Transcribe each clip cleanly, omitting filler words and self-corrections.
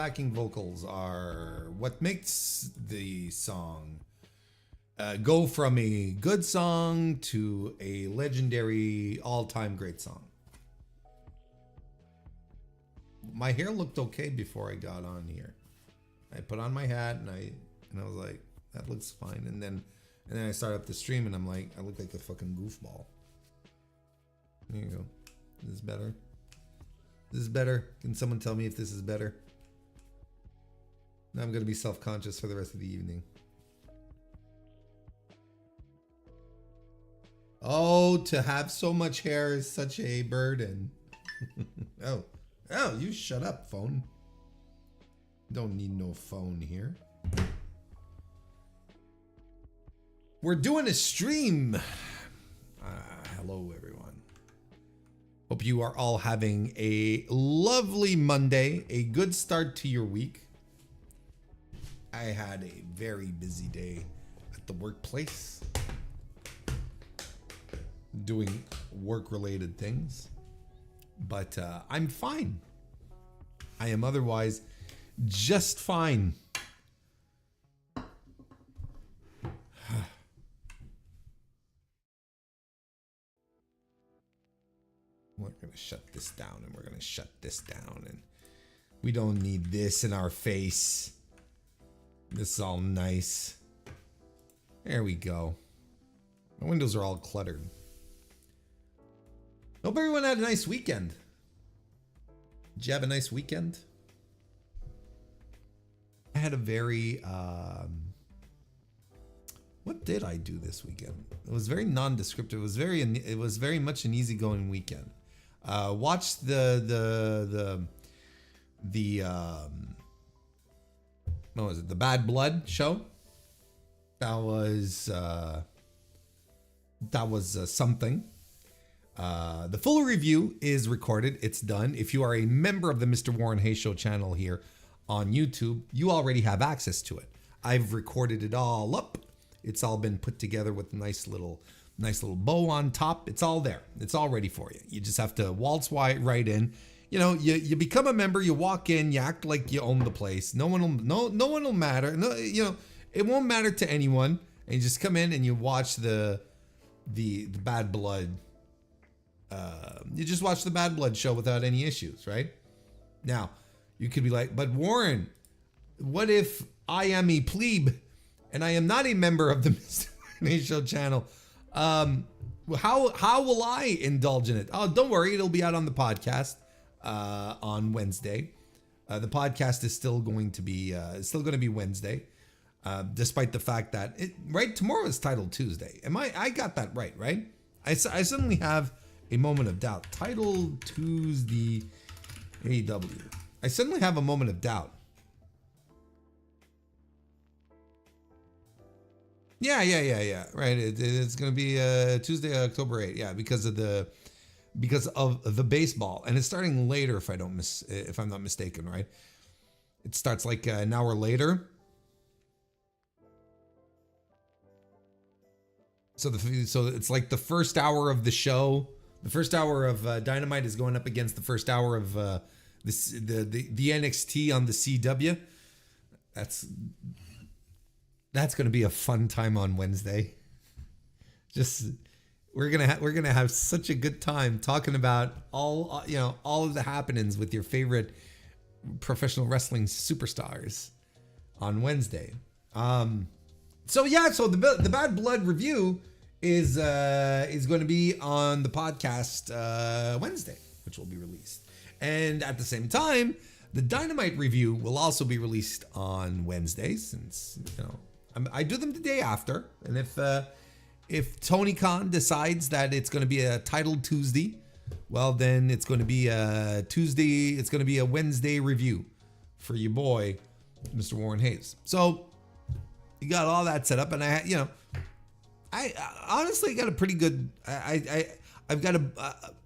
backing vocals are what makes the song go from a good song to a legendary all-time great song. My hair looked okay before I got on here. I put on my hat and I was like, that looks fine. And then I started up the stream and I'm like, I look like a fucking goofball. There you go. Is this better? This is better. Can someone tell me if this is better? Now I'm gonna be self-conscious for the rest of the evening. Oh, to have so much hair is such a burden. Oh, you shut up, phone. Don't need no phone here. We're doing a stream. Hello, everyone. Hope you are all having a lovely Monday, a good start to your week. I had a very busy day at the workplace, doing work-related things, but I'm fine. I am otherwise just fine. We're gonna shut this down and we're gonna shut this down, and we don't need this in our face. This is all nice. There we go. My windows are all cluttered. Hope everyone had a nice weekend. Did you have a nice weekend? I had a very what did I do this weekend? It was very nondescript. It was very much an easygoing weekend. Watched the what was it? The Bad Blood show. That was something. The full review is recorded. It's done. If you are a member of the MrWarrenHayes Show channel here on YouTube, you already have access to it. I've recorded it all up. It's all been put together with a nice little bow on top. It's all there. It's all ready for you. You just have to waltz right in. You know, you become a member. You walk in. You act like you own the place. No one will matter. No, you know, it won't matter to anyone. And you just come in and you watch the Bad Blood. You just watch the Bad Blood show without any issues, right? Now, you could be like, but Warren, what if I am a plebe and I am not a member of the MrWarrenHayes Show channel? How will I indulge in it? Oh, don't worry, it'll be out on the podcast on Wednesday. The podcast is still going to be Wednesday, despite the fact that tomorrow is Title Tuesday. I got that right? I suddenly have a moment of doubt. Title Tuesday AEW. I suddenly have a moment of doubt. Yeah. Right. It's going to be Tuesday, October 8th. Yeah, because of the baseball, and it's starting later if I'm not mistaken, right? It starts like an hour later. So it's like the first hour of the show. The first hour of Dynamite is going up against the first hour of the NXT on the CW. That's going to be a fun time on Wednesday. We're gonna have such a good time talking about all of the happenings with your favorite professional wrestling superstars on Wednesday. So the Bad Blood review is going to be on the podcast Wednesday, which will be released, and at the same time, the Dynamite review will also be released on Wednesday, since I do them the day after, and if Tony Khan decides that it's going to be a Title Tuesday, well, then it's going to be a Tuesday. It's going to be a Wednesday review for your boy, Mr. WarrenHayes. So you got all that set up, and I honestly got a pretty good. I've got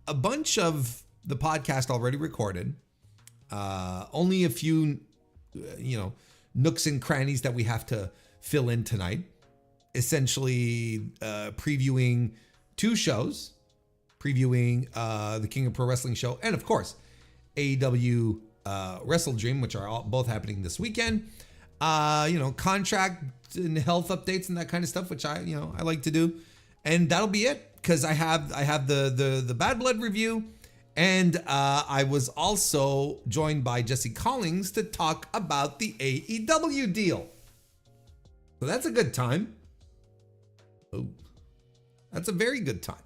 a bunch of the podcast already recorded. Only a few, nooks and crannies that we have to fill in tonight. Essentially, previewing two shows, previewing the King of Pro Wrestling show, and of course, AEW WrestleDream, which are both happening this weekend. Contract and health updates and that kind of stuff, which I like to do. And that'll be it, because I have the Bad Blood review, and I was also joined by Jesse Collins to talk about the AEW deal. So that's a good time. Oh, that's a very good time.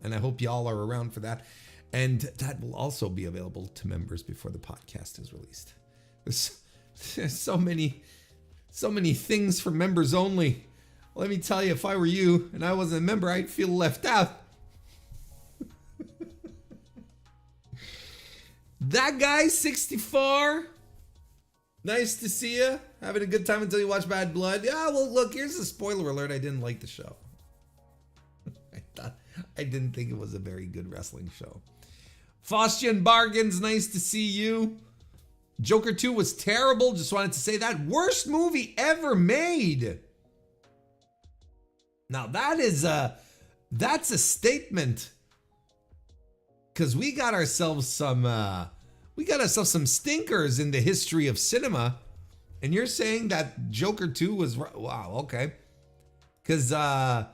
And I hope y'all are around for that. And that will also be available to members before the podcast is released. There's so many things for members only. Let me tell you, if I were you and I wasn't a member, I'd feel left out. That guy, 64. Nice to see you. Having a good time until you watch Bad Blood. Yeah, well, look, here's a spoiler alert. I didn't like the show. I didn't think it was a very good wrestling show. Faustian Bargains, nice to see you. Joker 2 was terrible. Just wanted to say that. Worst movie ever made. Now that's a statement. Because we got ourselves some stinkers in the history of cinema. And you're saying that Joker 2 was, wow, okay. Because, as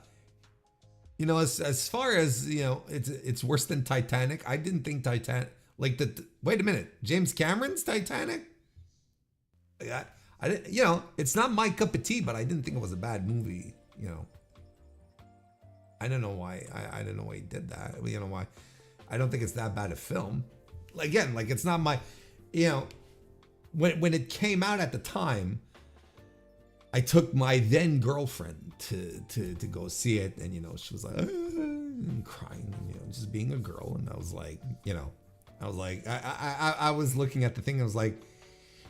far as, it's worse than Titanic. I didn't think Titanic, wait a minute, James Cameron's Titanic? I didn't, it's not my cup of tea, but I didn't think it was a bad movie, I don't know why. I don't know why he did that. You know why? I don't think it's that bad a film. Again, it's not my, when it came out at the time, I took my then girlfriend to go see it, and she was like and crying, and just being a girl, and I was like, I was looking at the thing, I was like,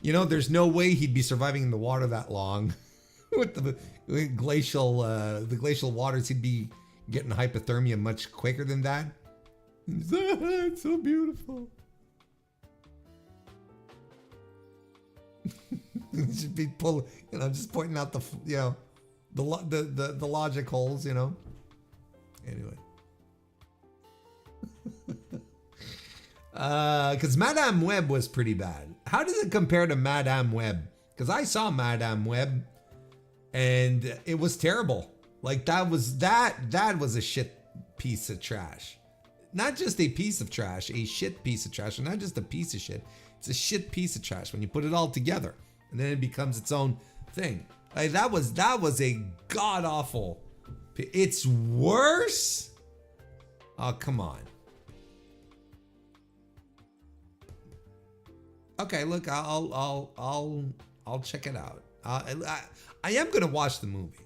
there's no way he'd be surviving in the water that long with the glacial waters. He'd be getting hypothermia much quicker than that. It's so beautiful. Should be pulling, just pointing out the logic holes, Anyway. Because Madame Web was pretty bad. How does it compare to Madame Web? Because I saw Madame Web, and it was terrible. That was a shit piece of trash. Not just a piece of trash, a shit piece of trash, and not just a piece of shit. It's a shit piece of trash when you put it all together, and then it becomes its own thing. That was a god awful. It's worse. Oh, come on. Okay, look, I'll check it out. I am gonna watch the movie.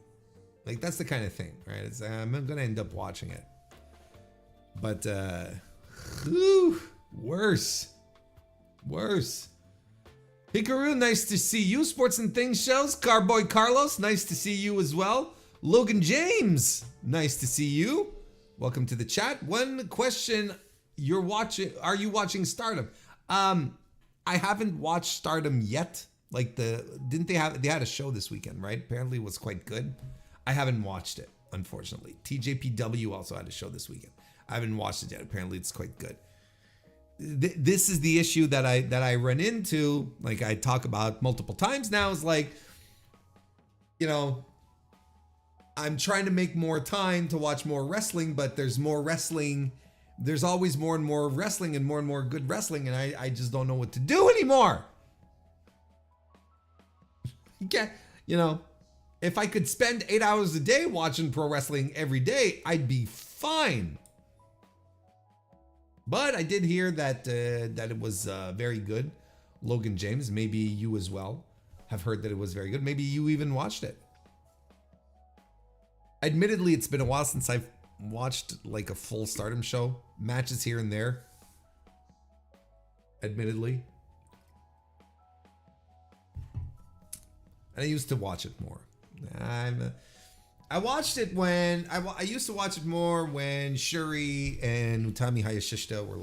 That's the kind of thing, right? I'm gonna end up watching it. But worse. Hikaru, nice to see you. Sports and Things shows. Carboy Carlos, nice to see you as well. Logan James, nice to see you. Welcome to the chat. One question: are you watching Stardom? I haven't watched Stardom yet. They had a show this weekend, right? Apparently it was quite good. I haven't watched it, unfortunately. TJPW also had a show this weekend. I haven't watched it yet. Apparently it's quite good. This is the issue that I run into, I talk about multiple times now, is I'm trying to make more time to watch more wrestling, but there's more wrestling. There's always more and more wrestling and more good wrestling, and I just don't know what to do anymore. If I could spend 8 hours a day watching pro wrestling every day, I'd be fine. But I did hear that it was very good. Logan James, maybe you as well have heard that it was very good. Maybe you even watched it. Admittedly, it's been a while since I've watched a full Stardom show. Matches here and there. Admittedly. And I used to watch it more. I watched it when I used to watch it more when Shuri and Utami Hayashishita were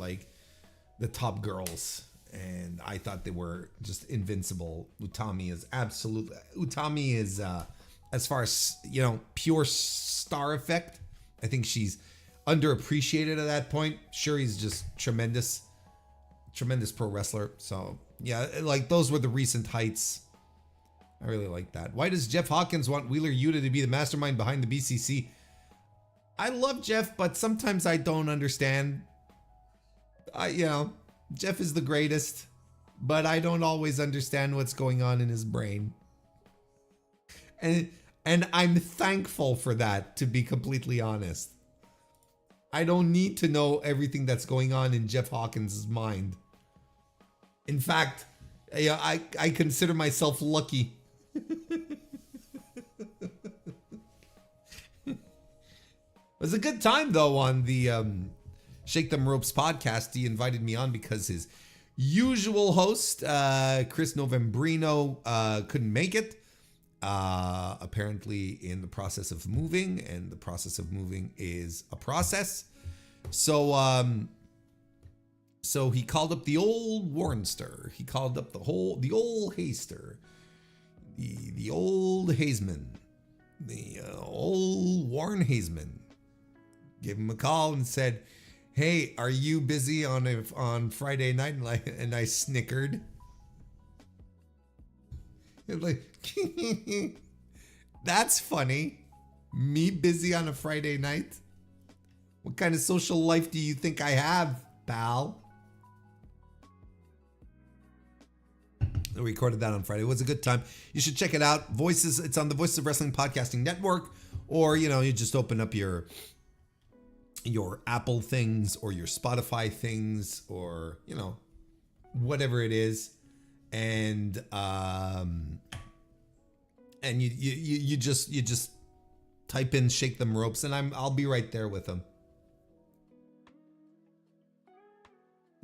the top girls, and I thought they were just invincible. Utami is as far as pure star effect, I think she's underappreciated at that point. Shuri's just tremendous pro wrestler. So Yeah, like those were the recent heights. I really like that. Why does Jeff Hawkins want Wheeler Yuta to be the mastermind behind the BCC? I love Jeff, but sometimes I don't understand. Jeff is the greatest, but I don't always understand what's going on in his brain. And I'm thankful for that, to be completely honest. I don't need to know everything that's going on in Jeff Hawkins' mind. In fact, I consider myself lucky. It was a good time, though, on the Shake Them Ropes podcast. He invited me on because his usual host, Chris Novembrino, couldn't make it. Apparently in the process of moving, and the process of moving is a process. So he called up the old Warrenster. He called up the old Hayster, the old Hazeman, the old Warren Hazeman. Gave him a call and said, "Hey, are you busy on Friday night?" And I snickered. Like, that's funny. Me busy on a Friday night? What kind of social life do you think I have, pal? I recorded that on Friday. It was a good time. You should check it out. Voices, it's on the Voices of Wrestling Podcasting Network, or you just open up your Apple things or your Spotify things, or whatever it is, and you just type in Shake Them Ropes, and I'll be right there with them.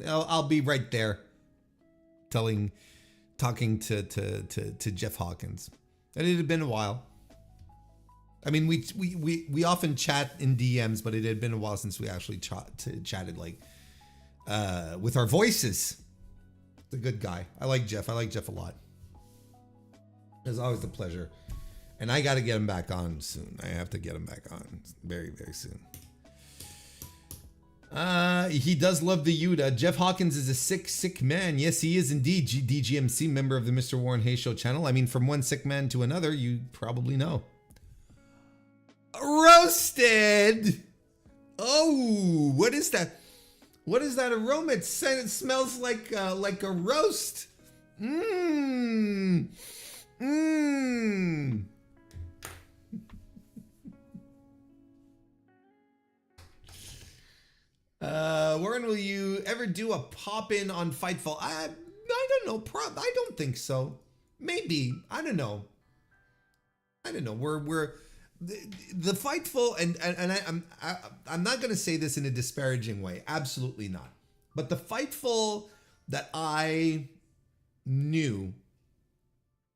I'll be right there talking to Jeff Hawkins. And it had been a while. I mean, we often chat in DMs, but it had been a while since we actually chatted with our voices. He's a good guy. I like Jeff a lot. It's always a pleasure. And I got to get him back on soon. I have to get him back on very, very soon. He does love the Yuta. Jeff Hawkins is a sick man. Yes, he is indeed. DGMC, member of the Mr. Warren Hayes Show channel. I mean, from one sick man to another, you probably know. Roasted. Oh, what is that? What is that aroma? It smells like a roast. Warren, will you ever do a pop-in on Fightful? I don't know. I don't think so. Maybe. I don't know. We're the Fightful, and I'm not going to say this in a disparaging way. Absolutely not. But the Fightful that I knew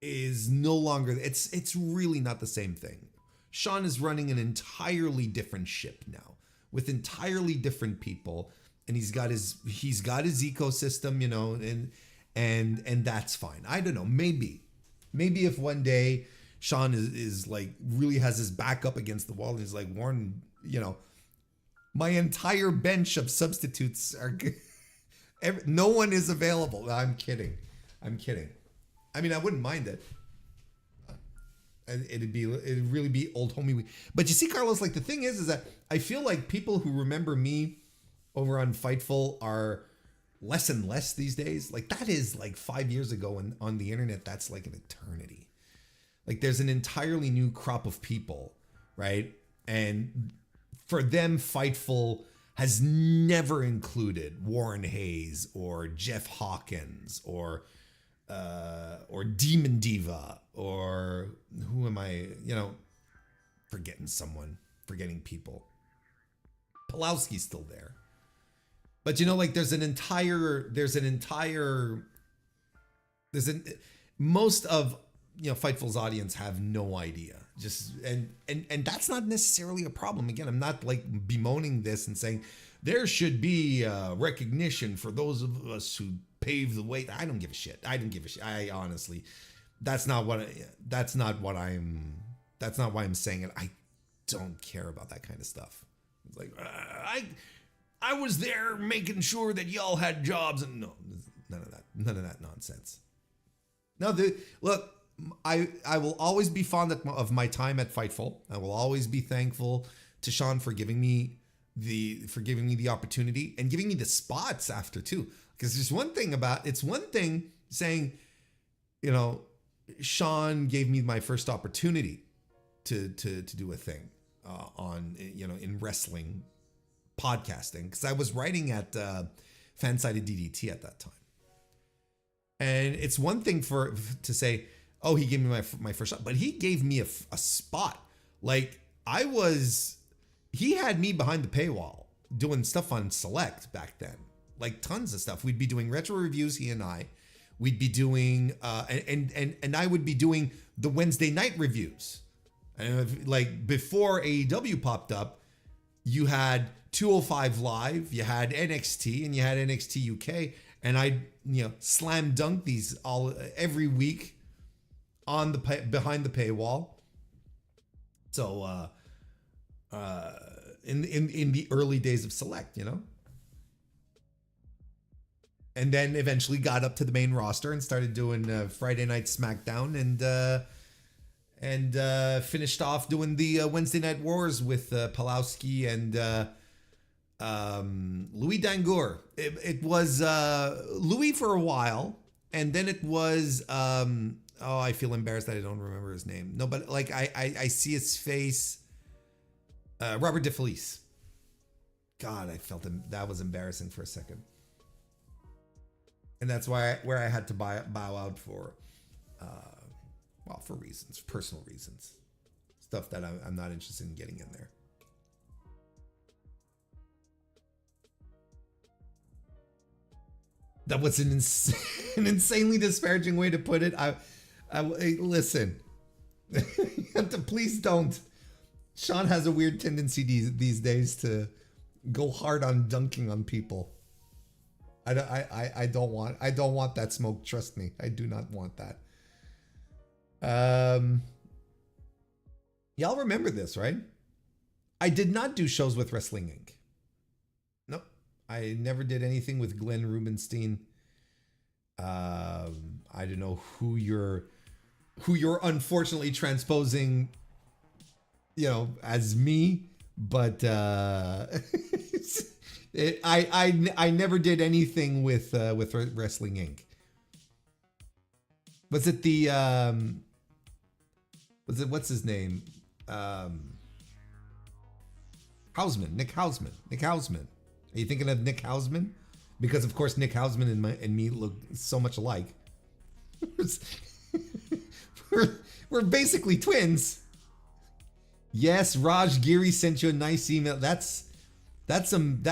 is no longer. It's really not the same thing. Sean is running an entirely different ship now, with entirely different people, and he's got his ecosystem, and that's fine. I don't know. Maybe if one day Sean is like really has his back up against the wall and he's like, Warren, my entire bench of substitutes are no one is available. I'm kidding. I mean, I wouldn't mind it. It'd really be old homie week. But you see, Carlos, like the thing is that I feel like people who remember me over on Fightful are less and less these days. Like that is like 5 years ago, and on the internet, that's like an eternity. Like there's an entirely new crop of people, right? And for them, Fightful has never included Warren Hayes or Jeff Hawkins or Demon Diva, or who am I, forgetting people. Pulowski's still there. But most of Fightful's audience have no idea. And that's not necessarily a problem. Again, I'm not like bemoaning this and saying there should be recognition for those of us who paved the way. I don't give a shit. I honestly, that's not why I'm saying it. I don't care about that kind of stuff. It's like I was there making sure that y'all had jobs, and no, None of that nonsense. No, look, I will always be fond of my time at Fightful. I will always be thankful to Sean for giving me the opportunity and giving me the spots after too. Because there's one thing saying, Sean gave me my first opportunity to do a thing on in wrestling podcasting, because I was writing at Fansided DDT at that time. And it's one thing to say, oh, he gave me my first shot, but he gave me a spot. Like he had me behind the paywall doing stuff on Select back then, like tons of stuff. We'd be doing retro reviews, he and I. We'd be doing and I would be doing the Wednesday night reviews. And like before AEW popped up, you had 205 Live, you had NXT, and you had NXT UK. And I, slam dunk these every week on behind the paywall. So, in the early days of Select, and then eventually got up to the main roster and started doing Friday Night SmackDown and finished off doing the Wednesday Night Wars with Pulowski and. Louis Dangour. It was Louis for a while, and then it was I feel embarrassed that I don't remember his name. No, but like I see his face. Robert DeFelice. God, I felt that was embarrassing for a second, and that's where I had to bow out for reasons, personal reasons, stuff that I'm not interested in getting in there. That was an insanely disparaging way to put it. Listen, please don't. Sean has a weird tendency these days to go hard on dunking on people. I don't want that smoke. Trust me, I do not want that. Y'all remember this, right? I did not do shows with Wrestling Inc. Nope. I never did anything with Glenn Rubenstein. I don't know who you're unfortunately transposing, as me, but I never did anything with Wrestling Inc. Was it what's his name? Nick Hausman. Are you thinking of Nick Hausman? Because of course Nick Hausman and me look so much alike. we're basically twins. Yes, Raj Giri sent you a nice email. That's some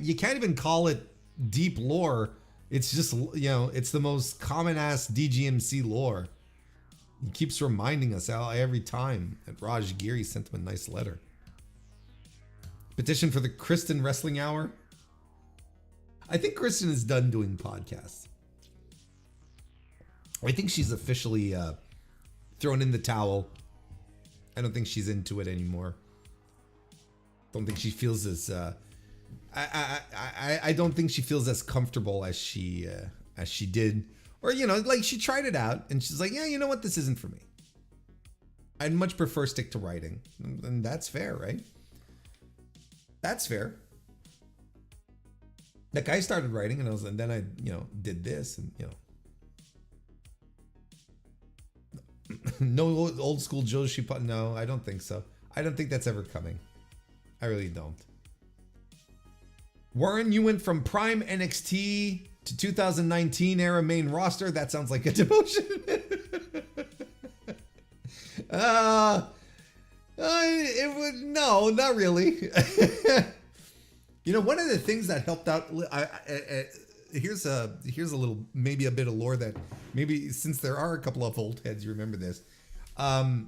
you can't even call it deep lore. It's just, it's the most common ass DGMC lore. He keeps reminding us every time that Raj Giri sent him a nice letter. Petition for the Kristen Wrestling Hour. I think Kristen is done doing podcasts. I think she's officially thrown in the towel. I don't think she's into it anymore. Don't think she feels as I don't think she feels as comfortable as she did, or like she tried it out and she's like, yeah, you know what, this isn't for me. I'd much prefer stick to writing, and that's fair, right? That's fair. Like I started writing and then I did this and no old school Joshi. No, I don't think so. I don't think that's ever coming. I really don't. Warren, you went from Prime NXT to 2019 era main roster. That sounds like a demotion. No, not really. One of the things that helped out. Here's a little, maybe a bit of lore that maybe, since there are a couple of old heads, you remember this. The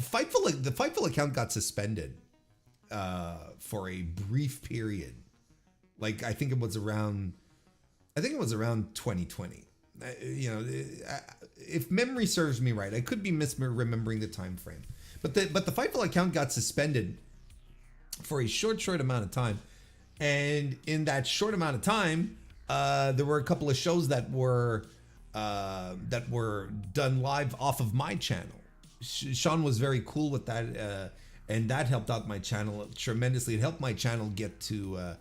Fightful account got suspended for a brief period. Like I think it was around 2020. If memory serves me right, I could be misremembering the time frame. But the Fightful account got suspended for a short amount of time, and in that short amount of time, There were a couple of shows that were done live off of my channel. Sean was very cool with that, and that helped out my channel tremendously. It helped my channel get to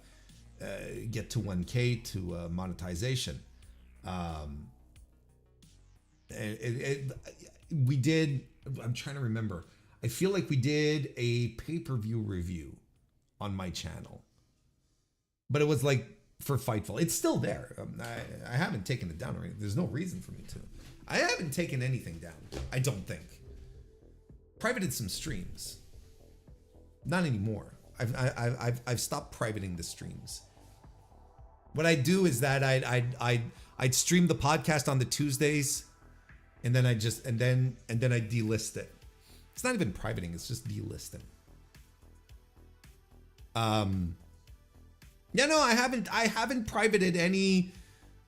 1K to monetization. We did. I'm trying to remember. I feel like we did a pay-per-view review on my channel, but it was like for Fightful. It's still there. I haven't taken it down or anything. There's no reason for me to. I haven't taken anything down. I don't think. Privated some streams. Not anymore. I've stopped privating the streams. What I do is that I'd stream the podcast on the Tuesdays, and then I delist it. It's not even privating. It's just delisting. Yeah, no, I haven't privated any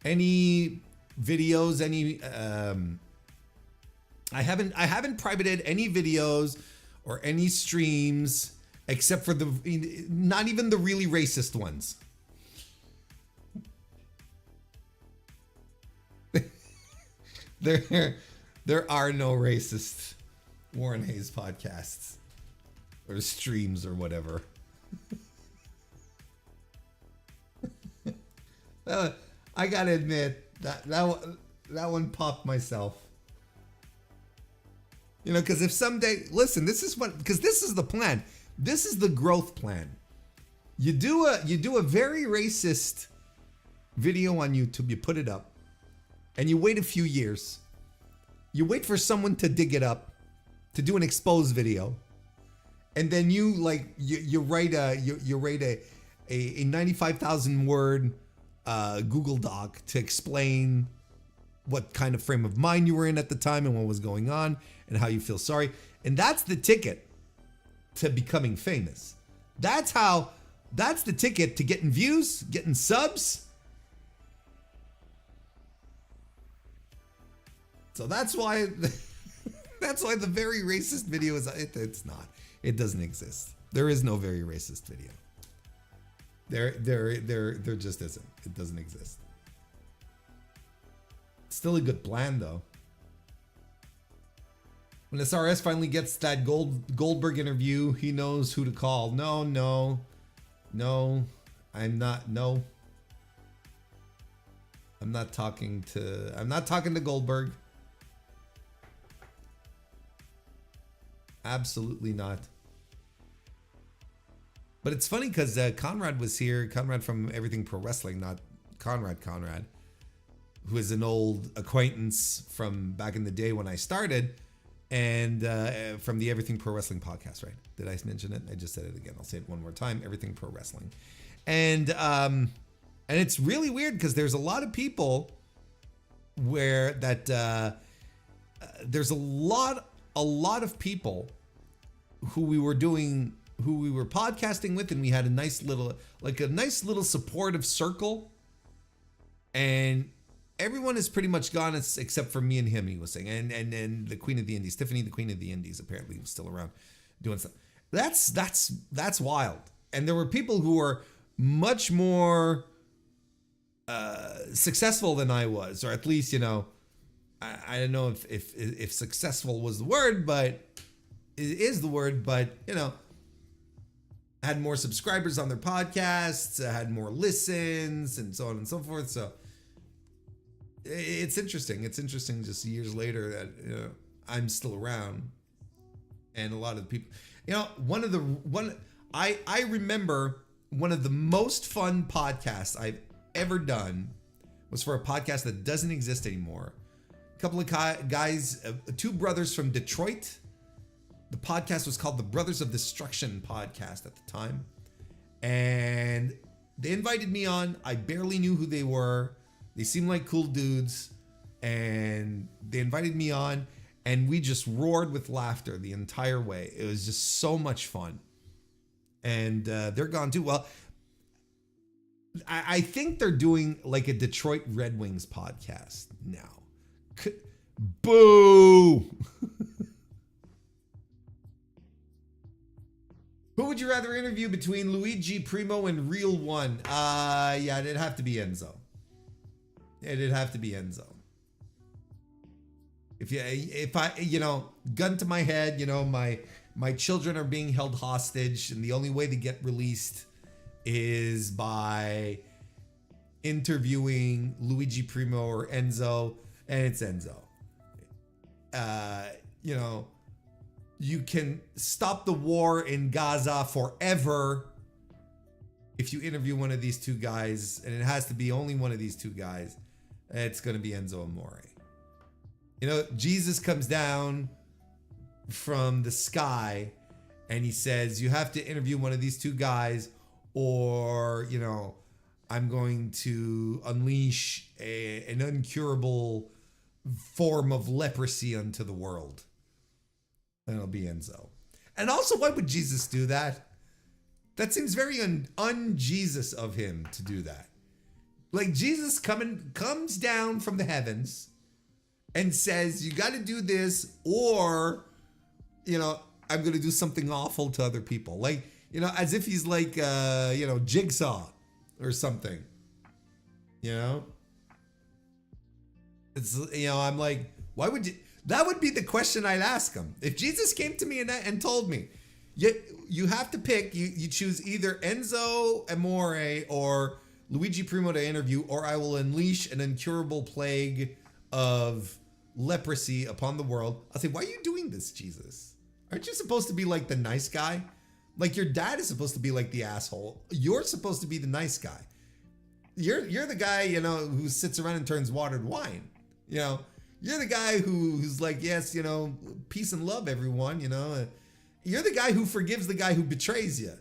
videos, I haven't privated any videos or any streams except for not even the really racist ones. There are no racist Warren Hayes podcasts or streams or whatever. I gotta admit that one popped myself. You know, because if someday, listen, this is the plan. This is the growth plan. You do a very racist video on YouTube. You put it up, and you wait a few years. You wait for someone to dig it up, to do an exposed video, and then you write a 95,000 word Google Doc to explain what kind of frame of mind you were in at the time and what was going on and how you feel sorry. And that's the ticket to becoming famous. That's the ticket to getting views, getting subs. So that's why the very racist video is it's not. It doesn't exist. There is no very racist video. There just isn't. It doesn't exist. Still a good plan though. When SRS finally gets that Goldberg interview, he knows who to call. No, I'm not talking to Goldberg. Absolutely not. But it's funny because Conrad was here. Conrad from Everything Pro Wrestling, not Conrad, who is an old acquaintance from back in the day when I started, and from the Everything Pro Wrestling podcast, right? Did I mention it? I just said it again. I'll say it one more time. Everything Pro Wrestling, and it's really weird because there's a lot of people where that there's a lot of people who we were podcasting with, and we had a nice little supportive circle, and everyone is pretty much gone except for me and him, he was saying, and the Queen of the Indies, Tiffany, the Queen of the Indies, apparently was still around doing stuff. That's wild. And there were people who were much more successful than I was, or at least, you know, I don't know if successful was the word, but it is the word, but, you know, had more subscribers on their podcasts, had more listens, and so on and so forth. So it's interesting. It's interesting just years later that, you know, I'm still around, and a lot of people, you know, I remember one of the most fun podcasts I've ever done was for a podcast that doesn't exist anymore. A couple of guys, two brothers from Detroit. The podcast was called the Brothers of Destruction podcast at the time. And they invited me on. I barely knew who they were. They seemed like cool dudes. And they invited me on. And we just roared with laughter the entire way. It was just so much fun. And they're gone too. Well, I think they're doing like a Detroit Red Wings podcast now. Boo! Who would you rather interview between Luigi Primo and Real One? Yeah, it'd have to be Enzo. It'd have to be Enzo. If I, gun to my head, my children are being held hostage, and the only way to get released is by interviewing Luigi Primo or Enzo, and it's Enzo. You can stop the war in Gaza forever if you interview one of these two guys, and it has to be only one of these two guys. It's going to be Enzo Amore. Jesus comes down from the sky and he says, you have to interview one of these two guys, or, I'm going to unleash an incurable form of leprosy unto the world. And it'll be Enzo. And also, why would Jesus do that? That seems very un-Jesus of him to do that. Like, Jesus comes down from the heavens and says, you got to do this, or, I'm going to do something awful to other people. Like, as if he's like, Jigsaw or something. It's, I'm like, why would you? That would be the question I'd ask him. If Jesus came to me and told me, you have to pick, you choose either Enzo Amore or Luigi Primo to interview, or I will unleash an incurable plague of leprosy upon the world. I'll say, why are you doing this, Jesus? Aren't you supposed to be like the nice guy? Like, your dad is supposed to be like the asshole. You're supposed to be the nice guy. You're the guy, who sits around and turns water to wine. You're the guy who's like, yes, peace and love, everyone, You're the guy who forgives the guy who betrays you.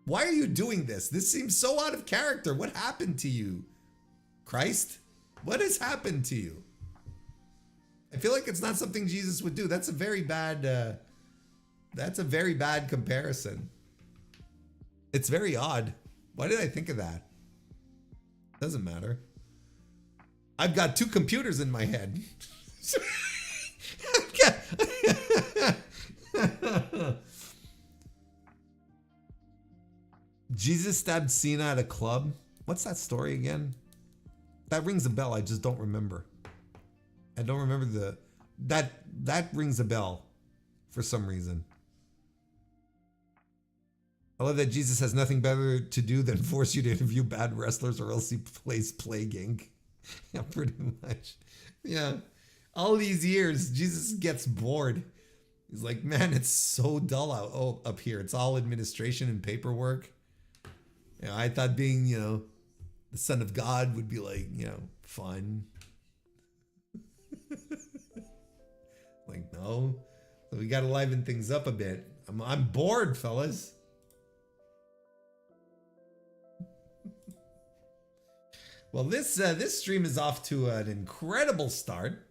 Why are you doing this? This seems so out of character. What happened to you, Christ? What has happened to you? I feel like it's not something Jesus would do. That's a very bad comparison. It's very odd. Why did I think of that? Doesn't matter. I've got two computers in my head. Jesus stabbed Cena at a club. What's that story again? That rings a bell. I just don't remember. I don't remember that rings a bell for some reason. I love that Jesus has nothing better to do than force you to interview bad wrestlers, or else he plays plaguing. Yeah, pretty much. Yeah. All these years, Jesus gets bored. He's like, man, it's so dull up here. It's all administration and paperwork. I thought being, the son of God would be like, fun. Like, no. So we got to liven things up a bit. I'm bored, fellas. Well, this stream is off to an incredible start.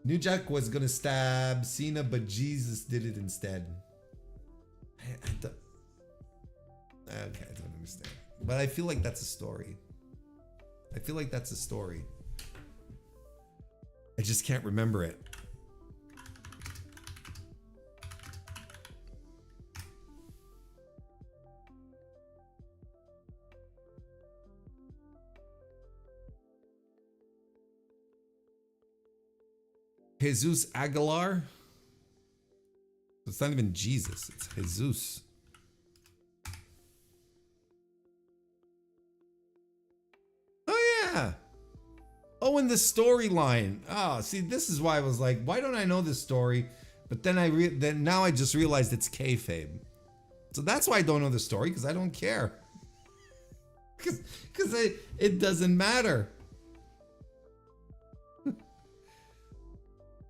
New Jack was gonna stab Cena, but Jesus did it instead. I don't understand. But I feel like that's a story. I just can't remember it. Jesus Aguilar. It's not even Jesus, it's Jesus. Oh yeah. Oh, and the storyline. Oh, see, this is why I was like, why don't I know this story? But then now I just realized it's kayfabe. So that's why I don't know the story, because I don't care. Because it doesn't matter.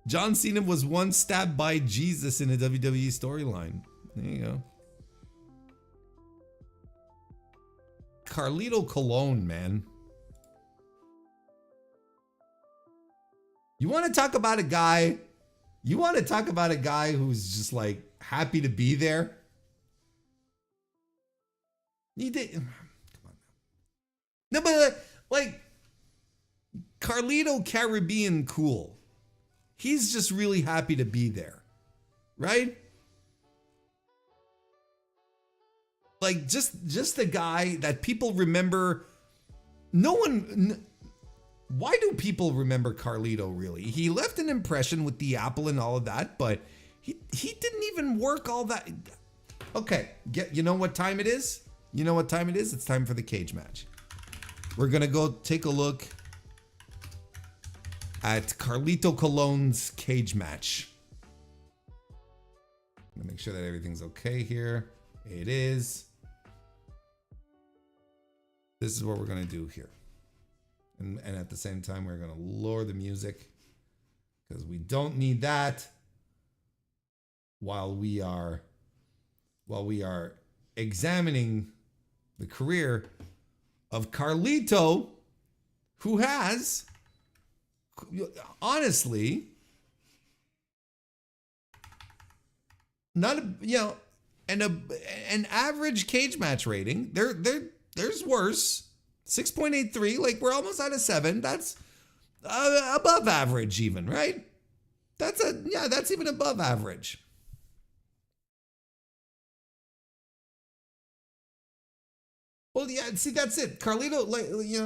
John Cena was once stabbed by Jesus in a WWE storyline. There you go. Carlito Colon, man. You want to talk about a guy? You want to talk about a guy who's just like happy to be there? He did. Come on now. No, but like Carlito Caribbean cool. He's just really happy to be there, right? Like just a guy that people remember. No one. Why do people remember Carlito really? He left an impression with the Apple and all of that, but he didn't even work all that. Okay, you know what time it is? You know what time it is? It's time for the cage match. We're gonna go take a look at Carlito Colon's cage match. I'm gonna make sure that everything's okay here. It is. This is what we're gonna do here. And at the same time, we're gonna lower the music because we don't need that while we are examining the career of Carlito, who has, honestly, not an average cage match rating. There's worse. 6.83, like we're almost at a 7. That's above average even, right? That's even above average. Well, yeah, see, that's it. Carlito,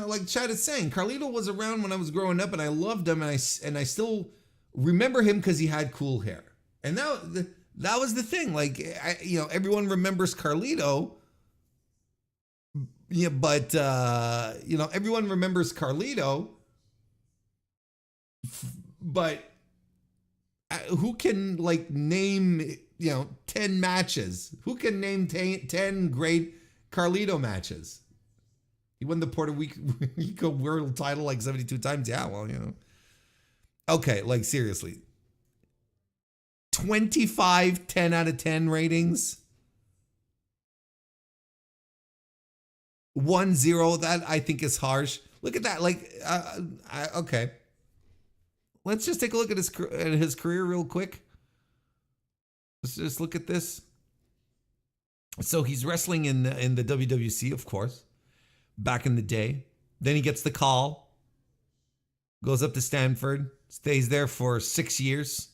like Chad is saying, Carlito was around when I was growing up, and I loved him, and I still remember him because he had cool hair. And that was the thing. Like, everyone remembers Carlito. Yeah, but everyone remembers Carlito. But who can name 10 matches? Who can name 10 great Carlito matches? He won the Puerto Rico world title 72 times. Yeah, well, Okay, seriously. 25 10 out of 10 ratings. 1-0, that I think is harsh. Look at that. Okay. Let's just take a look at his career real quick. Let's just look at this. So he's wrestling in the WWC, of course, back in the day. Then he gets the call, goes up to Stanford, stays there for 6 years.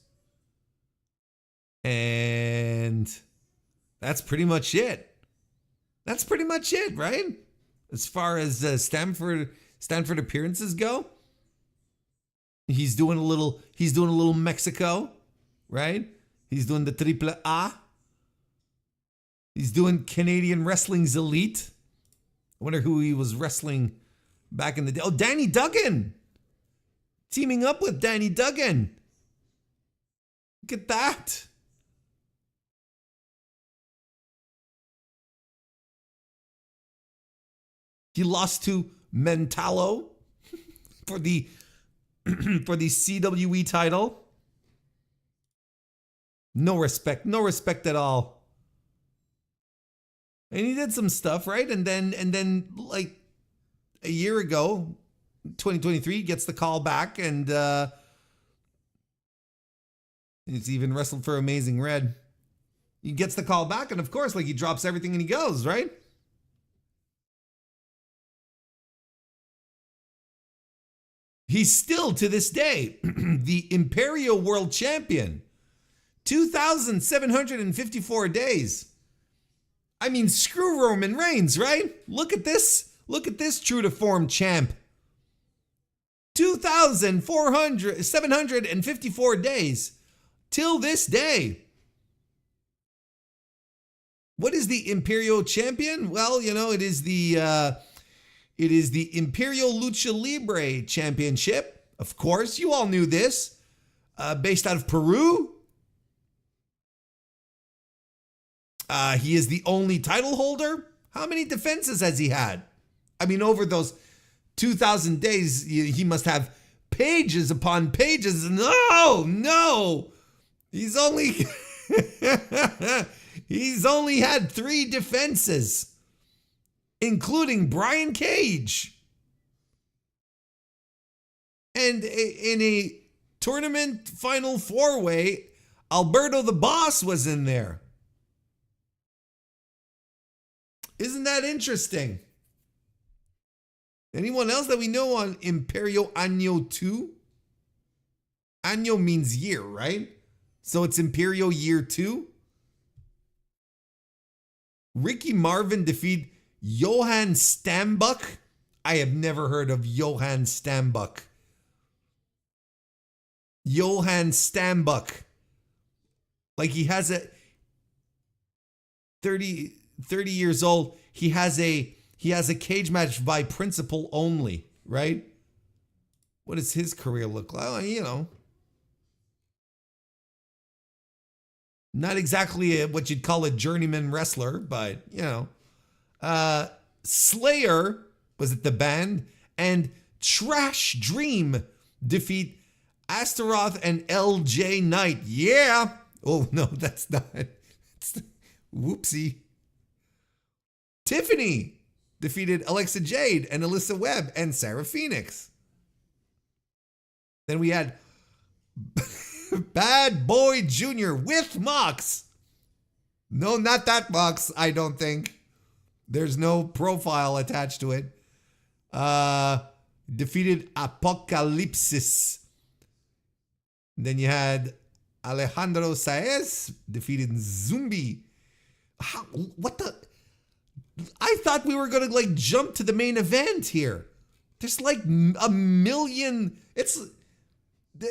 And that's pretty much it. That's pretty much it, right? As far as Stanford appearances go, he's doing a little Mexico, right? He's doing the Triple A. He's doing Canadian Wrestling's Elite. I wonder who he was wrestling back in the day. Oh, Danny Duggan. Teaming up with Danny Duggan. Look at that. He lost to Mentalo for the CWE title. No respect at all. And he did some stuff, right? And then a year ago, 2023, he gets the call back, and he's even wrestled for Amazing Red. He gets the call back, and of course, he drops everything and he goes, right? He's still, to this day, the Imperio World Champion. 2,754 days. I mean, screw Roman Reigns, right? Look at this. Look at this true to form champ. 2,754 days. Till this day. What is the Imperial Champion? Well, it is the Imperial Lucha Libre Championship. Of course, you all knew this. Based out of Peru. He is the only title holder. How many defenses has he had? I mean, over those 2,000 days, he must have pages upon pages. No. He's only had 3 defenses, including Brian Cage. And in a tournament final 4-way, Alberto the Boss was in there. Isn't that interesting? Anyone else that we know on Imperio Año 2? Año means year, right? So it's Imperio Year 2. Ricky Marvin defeat Johan Stambuk. I have never heard of Johan Stambuk. Johan Stambuk. Like he has a 30 years old. He has a cage match by principle only, right? What does his career look like? Well, you know, not exactly what you'd call a journeyman wrestler, but you know, Slayer was at the band, and Trash Dream defeat Astaroth and LJ Knight. Yeah. Oh no, that's not. Whoopsie. Tiffany defeated Alexa Jade and Alyssa Webb and Sarah Phoenix. Then we had Bad Boy Jr. with Mox. No, not that Mox, I don't think. There's no profile attached to it. Defeated Apocalypsis. Then you had Alejandro Saez defeated Zumbi. What the? I thought we were going to like jump to the main event here. There's like a million. It's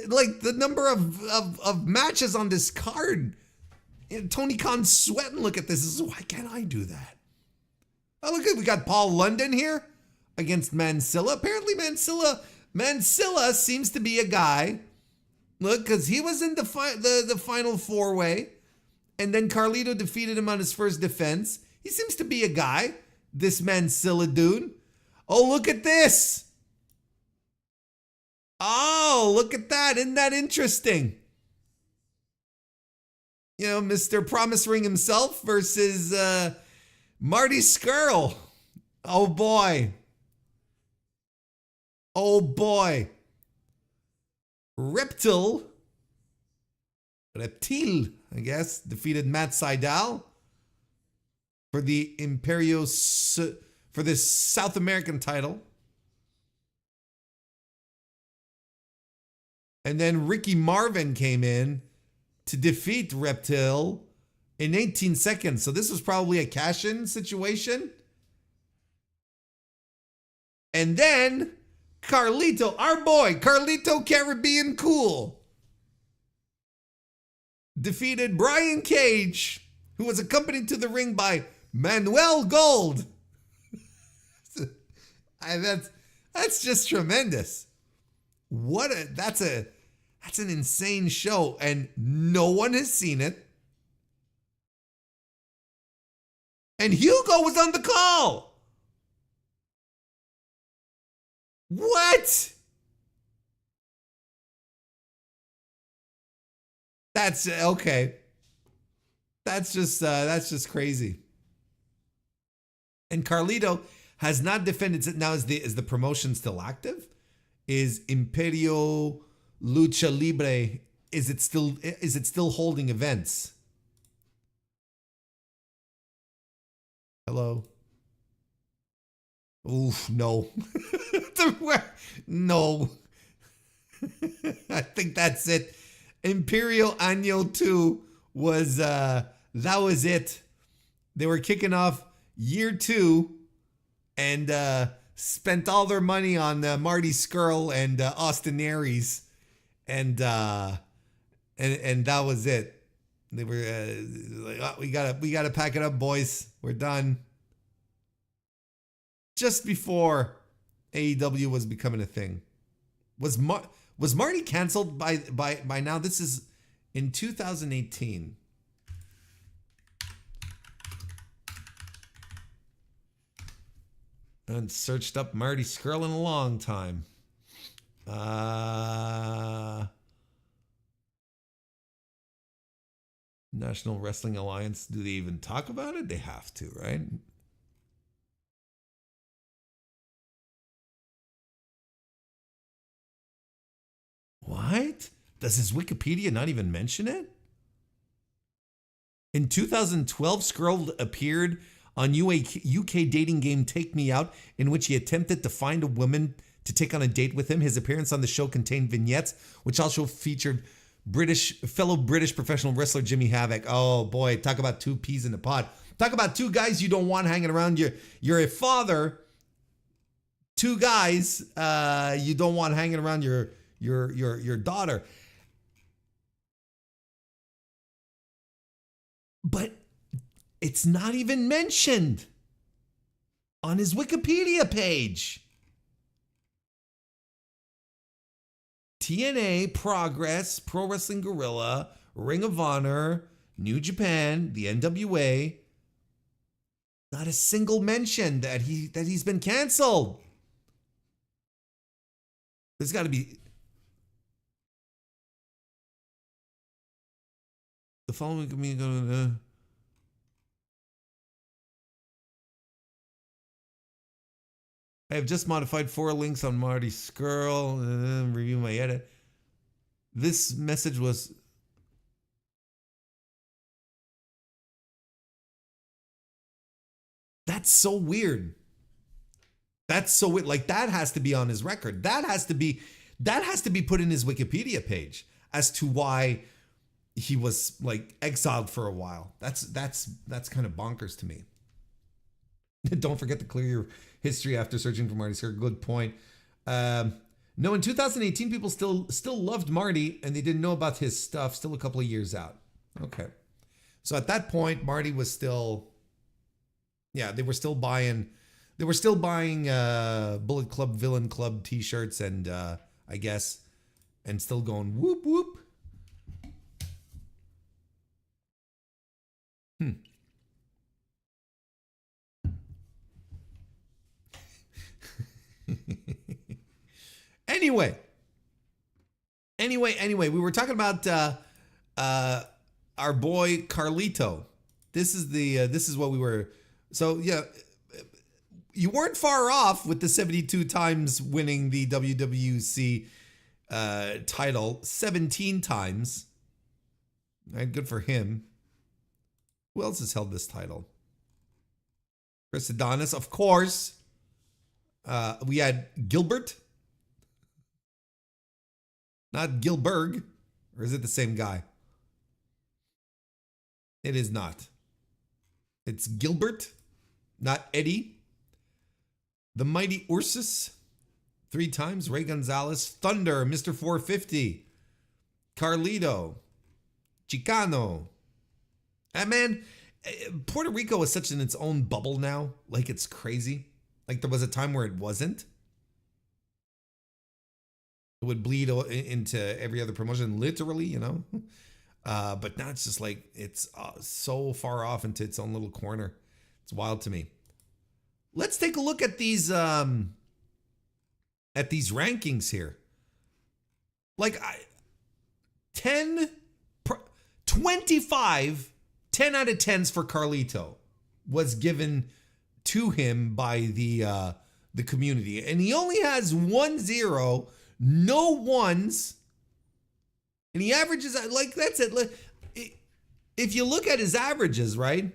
like the number of matches on this card. Tony Khan's sweating. Look at this. Why can't I do that? Oh, look at, we got Paul London here against Mansilla. Apparently Mansilla seems to be a guy. Look, because he was in the final four-way, and then Carlito defeated him on his first defense. He seems to be a guy, this Mansilla dude. Oh, look at this. Oh, look at that. Isn't that interesting? You know, Mr. Promise Ring himself versus Marty Scurll. Oh, boy. Oh, boy. Reptile, I guess, defeated Matt Sydal for the for this South American title. And then Ricky Marvin came in to defeat Reptile in 18 seconds. So this was probably a cash-in situation. And then Carlito, our boy, Carlito Caribbean Cool, defeated Brian Cage, who was accompanied to the ring by Manuel Gold. That's just tremendous. That's an insane show, and no one has seen it. And Hugo was on the call. What? That's okay. That's just crazy. And Carlito has not defended. Now is the promotion still active? Is Imperio Lucha Libre, is it still holding events? Hello? Oof, no. No. I think that's it. Imperial Año 2 was, that was it. They were kicking off year 2 and spent all their money on Marty Scurll and Austin Aries. And that was it. They were like, oh, we gotta pack it up, boys. We're done. Just before AEW was becoming a thing. Was Marty canceled by now? This is in 2018. And searched up Marty Scurll in a long time. National Wrestling Alliance. Do they even talk about it? They have to, right? What? Does his Wikipedia not even mention it? In 2012, Scurll appeared on UK dating game Take Me Out, in which he attempted to find a woman to take on a date with him. His appearance on the show contained vignettes, which also featured fellow British professional wrestler Jimmy Havoc. Oh boy, talk about two peas in a pod. Talk about two guys you don't want hanging around you. You're a father. Two guys you don't want hanging around your daughter. But it's not even mentioned on his Wikipedia page. TNA, Progress, Pro Wrestling Guerrilla, Ring of Honor, New Japan, the NWA. Not a single mention that he's been canceled. There's got to be. The following community. I have just modified 4 links on Marty Skrull. Review my edit. This message was. That's so weird. That's so weird. Like, that has to be on his record. That has to be put in his Wikipedia page as to why he was like exiled for a while. That's kind of bonkers to me. Don't forget to clear your history after searching for Marty Skrull. Good point. No, in 2018, people still loved Marty and they didn't know about his stuff. Still a couple of years out. Okay. So at that point, Marty was still, they were still buying Bullet Club, Villain Club t-shirts and I guess, and still going whoop whoop. Anyway, we were talking about our boy Carlito. This is what we were. So yeah, you weren't far off with the 72 times winning the WWC title, 17 times. Right, good for him. Who else has held this title? Chris Adonis, of course. We had Gilbert. Not Gilberg. Or is it the same guy? It is not. It's Gilbert, not Eddie. The Mighty Ursus, 3 times. Ray Gonzalez. Thunder, Mr. 450. Carlito. Chicano. Man, Puerto Rico is such in its own bubble now. Like, it's crazy. Like, there was a time where it wasn't. It would bleed into every other promotion, literally, you know. But now it's just like, it's so far off into its own little corner. It's wild to me. Let's take a look at these rankings here. Like, 25 10 out of 10s for Carlito was given to him by the community. And he only has 1 0, no 1s. And he averages, like, that's it. If you look at his averages, right?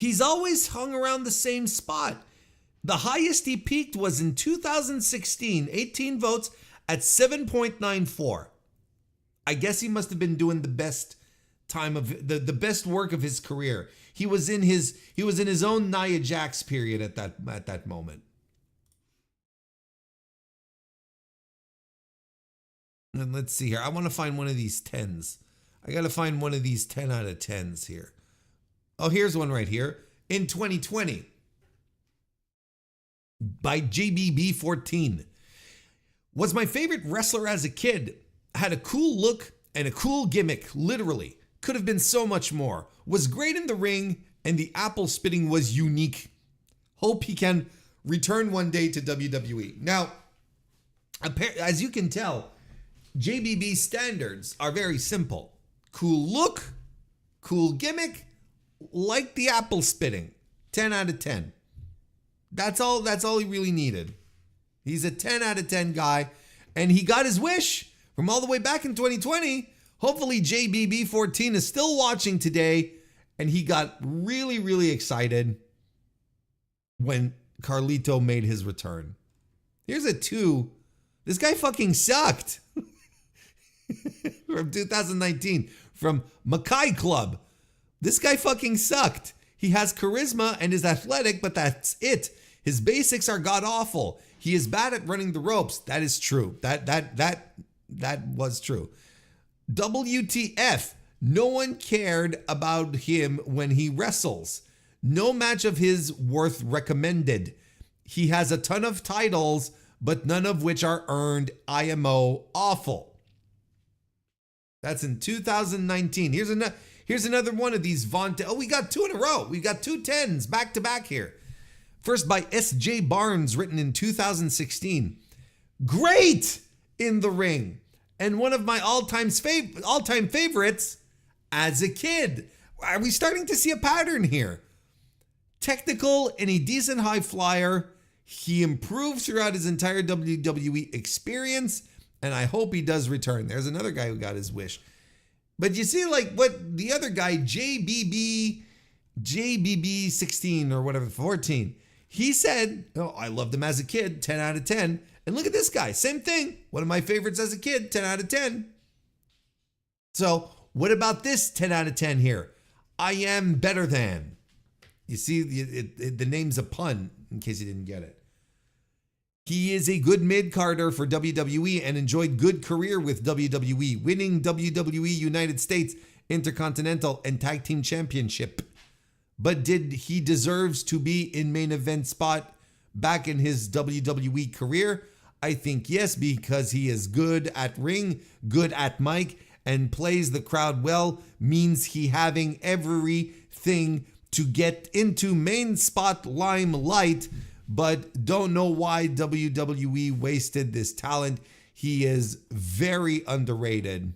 He's always hung around the same spot. The highest he peaked was in 2016, 18 votes at 7.94. I guess he must have been doing the best time of the best work of his career. He was in his own Nia Jax period at that moment. And let's see here. I want to find one of these 10s. I got to find one of these 10 out of 10s here. Oh, here's one right here. In 2020, by JBB14. Was my favorite wrestler as a kid. Had a cool look and a cool gimmick, literally. Could have been so much more. Was great in the ring, and the apple spitting was unique. Hope he can return one day to WWE. Now, as you can tell, JBB's standards are very simple. Cool look, cool gimmick, like the apple spitting. 10 out of 10. That's all he really needed. He's a 10 out of 10 guy, and he got his wish from all the way back in 2020. Hopefully JBB14 is still watching today, and he got really, really excited when Carlito made his return. Here's a 2. This guy fucking sucked. From 2019, from Mackay Club. This guy fucking sucked. He has charisma and is athletic, but that's it. His basics are god awful. He is bad at running the ropes. That is true. That was true. WTF. No one cared about him when he wrestles. No match of his worth recommended. He has a ton of titles, but none of which are earned. IMO awful. That's in 2019. Here's another one of these vaunted. Oh, we got two in a row. We got 2 10s back to back here. First by S.J. Barnes, written in 2016. Great in the ring. And one of my all-time favorites as a kid. Are we starting to see a pattern here? Technical and a decent high flyer. He improved throughout his entire WWE experience, and I hope he does return. There's another guy who got his wish. But you see, like, what the other guy, JBB 16 or whatever, 14, he said, oh, I loved him as a kid, 10 out of 10. And look at this guy, same thing. One of my favorites as a kid, 10 out of 10. So what about this 10 out of 10 here? I am better than. You see, the name's a pun, in case you didn't get it. He is a good mid-carder for WWE and enjoyed good career with WWE, winning WWE United States Intercontinental and Tag Team Championship. But did he deserves to be in main event spot back in his WWE career? I think yes, because he is good at ring, good at mic, and plays the crowd well, means he having everything to get into main spot limelight, but don't know why WWE wasted this talent. He is very underrated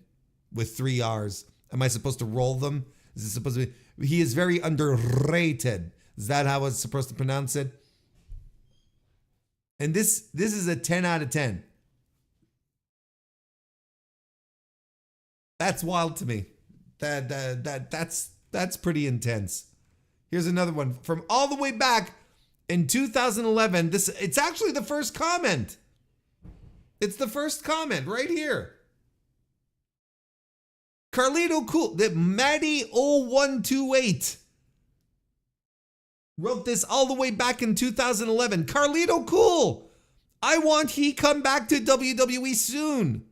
with 3 R's. Am I supposed to roll them? Is it supposed to be? He is very underrated. Is that how I was supposed to pronounce it? And this is a 10 out of 10. That's wild to me. That's pretty intense. Here's another one from all the way back in 2011. It's actually the first comment. It's the first comment right here. Carlito Cool, that Maddie0128 wrote this all the way back in 2011. Carlito Cool, I want he come back to WWE soon.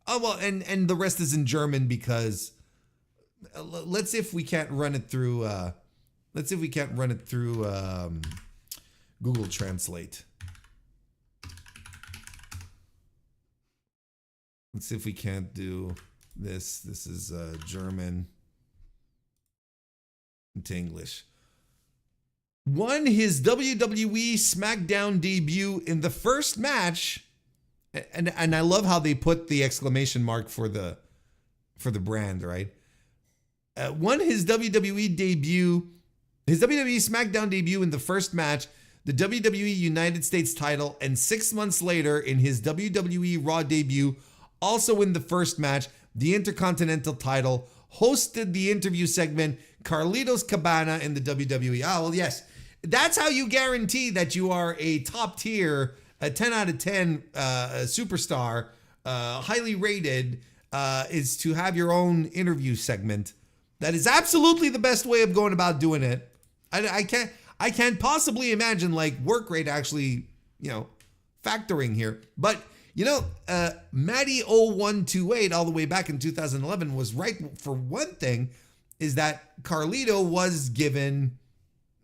Oh well, and the rest is in German because let's see if we can't run it through. Google Translate. Let's see if we can't do this. This is German into English. Won his WWE SmackDown debut in the first match, and I love how they put the exclamation mark for the brand, right? Won his WWE debut, his WWE SmackDown debut in the first match, the WWE United States title, and 6 months later in his WWE Raw debut, also in the first match, the Intercontinental title, hosted the interview segment Carlitos Cabana in the WWE. Oh, well, yes. That's how you guarantee that you are a top tier, a 10 out of 10 superstar, highly rated, is to have your own interview segment. That is absolutely the best way of going about doing it. I can't possibly imagine like work rate actually, factoring here. But Maddie0128 all the way back in 2011 was right. For one thing, is that Carlito was given,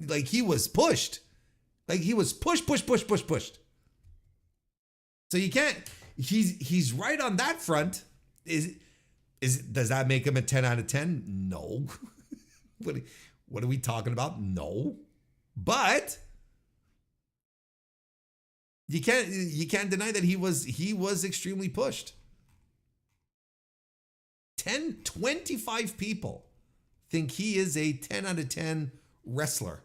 like he was pushed. Like he was pushed. So you can't, he's right on that front. Does that make him a 10 out of 10? No. What are we talking about? No. But you can't deny that he was extremely pushed. 25 people think he is a 10 out of 10 wrestler.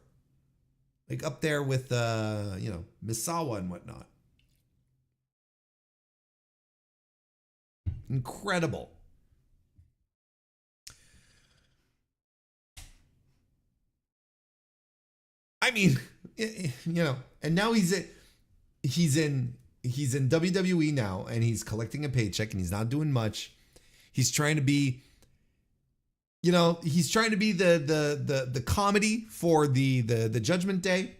Like up there with Misawa and whatnot. Incredible. I mean, and now he's in WWE now, and he's collecting a paycheck, and he's not doing much. He's trying to be, he's trying to be the comedy for the Judgment Day,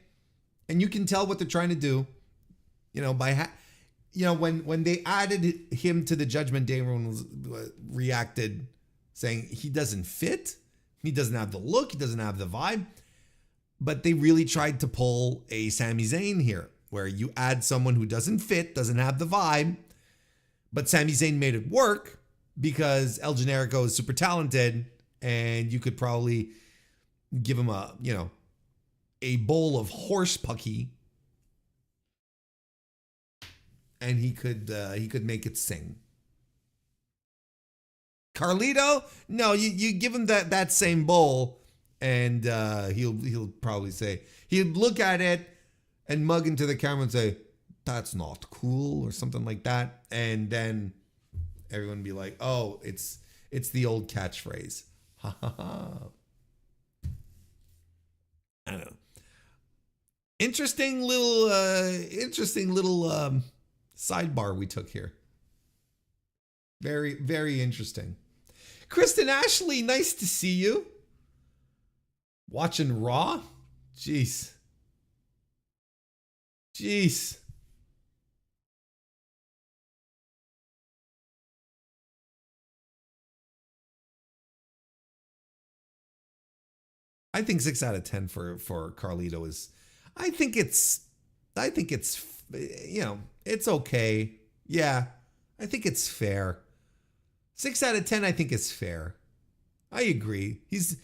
and you can tell what they're trying to do. By when they added him to the Judgment Day, everyone reacted saying he doesn't fit, he doesn't have the look, he doesn't have the vibe. But they really tried to pull a Sami Zayn here, where you add someone who doesn't fit, doesn't have the vibe, but Sami Zayn made it work because El Generico is super talented. And you could probably give him a bowl of horse pucky, and he could make it sing. Carlito, no, you give him that same bowl, and he'll probably say, he'd look at it and mug into the camera and say, "That's not cool," or something like that, and then everyone would be like, "Oh, it's the old catchphrase." I don't know. Interesting little sidebar we took here. Very, very interesting. Kristen Ashley, nice to see you. Watching Raw? Jeez. I think 6 out of 10 for Carlito is, I think it's it's okay. Yeah, I think it's fair. 6 out of 10, I think is fair. I agree. He's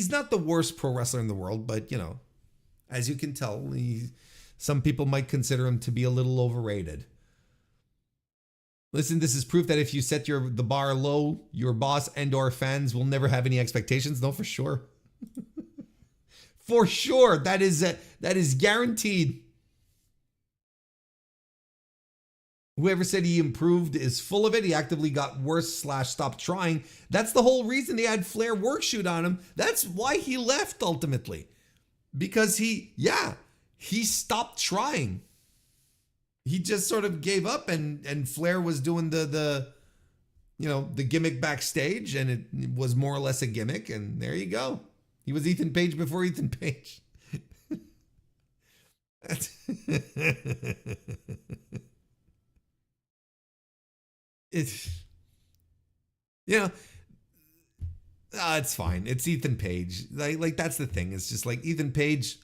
not the worst pro wrestler in the world, but as you can tell, some people might consider him to be a little overrated. Listen, this is proof that if you set the bar low, your boss and/or fans will never have any expectations. No, for sure. For sure. That is guaranteed. Whoever said he improved is full of it. He actively got worse / stopped trying. That's the whole reason they had Flair work shoot on him. That's why he left ultimately. Because he stopped trying. He just sort of gave up, and Flair was doing the gimmick backstage, and it was more or less a gimmick, and there you go. He was Ethan Page before Ethan Page. It's it's fine. It's Ethan Page. Like that's the thing. It's just like Ethan Page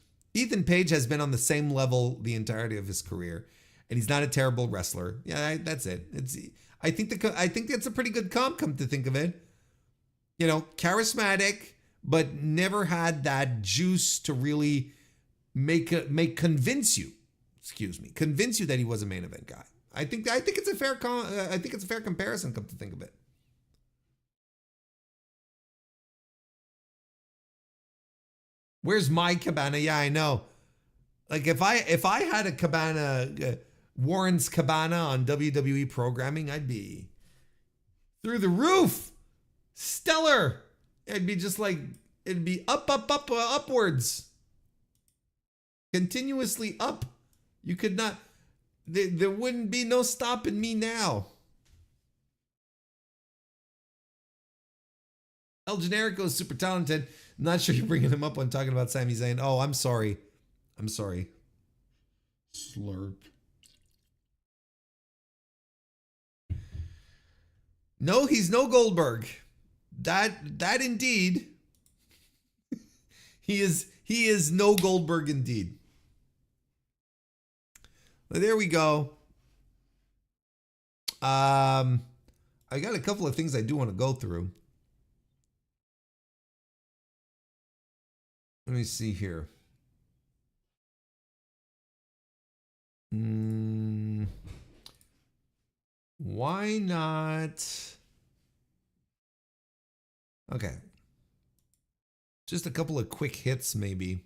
has been on the same level the entirety of his career, and he's not a terrible wrestler. Yeah, that's it. I think that's a pretty good comp, come to think of it. Charismatic, but never had that juice to really convince you that he was a main event guy. I think it's a fair comparison, come to think of it. Where's my cabana? Yeah, I know. Like if I had a cabana, Warren's cabana on WWE programming, I'd be through the roof, stellar. It'd be just like, it'd be upwards, continuously up. You could not. There wouldn't be no stopping me now. El Generico is super talented. Not sure you're bringing him up when talking about Sami Zayn. Oh, I'm sorry. Slurp. No, he's no Goldberg. That indeed. He is no Goldberg indeed. There we go. I got a couple of things I do want to go through. Let me see here. Why not? Okay. Just a couple of quick hits maybe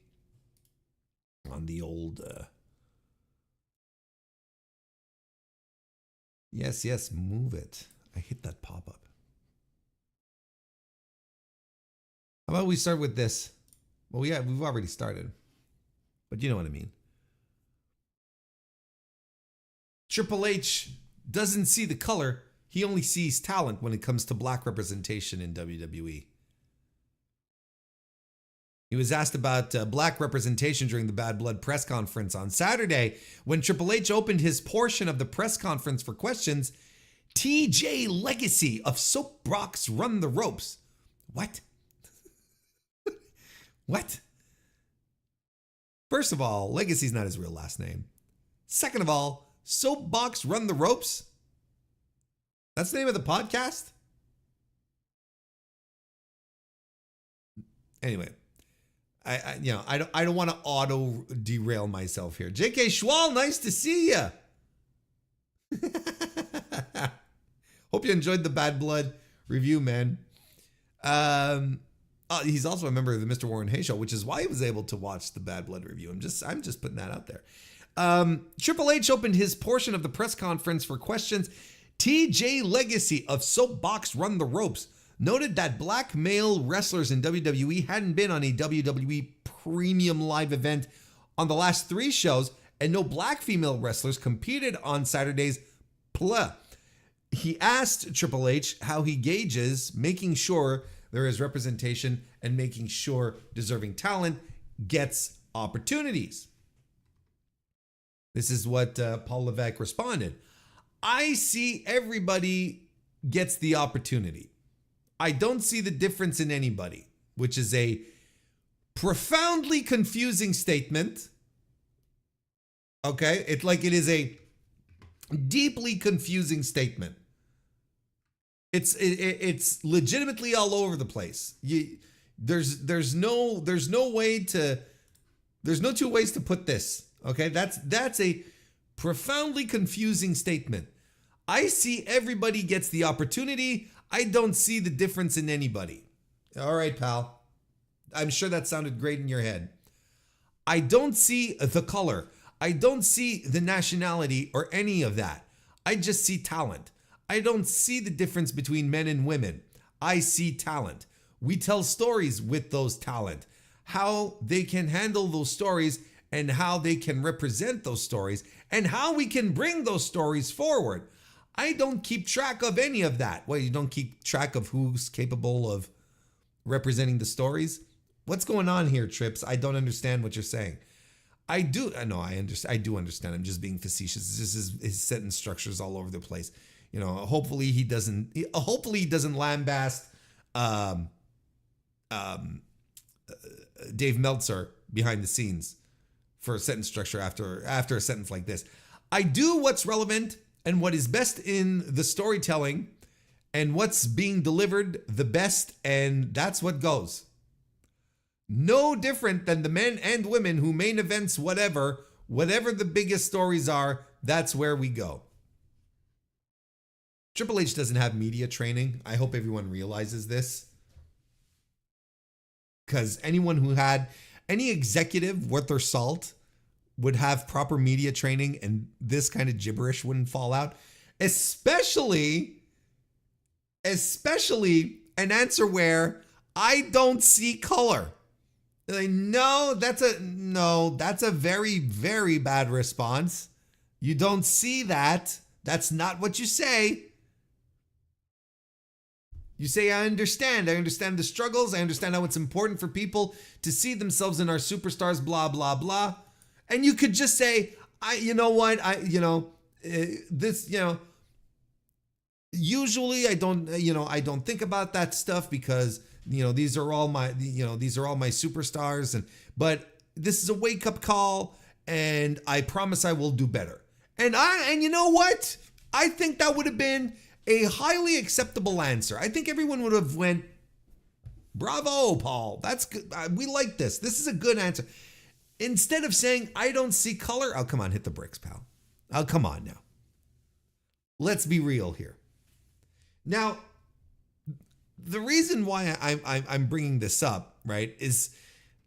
on the old... Yes, move it. I hit that pop-up. How about we start with this? Well, yeah, we've already started. But you know what I mean. Triple H doesn't see the color. He only sees talent when it comes to black representation in WWE. He was asked about black representation during the Bad Blood press conference on Saturday. When Triple H opened his portion of the press conference for questions, TJ Legacy of Soapbox Run the Ropes. What? What? First of all, Legacy's not his real last name. Second of all, Soapbox Run the Ropes? That's the name of the podcast? Anyway, I don't want to auto derail myself here. JK Schwal, nice to see you. Hope you enjoyed the Bad Blood review, man. He's also a member of the Mr. Warren Hayes show, which is why he was able to watch the Bad Blood review. I'm just putting that out there. Triple H opened his portion of the press conference for questions. TJ Legacy of Soapbox Run the Ropes noted that black male wrestlers in WWE hadn't been on a WWE premium live event on the last 3 shows, and no black female wrestlers competed on Saturday's PLA. He asked Triple H how he gauges making sure there is representation and making sure deserving talent gets opportunities. This is what Paul Levesque responded. I see everybody gets the opportunity. I don't see the difference in anybody, which is a profoundly confusing statement. Okay? It is a deeply confusing statement. It's legitimately all over the place. There's no two ways to put this. Okay? That's a profoundly confusing statement. I see everybody gets the opportunity. I don't see the difference in anybody. All right, pal. I'm sure that sounded great in your head. I don't see the color. I don't see the nationality or any of that. I just see talent. I don't see the difference between men and women. I see talent. We tell stories with those talent. How they can handle those stories and how they can represent those stories and how we can bring those stories forward. I don't keep track of any of that. Well, you don't keep track of who's capable of representing the stories? What's going on here, Trips? I don't understand what you're saying. I do understand. I'm just being facetious. This is his sentence structures all over the place. Hopefully he doesn't lambast Dave Meltzer behind the scenes for a sentence structure after a sentence like this. I do what's relevant and what is best in the storytelling and what's being delivered the best, and that's what goes. No different than the men and women who main events whatever the biggest stories are, that's where we go. Triple H doesn't have media training. I hope everyone realizes this. Because anyone who had any executive worth their salt would have proper media training and this kind of gibberish wouldn't fall out. Especially an answer where I don't see color. Like, that's a very, very bad response. You don't see that. That's not what you say. You say, I understand the struggles. I understand how it's important for people to see themselves in our superstars, blah, blah, blah. And you could just say, usually I don't think about that stuff because, these are all my superstars. But this is a wake up call and I promise I will do better. And you know what? I think that would have been a highly acceptable answer. I think everyone would have went, bravo, Paul. That's good. We like this. This is a good answer. Instead of saying, I don't see color. Oh, come on, hit the bricks, pal. Oh, come on now. Let's be real here. Now, the reason why I'm bringing this up, right, is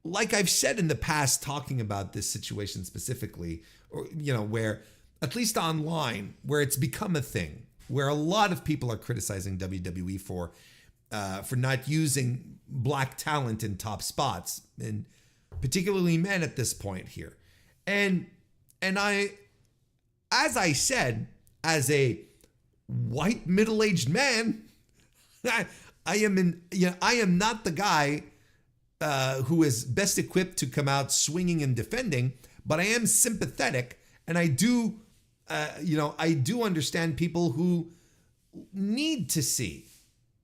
like I've said in the past talking about this situation specifically, or, where, at least online, where it's become a thing, where a lot of people are criticizing WWE for not using black talent in top spots, and particularly men at this point here. And I, as I said, as a white middle-aged man, I am not the guy who is best equipped to come out swinging and defending, but I am sympathetic, and I do, I do understand people who need to see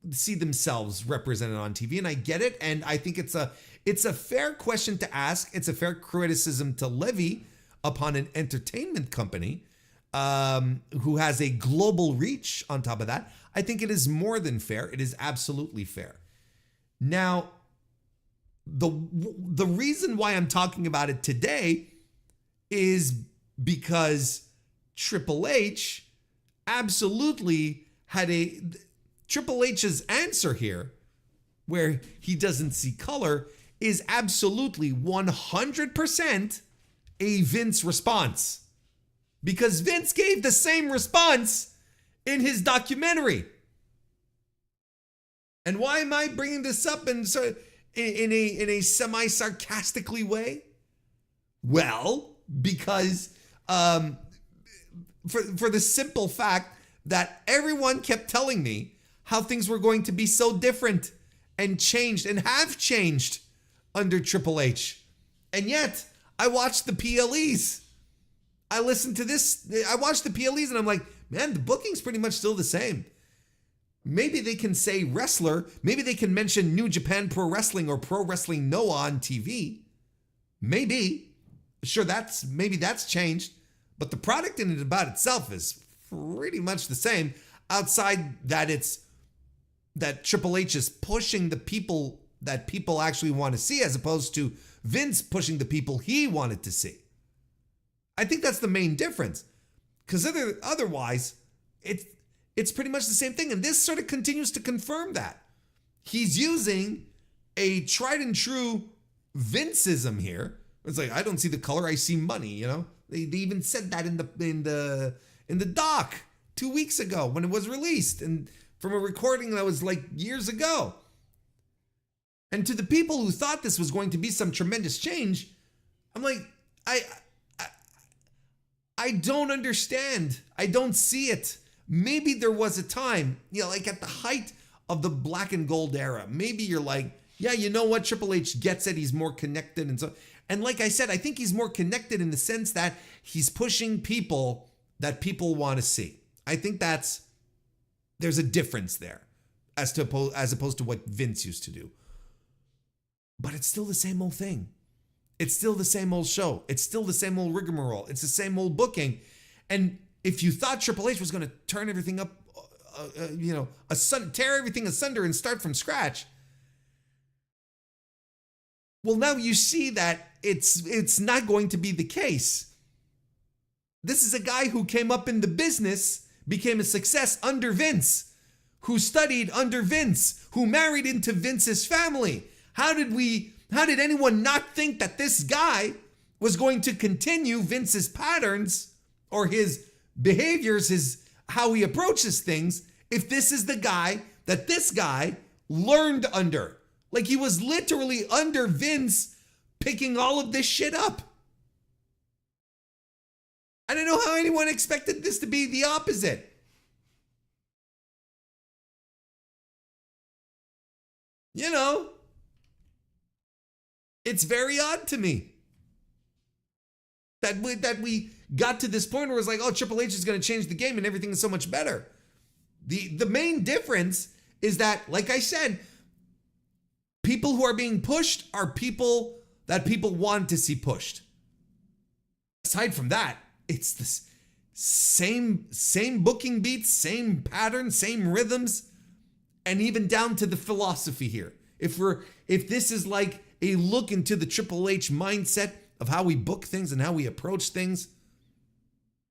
themselves represented on TV, and I get it, and I think it's a fair question to ask. It's a fair criticism to levy upon an entertainment company who has a global reach on top of that. I think it is more than fair. It is absolutely fair. Now, the reason why I'm talking about it today is because Triple H absolutely had Triple H's answer here, where he doesn't see color, is absolutely 100% a Vince response. Because Vince gave the same response in his documentary. And why am I bringing this up in a semi-sarcastically way? Well, because for the simple fact that everyone kept telling me how things were going to be so different and changed and have changed under Triple H. And yet, I watched the PLEs. I listened to this. I watched the PLEs and I'm like, man, the booking's pretty much still the same. Maybe they can say wrestler. Maybe they can mention New Japan Pro Wrestling or Pro Wrestling Noah on TV. Maybe. Sure, maybe that's changed. But the product in and about itself is pretty much the same, outside that Triple H is pushing the people that people actually want to see, as opposed to Vince pushing the people he wanted to see. I think that's the main difference. Because otherwise, it's pretty much the same thing. And this sort of continues to confirm that. He's using a tried and true Vinceism here. It's like, I don't see the color, I see money, you know? They even said that in the doc 2 weeks ago when it was released, and from a recording that was like years ago. And to the people who thought this was going to be some tremendous change, I'm like, I don't understand. I don't see it. Maybe there was a time, like at the height of the black and gold era, maybe you're like, yeah, you know what? Triple H gets it. He's more connected. And so, and like I said, I think he's more connected in the sense that he's pushing people that people want to see. I think there's a difference there as opposed to what Vince used to do. But it's still the same old thing. It's still the same old show. It's still the same old rigmarole. It's the same old booking. And if you thought Triple H was going to turn everything up, tear everything asunder and start from scratch, well, now you see that it's not going to be the case. This is a guy who came up in the business, became a success under Vince, who studied under Vince, who married into Vince's family. How did anyone not think that this guy was going to continue Vince's patterns or his behaviors, how he approaches things, if this is the guy that this guy learned under? Like, he was literally under Vince picking all of this shit up. I don't know how anyone expected this to be the opposite. It's very odd to me that we got to this point where it's like, oh, Triple H is going to change the game and everything is so much better. The main difference is that, like I said, people who are being pushed are people that people want to see pushed. Aside from that, it's the same booking beats, same patterns, same rhythms, and even down to the philosophy here. If this is like a look into the Triple H mindset of how we book things and how we approach things,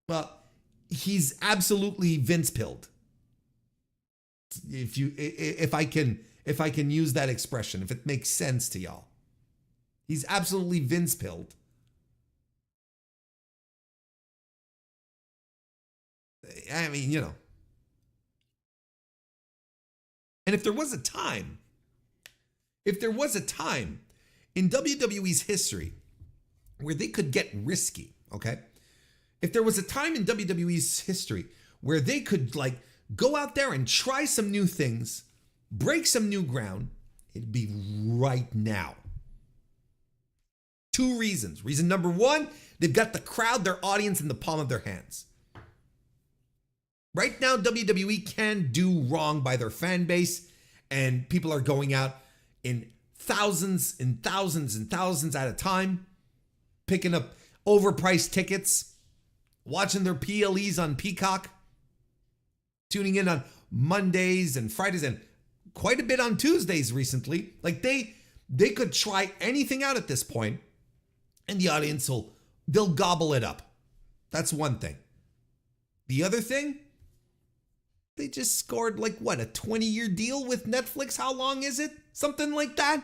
well, he's absolutely Vince pilled. If I can use that expression, if it makes sense to y'all. He's absolutely Vince pilled. I mean, And if there was a time in WWE's history where they could get risky, okay? If there was a time in WWE's history where they could go out there and try some new things, break some new ground, it'd be right now. Two reasons. Reason number one, they've got the crowd, their audience in the palm of their hands. Right now, WWE can do wrong by their fan base, and people are going out in thousands and thousands and thousands at a time, picking up overpriced tickets, watching their PLEs on Peacock, tuning in on Mondays and Fridays, and quite a bit on Tuesdays recently. Like they could try anything out at this point, and the audience they'll gobble it up. That's one thing. The other thing, they just scored like what, a 20-year deal with Netflix? How long is it? Something like that.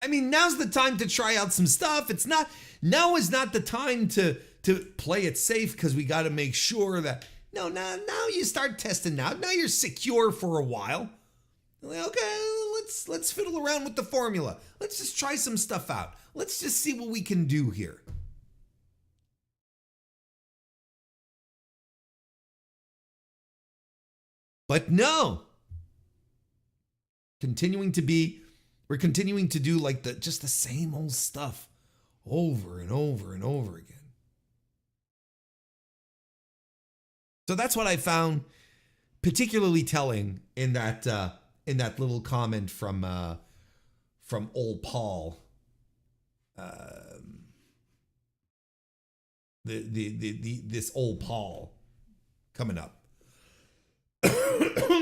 I mean, now's the time to try out some stuff. Now is not the time to play it safe, because we got to make sure that now you start testing out. Now you're secure for a while. Like, okay, let's fiddle around with the formula. Let's just try some stuff out. Let's just see what we can do here. But no. We're continuing to do like just the same old stuff over and over and over again. So that's what I found particularly telling in that little comment from old Paul. This old Paul coming up.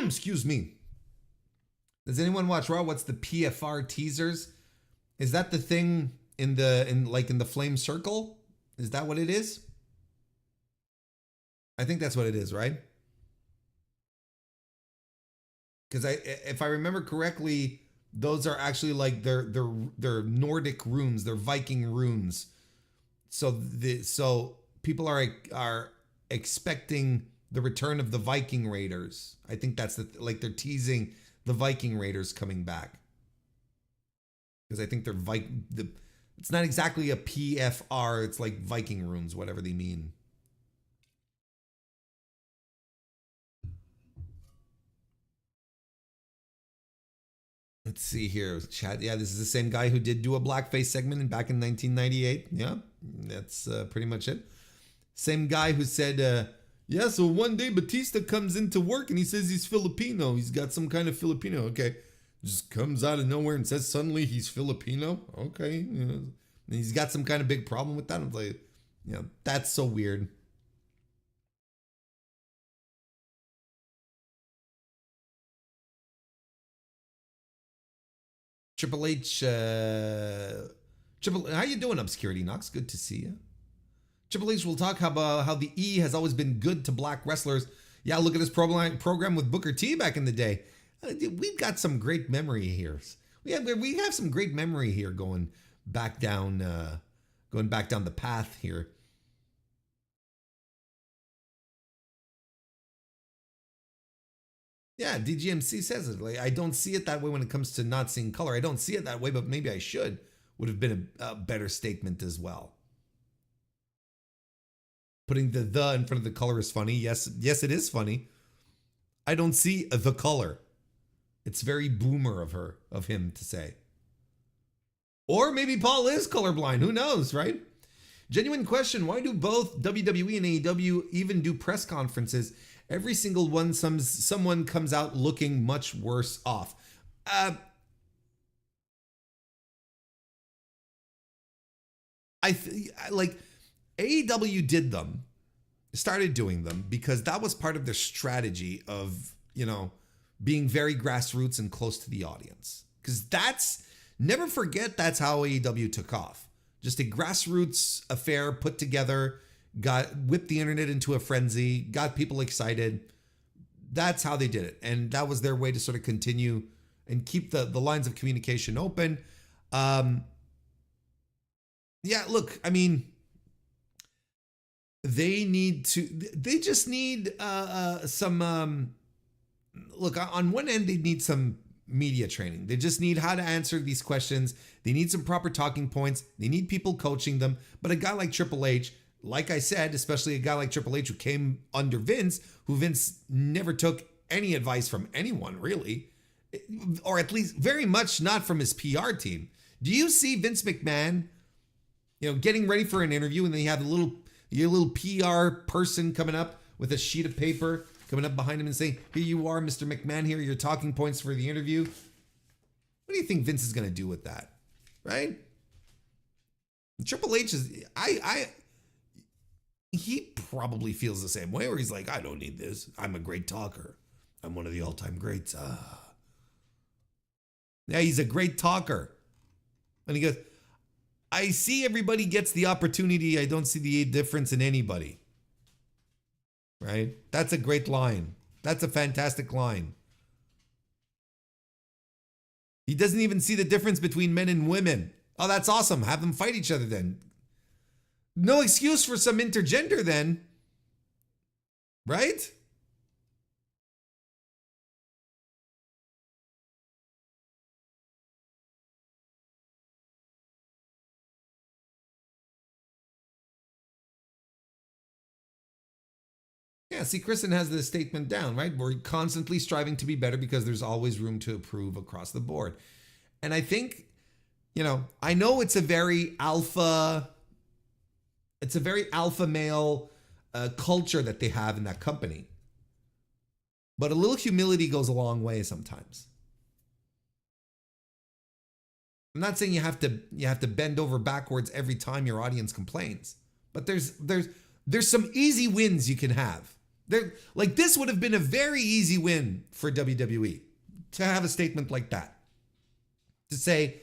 Excuse me. Does anyone watch Raw? What's the PFR teasers? Is that the thing in the flame circle? Is that what it is? I think that's what it is, right? Because if I remember correctly, those are actually like they're Nordic runes, they're Viking runes. So people are expecting the return of the Viking Raiders. I think that's they're teasing the Viking Raiders coming back. Because I think it's not exactly a PFR, it's like Viking runes, whatever they mean. Let's see here, chat. Yeah, this is the same guy who did do a blackface segment back in 1998. Yeah, that's pretty much it. Same guy who said, yeah, so one day Batista comes into work and he says he's Filipino. He's got some kind of Filipino. Okay. Just comes out of nowhere and says suddenly he's Filipino. Okay. You know, and he's got some kind of big problem with that. I'm like, that's so weird. Triple H, how you doing, Obscurity Knox? Good to see you. Triple H will talk about how the E has always been good to black wrestlers. Yeah, look at this program with Booker T back in the day. We've got some great memory here. We have some great memory here going back down the path here. Yeah, DGMC says it. Like, I don't see it that way when it comes to not seeing color. I don't see it that way, but maybe I should. Would have been a better statement as well. Putting the in front of the color is funny. Yes, it is funny. I don't see the color. It's very boomer of him to say. Or maybe Paul is colorblind. Who knows, right? Genuine question. Why do both WWE and AEW even do press conferences? Every single one, someone comes out looking much worse off. Like AEW did them, started doing them because that was part of their strategy of, being very grassroots and close to the audience. Because never forget, that's how AEW took off. Just a grassroots affair put together, whipped the internet into a frenzy, got people excited. That's how they did it. And that was their way to sort of continue and keep the lines of communication open. Yeah, look, I mean, they just need some, look, on one end, they need some media training. They just need how to answer these questions. They need some proper talking points. They need people coaching them. But a guy like Triple H, like I said, especially a guy like Triple H who came under Vince, who Vince never took any advice from anyone, really, or at least very much not from his PR team. Do you see Vince McMahon, getting ready for an interview, and then you have your little PR person coming up with a sheet of paper, coming up behind him and saying, "Here you are, Mr. McMahon, here are your talking points for the interview." What do you think Vince is going to do with that? Right? Triple H he probably feels the same way, where he's like, "I don't need this. I'm a great talker. I'm one of the all-time greats." Yeah, he's a great talker. And he goes, "I see everybody gets the opportunity. I don't see the difference in anybody." Right? That's a great line. That's a fantastic line. He doesn't even see the difference between men and women. Oh, that's awesome. Have them fight each other then. No excuse for some intergender then. Right? Yeah, see, Kristen has this statement down, right? We're constantly striving to be better because there's always room to improve across the board. And I think, I know it's a very alpha male culture that they have in that company. But a little humility goes a long way sometimes. I'm not saying you have to bend over backwards every time your audience complains, but there's some easy wins you can have. Like, this would have been a very easy win for WWE to have a statement like that. To say,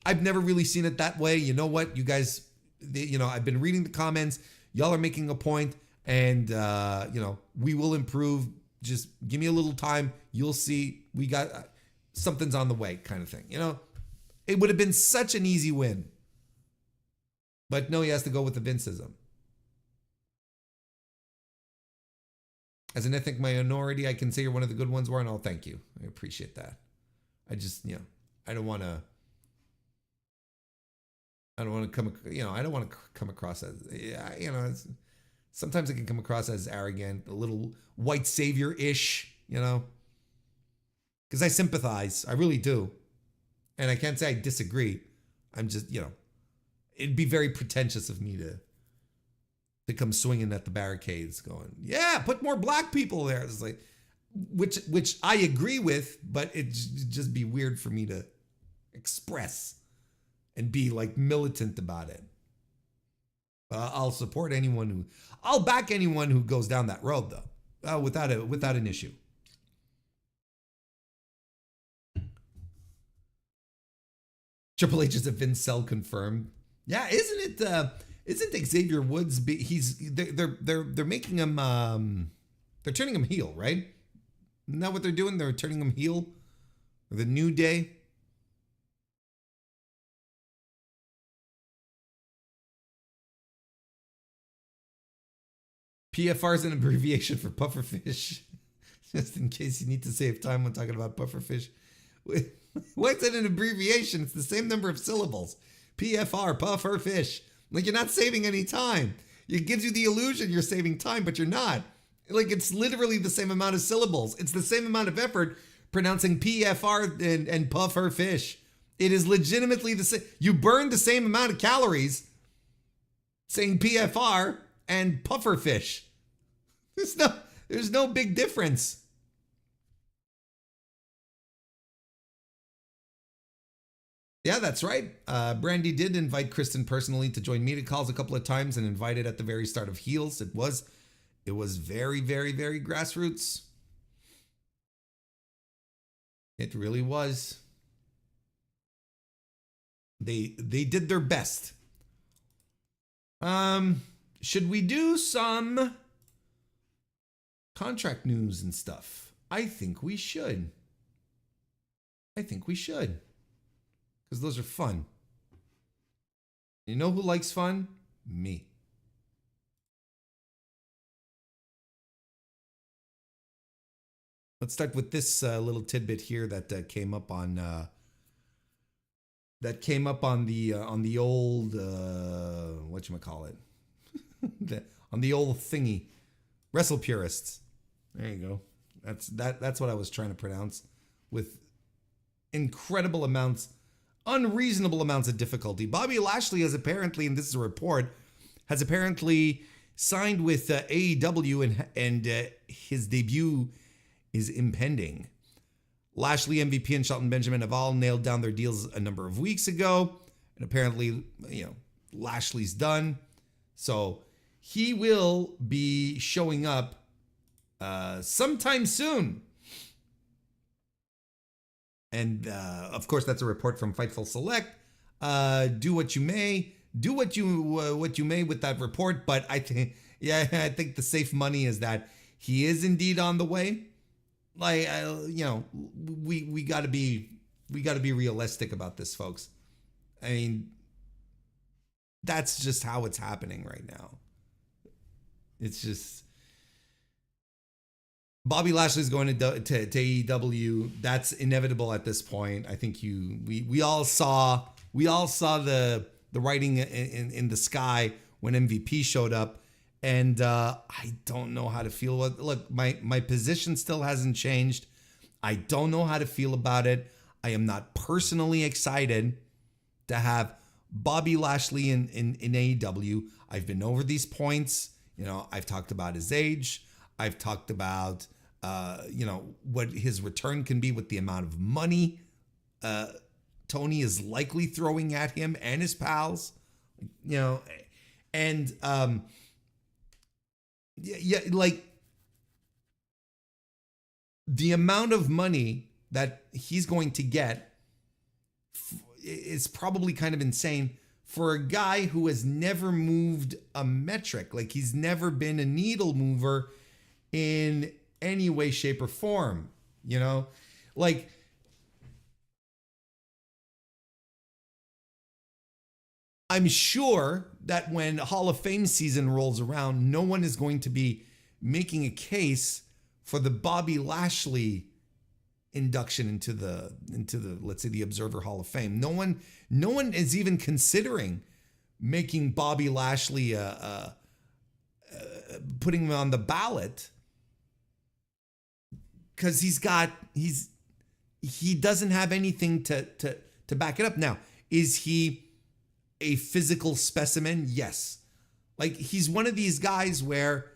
"I've never really seen it that way. You know what, you guys, I've been reading the comments. Y'all are making a point, and, we will improve. Just give me a little time. You'll see we got something's on the way," kind of thing. It would have been such an easy win. But no, he has to go with the Vinceism. As an ethnic minority, I can say you're one of the good ones, Warren. Oh, thank you. I appreciate that. I just, I don't want to come across as, sometimes it can come across as arrogant, a little white savior-ish, because I sympathize. I really do. And I can't say I disagree. I'm just, it'd be very pretentious of me to come swinging at the barricades going, "Yeah, put more black people there." It's like, which I agree with, but it'd just be weird for me to express and be like militant about it. I'll support I'll back anyone who goes down that road though, without an issue. Triple H is a Vince Cell confirmed. Yeah, isn't Xavier Woods? They're making him. They're turning him heel, right? Isn't that what they're doing? They're turning him heel. The New Day. PFR is an abbreviation for pufferfish. Just in case you need to save time when talking about pufferfish. What's it an abbreviation? It's the same number of syllables. PFR, pufferfish. Like, you're not saving any time. It gives you the illusion you're saving time, but you're not. Like, it's literally the same amount of syllables. It's the same amount of effort pronouncing PFR and pufferfish. It is legitimately the same. You burn the same amount of calories saying PFR and pufferfish. There's no big difference. Yeah, that's right. Brandy did invite Kristen personally to join media calls a couple of times and invited at the very start of Heels. It was very, very, very grassroots. It really was. They did their best. Should we do some contract news and stuff? I think we should. Because those are fun. You know who likes fun? Me. Let's start with this little tidbit here that came up on the old whatchamacallit? On the old thingy. Wrestle Purists. There you go. That's what I was trying to pronounce with incredible amounts unreasonable amounts of difficulty. Bobby Lashley has apparently, and this is a report, has apparently signed with AEW and his debut is impending. Lashley, MVP, and Shelton Benjamin have all nailed down their deals a number of weeks ago. And apparently, Lashley's done. So he will be showing up sometime soon. And of course, that's a report from Fightful Select. Do what you may. Do what you may with that report. But I think the safe money is that he is indeed on the way. Like, we got to be realistic about this, folks. I mean, that's just how it's happening right now. It's just Bobby Lashley's going to AEW. That's inevitable at this point. I think we all saw the writing in the sky when MVP showed up. And I don't know how to feel. Look, my position still hasn't changed. I don't know how to feel about it. I am not personally excited to have Bobby Lashley in AEW. I've been over these points. I've talked about his age. I've talked about, what his return can be with the amount of money Tony is likely throwing at him and his pals. And like the amount of money that he's going to get is probably kind of insane for a guy who has never moved a metric. Like, he's never been a needle mover in any way, shape, or form. Like, I'm sure that when Hall of Fame season rolls around, no one is going to be making a case for the Bobby Lashley induction into the let's say the Observer Hall of Fame. No one is even considering making Bobby Lashley putting him on the ballot, because he doesn't have anything to back it up. Now, is he a physical specimen? Yes. Like, he's one of these guys where,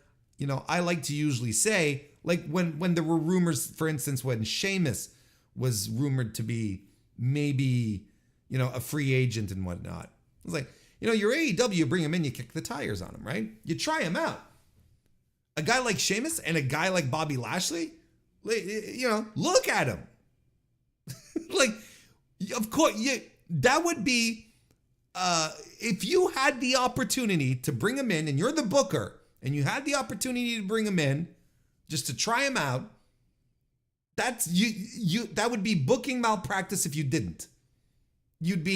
I like to usually say, like, when there were rumors, for instance, when Sheamus was rumored to be maybe, a free agent and whatnot. It was like, you're AEW, you bring him in, you kick the tires on him, right? You try him out. A guy like Sheamus and a guy like Bobby Lashley, look at him. Like, of course, that would be, if you had the opportunity to bring him in and you're the booker and you had the opportunity to bring him in just to try him out, that would be booking malpractice if you didn't. You'd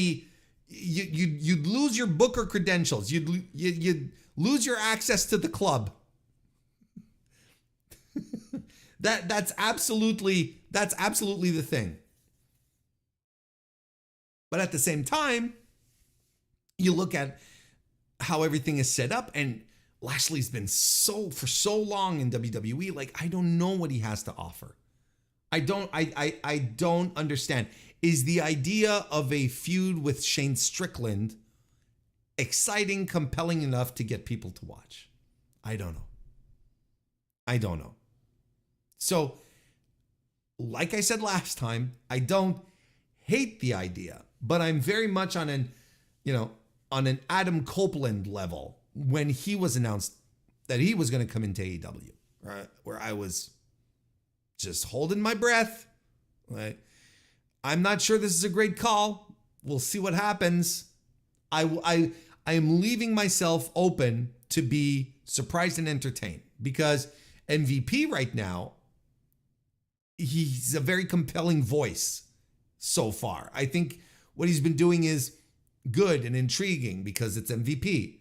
lose your booker credentials. You'd lose your access to the club. That's absolutely the thing. But at the same time, you look at how everything is set up, and Lashley's been for so long in WWE. Like, I don't know what he has to offer. I don't understand. Is the idea of a feud with Shane Strickland exciting, compelling enough to get people to watch? I don't know. So, like I said last time, I don't hate the idea, but I'm very much on an Adam Copeland level when he was announced that he was going to come into AEW, right? Where I was just holding my breath. Right? I'm not sure this is a great call. We'll see what happens. I am leaving myself open to be surprised and entertained, because MVP right now, he's a very compelling voice so far. I think what he's been doing is good and intriguing because it's MVP.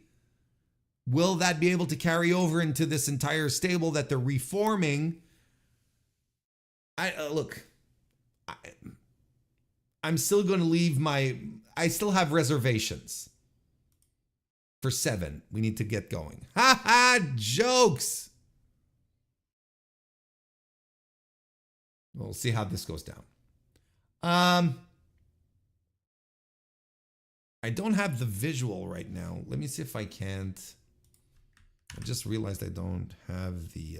Will that be able to carry over into this entire stable that they're reforming? I'm still going to leave I still have reservations for 7. We need to get going. Ha ha, jokes. We'll see how this goes down. I don't have the visual right now. Let me see if I can't. I just realized I don't have the...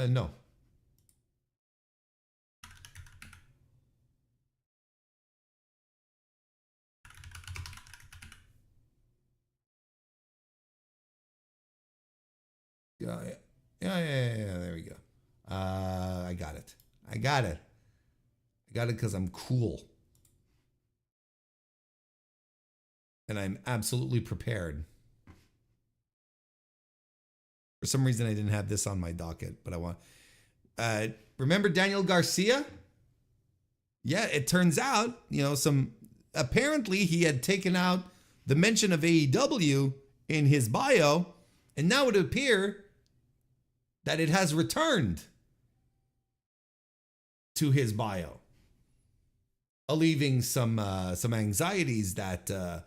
no. Yeah, there we go. I got it. I got it because I'm cool. And I'm absolutely prepared. For some reason, I didn't have this on my docket, but I want... remember Daniel Garcia? Yeah, it turns out, apparently he had taken out the mention of AEW in his bio, and now it would appear that it has returned to his bio, alleviating some anxieties that a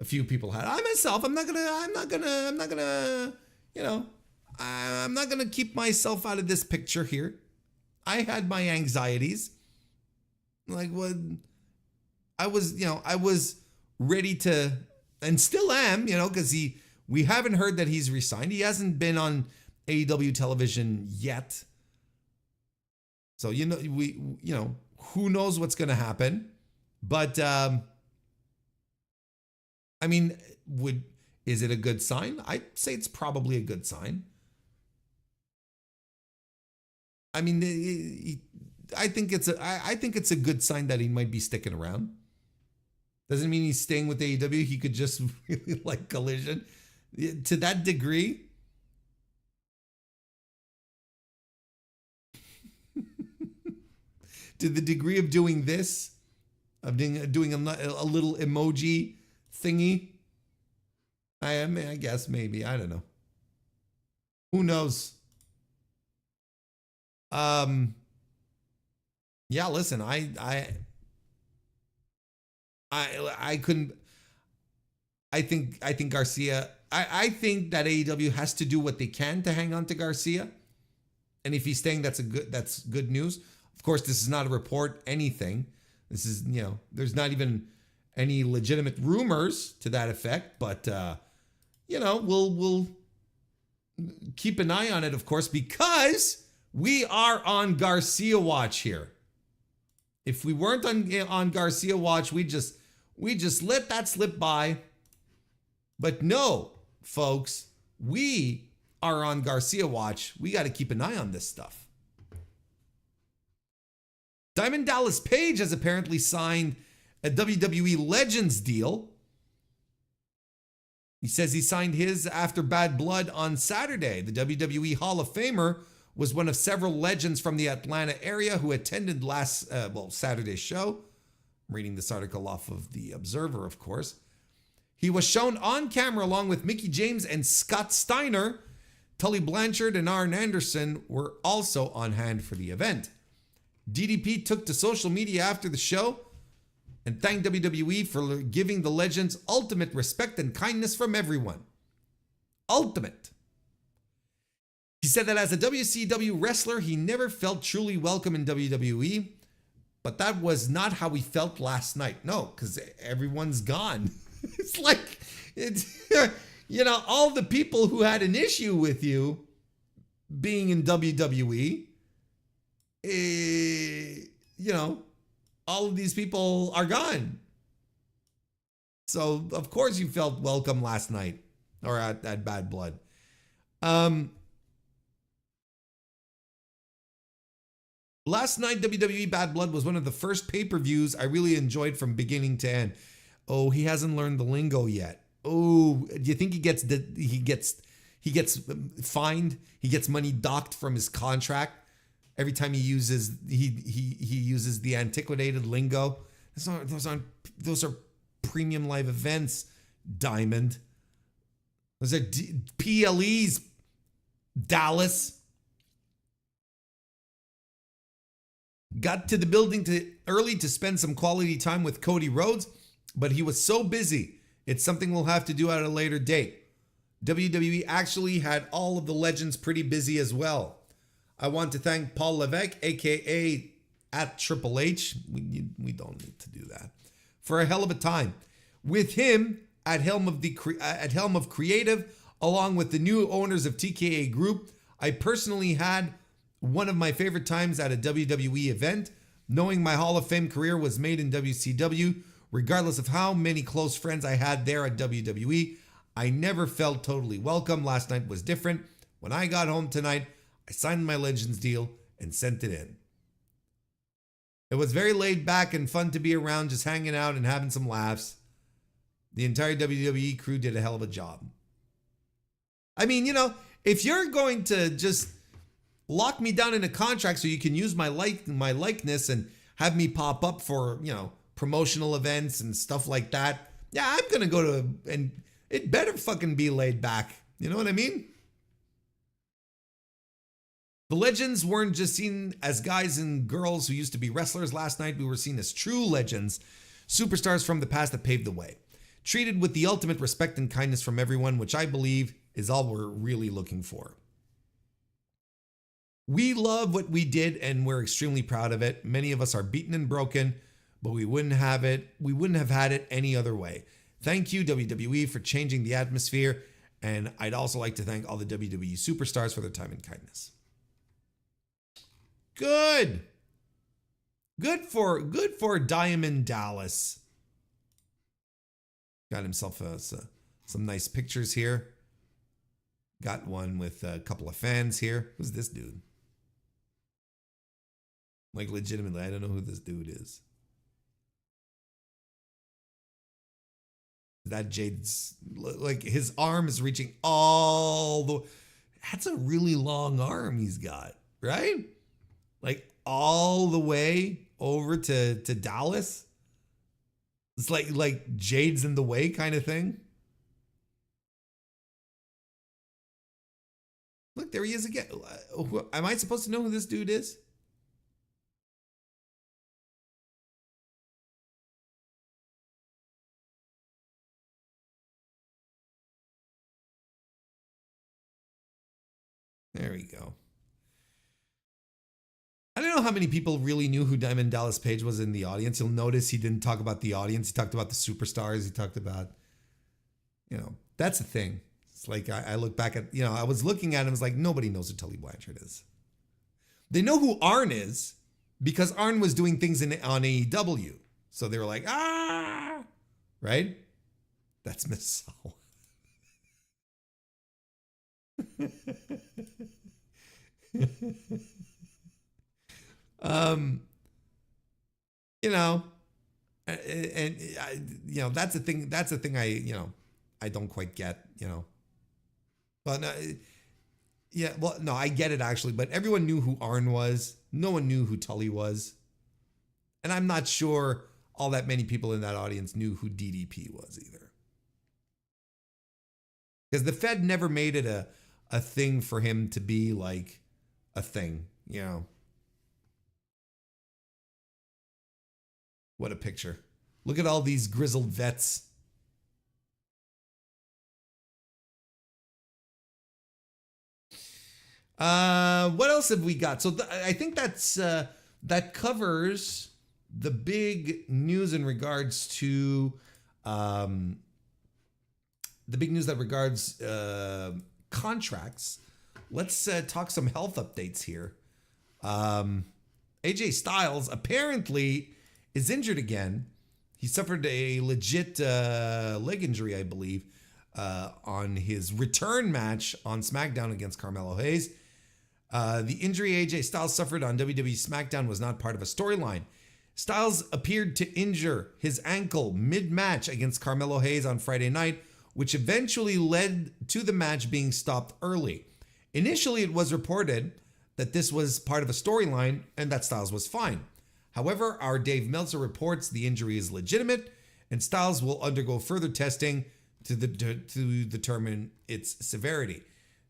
few people had. I myself, I'm not gonna keep myself out of this picture here. I had my anxieties. Like what I was ready to, and still am, because we haven't heard that he's resigned. He hasn't been on AEW television yet. So, who knows what's going to happen. But, is it a good sign? I'd say it's probably a good sign. I think it's a good sign that he might be sticking around. Doesn't mean he's staying with AEW. He could just really like Collision to that degree. To the degree of doing this, of doing a little emoji thingy. I guess maybe, I don't know. Who knows? Yeah, listen, I couldn't. I think Garcia. I think that AEW has to do what they can to hang on to Garcia, and if he's staying, that's good news. Of course, this is not a report, anything. This is, there's not even any legitimate rumors to that effect, but we'll keep an eye on it, of course, because we are on Garcia watch here. If we weren't on Garcia watch, we just let that slip by. But no, folks, we are on Garcia watch. We got to keep an eye on this stuff. Diamond Dallas Page has apparently signed a WWE Legends deal. He says he signed his after Bad Blood on Saturday. The WWE Hall of Famer was one of several legends from the Atlanta area who attended Saturday's show. I'm reading this article off of The Observer, of course. He was shown on camera along with Mickie James and Scott Steiner. Tully Blanchard and Arn Anderson were also on hand for the event. DDP took to social media after the show and thanked WWE for giving the legends ultimate respect and kindness from everyone. Ultimate. He said that as a WCW wrestler, he never felt truly welcome in WWE, but that was not how he felt last night. No, because everyone's gone. It's like, all the people who had an issue with you being in WWE, all of these people are gone. So, of course, you felt welcome last night or at Bad Blood. Last night, WWE Bad Blood was one of the first pay-per-views I really enjoyed from beginning to end. Oh, he hasn't learned the lingo yet. Oh, do you think he gets fined? He gets money docked from his contract every time he uses uses the antiquated lingo. Those are premium live events, Diamond. Those are PLEs, Dallas. Got to the building early to spend some quality time with Cody Rhodes, but he was so busy. It's something we'll have to do at a later date. WWE actually had all of the legends pretty busy as well. I want to thank Paul Levesque, aka at Triple H. We don't need to do that. For a hell of a time. With him at helm of creative, along with the new owners of TKA Group, I personally had one of my favorite times at a WWE event, knowing my Hall of Fame career was made in WCW. Regardless of how many close friends I had there at WWE, I never felt totally welcome. Last night was different. When I got home tonight, I signed my Legends deal and sent it in. It was very laid back and fun to be around, just hanging out and having some laughs. The entire WWE crew did a hell of a job. I mean, you know, if you're going to just lock me down in a contract so you can use my likeness and have me pop up for, you know, promotional events and stuff like that, yeah, I'm going to go to, and it better fucking be laid back. You know what I mean? The Legends weren't just seen as guys and girls who used to be wrestlers last night. We were seen as true legends, superstars from the past that paved the way. Treated with the ultimate respect and kindness from everyone, which I believe is all we're really looking for. We love what we did and we're extremely proud of it. Many of us are beaten and broken, but we wouldn't have had it any other way. Thank you, WWE, for changing the atmosphere. And I'd also like to thank all the WWE superstars for their time and kindness. Good. Good for Diamond Dallas. Got himself some nice pictures here. Got one with a couple of fans here. Who's this dude? Like, legitimately, I don't know who this dude is. That Jade's, like, his arm is reaching all the... That's a really long arm he's got, right? Like, all the way over to Dallas. It's like Jade's in the way kind of thing. Look, there he is again. Am I supposed to know who this dude is? There we go. I don't know how many people really knew who Diamond Dallas Page was in the audience. You'll notice he didn't talk about the audience. He talked about the superstars. He talked about, you know, that's the thing. It's like I look back at, you know, I was looking at him. It's like nobody knows who Tully Blanchard is. They know who Arn is because Arn was doing things on AEW. So they were like, ah, right? That's Miss Saul. You know, and you know, that's the thing. That's the thing I don't quite get, you know. But yeah, well, no, I get it actually. But everyone knew who Arn was. No one knew who Tully was. And I'm not sure all that many people in that audience knew who DDP was either. Because the Fed never made it a thing for him to be like a thing, you know. What a picture. Look at all these grizzled vets. What else have we got? So I think that covers the big news in regards to the big news that regards contracts. Let's talk some health updates here. AJ Styles apparently is injured again. He suffered a legit leg injury, I believe, on his return match on SmackDown against Carmelo Hayes. The injury AJ Styles suffered on WWE SmackDown was not part of a storyline. Styles appeared to injure his ankle mid-match against Carmelo Hayes on Friday night, which eventually led to the match being stopped early. Initially, it was reported that this was part of a storyline and that Styles was fine. However, our Dave Meltzer reports the injury is legitimate and Styles will undergo further testing to determine its severity.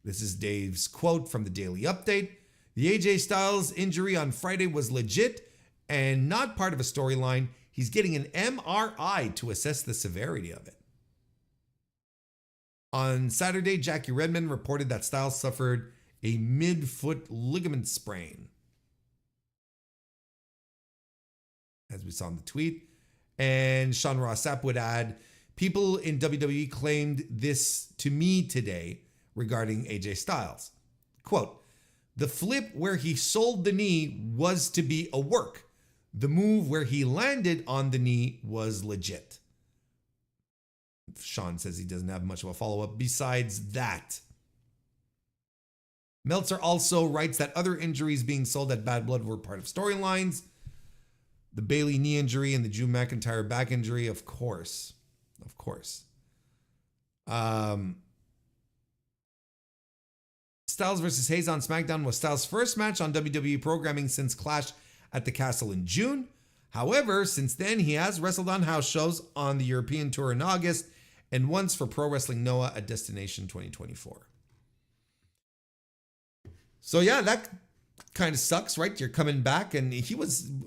This is Dave's quote from the Daily Update. The AJ Styles injury on Friday was legit and not part of a storyline. He's getting an MRI to assess the severity of it. On Saturday, Jackie Redmond reported that Styles suffered a mid-foot ligament sprain, as we saw in the tweet. And Sean Ross Sapp would add, people in WWE claimed this to me today regarding AJ Styles. Quote, the flip where he sold the knee was to be a work. The move where he landed on the knee was legit. Sean says he doesn't have much of a follow-up besides that. Meltzer also writes that other injuries being sold at Bad Blood were part of storylines. The Bailey knee injury and the Drew McIntyre back injury, of course. Of course. Styles versus Hayes on SmackDown was Styles' first match on WWE programming since Clash at the Castle in June. However, since then, he has wrestled on house shows on the European Tour in August and once for Pro Wrestling Noah at Destination 2024. So yeah, that kind of sucks, right? You're coming back, and he wasn't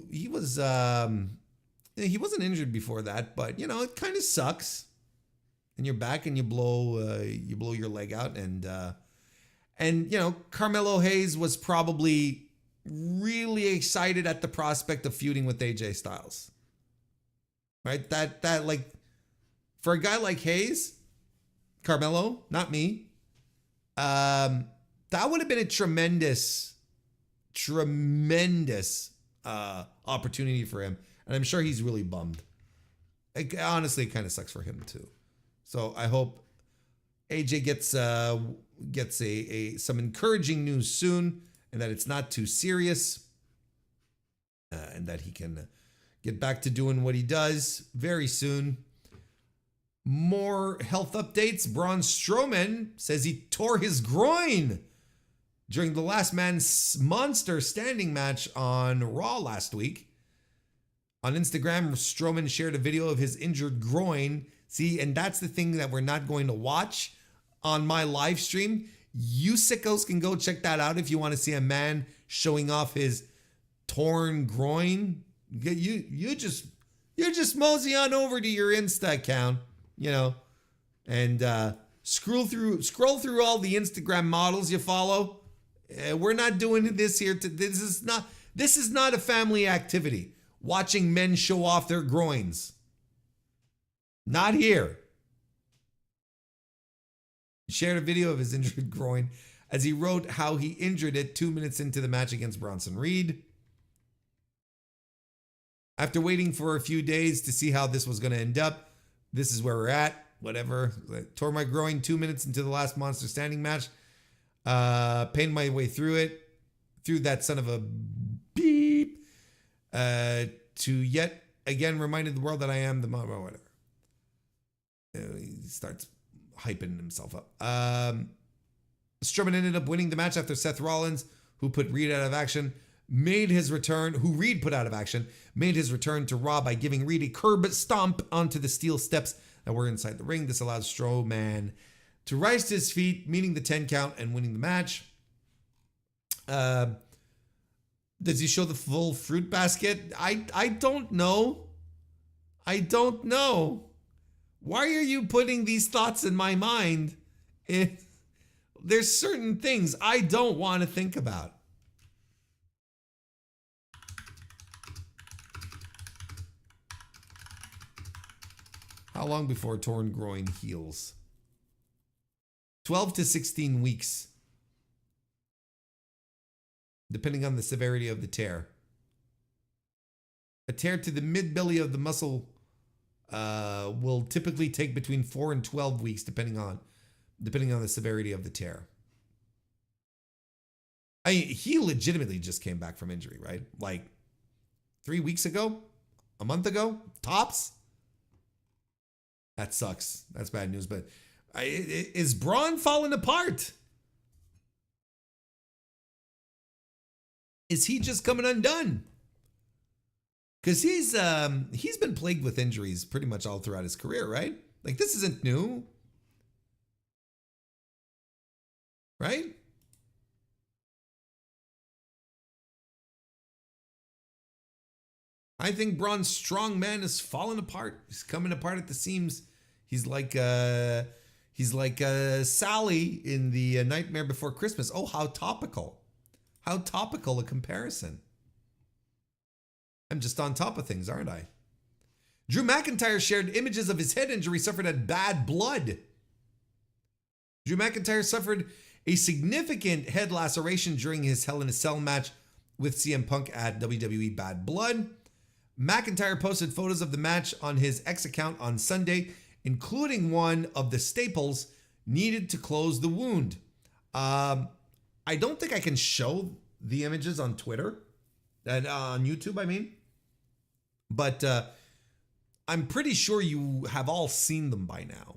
injured before that, but you know, it kind of sucks. And you're back, and you blow your leg out, and you know, Carmelo Hayes was probably really excited at the prospect of feuding with AJ Styles, right? That like, for a guy like Hayes, Carmelo, not me, that would have been a tremendous opportunity for him, and I'm sure he's really bummed. Honestly, it kind of sucks for him too. So I hope AJ gets some encouraging news soon, and that it's not too serious, and that he can get back to doing what he does very soon. More health updates. Braun Strowman says he tore his groin during the Last Man Monster Standing match on Raw last week. On Instagram, Strowman shared a video of his injured groin. See, and that's the thing that we're not going to watch on my live stream. You sickos can go check that out if you want to see a man showing off his torn groin. You just mosey on over to your Insta account, you know, and scroll through all the Instagram models you follow. We're not doing this here. This is not a family activity. Watching men show off their groins. Not here. He shared a video of his injured groin as he wrote how he injured it 2 minutes into the match against Bronson Reed. After waiting for a few days to see how this was going to end up, this is where we're at. Whatever. I tore my groin 2 minutes into the last Monster Standing match. Pained my way through it. Through that son of a beep. To yet again reminded the world that I am the whatever. He starts hyping himself up. Strowman ended up winning the match after Seth Rollins, who put Reed out of action, made his return. Who Reed put out of action, made his return to Raw by giving Reed a curb stomp onto the steel steps that were inside the ring. This allowed Strowman to rise to his feet, meaning the 10 count and winning the match. Does he show the full fruit basket? I don't know. I don't know. Why are you putting these thoughts in my mind? There's certain things I don't want to think about. How long before torn groin heals? 12 to 16 weeks. Depending on the severity of the tear. A tear to the mid-belly of the muscle will typically take between 4 and 12 weeks, depending on the severity of the tear. He legitimately just came back from injury, right? Like 3 weeks ago, a month ago, tops. That sucks. That's bad news. But is Braun falling apart? Is he just coming undone? Because he's been plagued with injuries pretty much all throughout his career, right? Like, this isn't new. Right? I think Braun Strowman is falling apart. He's coming apart at the seams. He's like He's like Sally in the Nightmare Before Christmas. Oh, how topical. How topical a comparison. I'm just on top of things, aren't I? Drew McIntyre shared images of his head injury suffered at Bad Blood. Drew McIntyre suffered a significant head laceration during his Hell in a Cell match with CM Punk at WWE Bad Blood. McIntyre posted photos of the match on his X account on Sunday, including one of the staples needed to close the wound. I don't think I can show the images on Twitter and on YouTube, I mean. But I'm pretty sure you have all seen them by now.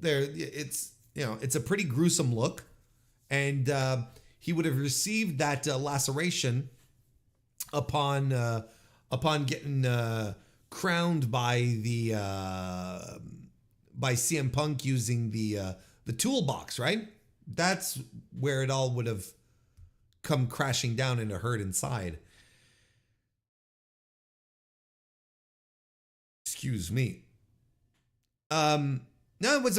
It's a pretty gruesome look, and he would have received that laceration upon getting crowned by CM Punk using the toolbox, right? That's where it all would have come crashing down and hurt inside. Excuse me. No, it was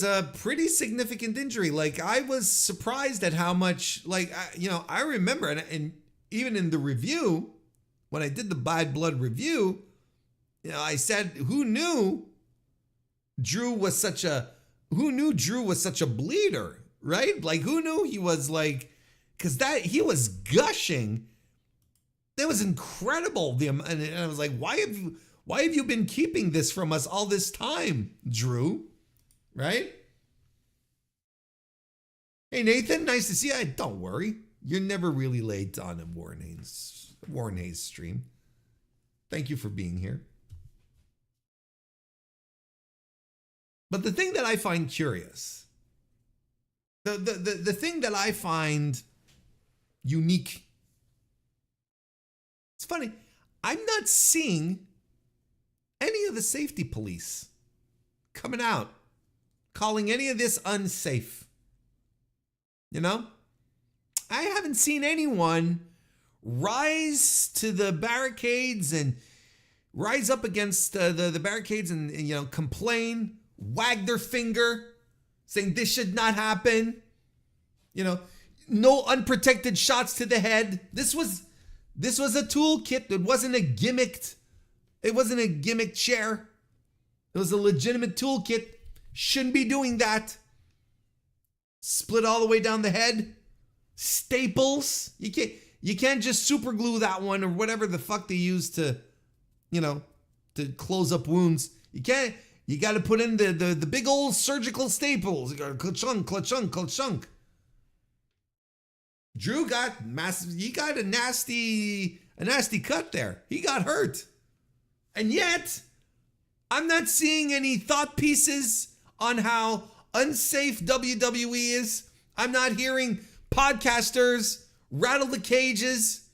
a pretty significant injury. Like, I was surprised at how much, like, I remember, and even in the review, when I did the Bad Blood review, I said, who knew Drew was such a bleeder, right? Like, who knew he was like, because he was gushing. That was incredible. And I was like, why have you been keeping this from us all this time, Drew? Right? Hey, Nathan, nice to see you. Don't worry. You're never really late on a WrestleDream stream. Thank you for being here. But the thing that I find curious, the thing that I find unique, it's funny, I'm not seeing any of the safety police coming out, calling any of this unsafe. I haven't seen anyone rise to the barricades and rise up against the barricades and complain, wag their finger, saying this should not happen. No unprotected shots to the head. This was a toolkit. It wasn't a gimmicked. It wasn't a gimmick chair. It was a legitimate toolkit. Shouldn't be doing that. Split all the way down the head. Staples. You can't just super glue that one or whatever the fuck they use to close up wounds. You can't. You got to put in the big old surgical staples. You got ka-chunk, ka-chunk, ka-chunk. Drew got massive. He got a nasty cut there. He got hurt. And yet, I'm not seeing any thought pieces on how unsafe WWE is. I'm not hearing podcasters rattle the cages,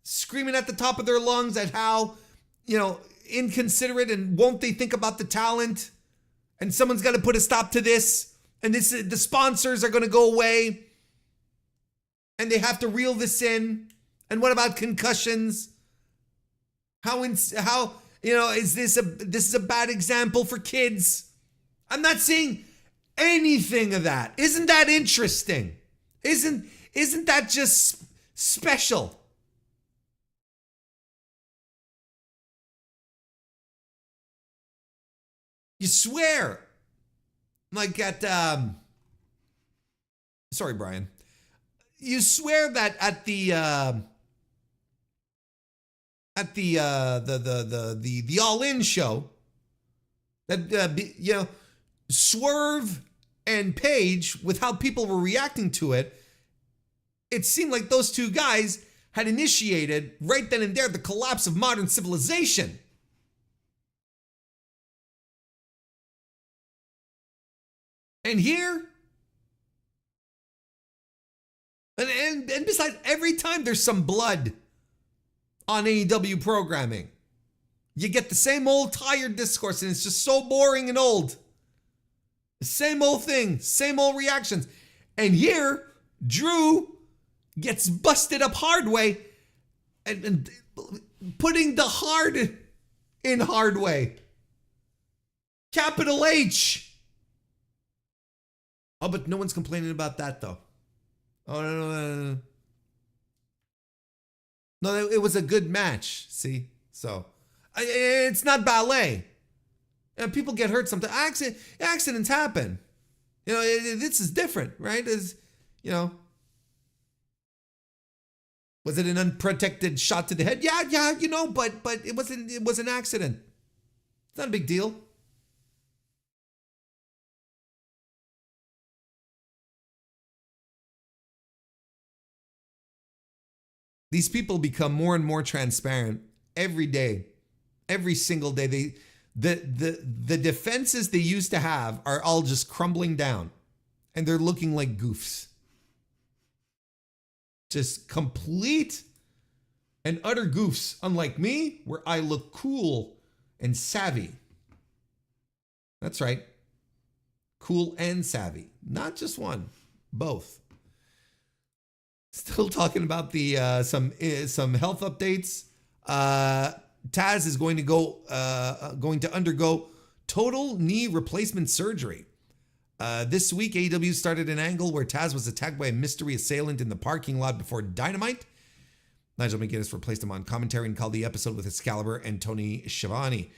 screaming at the top of their lungs at how, inconsiderate and won't they think about the talent? And someone's got to put a stop to this. And the sponsors are going to go away. And they have to reel this in. And what about concussions? Is this a bad example for kids? I'm not seeing anything of that. Isn't that interesting? Isn't that just special? You swear, like at sorry, Brian. You swear that at the All In show, that Swerve and Paige, with how people were reacting to it, it seemed like those two guys had initiated right then and there the collapse of modern civilization. And here, and besides, every time there's some blood on AEW programming, you get the same old tired discourse, and it's just so boring and old. The same old thing, same old reactions. And here, Drew gets busted up hard way and putting the hard in hard way. Capital H. Oh, but no one's complaining about that though. Oh, no. No, it was a good match. See? So, it's not ballet. People get hurt sometimes. Accidents happen. This is different, right? Was it an unprotected shot to the head? Yeah, but it was an accident. It's not a big deal. These people become more and more transparent every day, every single day. The defenses they used to have are all just crumbling down, and they're looking like goofs. Just complete and utter goofs, unlike me, where I look cool and savvy. That's right. Cool and savvy. Not just one, both. Still talking about the some health updates. Taz is going to undergo total knee replacement surgery. This week, AEW started an angle where Taz was attacked by a mystery assailant in the parking lot before Dynamite. Nigel McGuinness replaced him on commentary and called the episode with Excalibur and Tony Schiavone.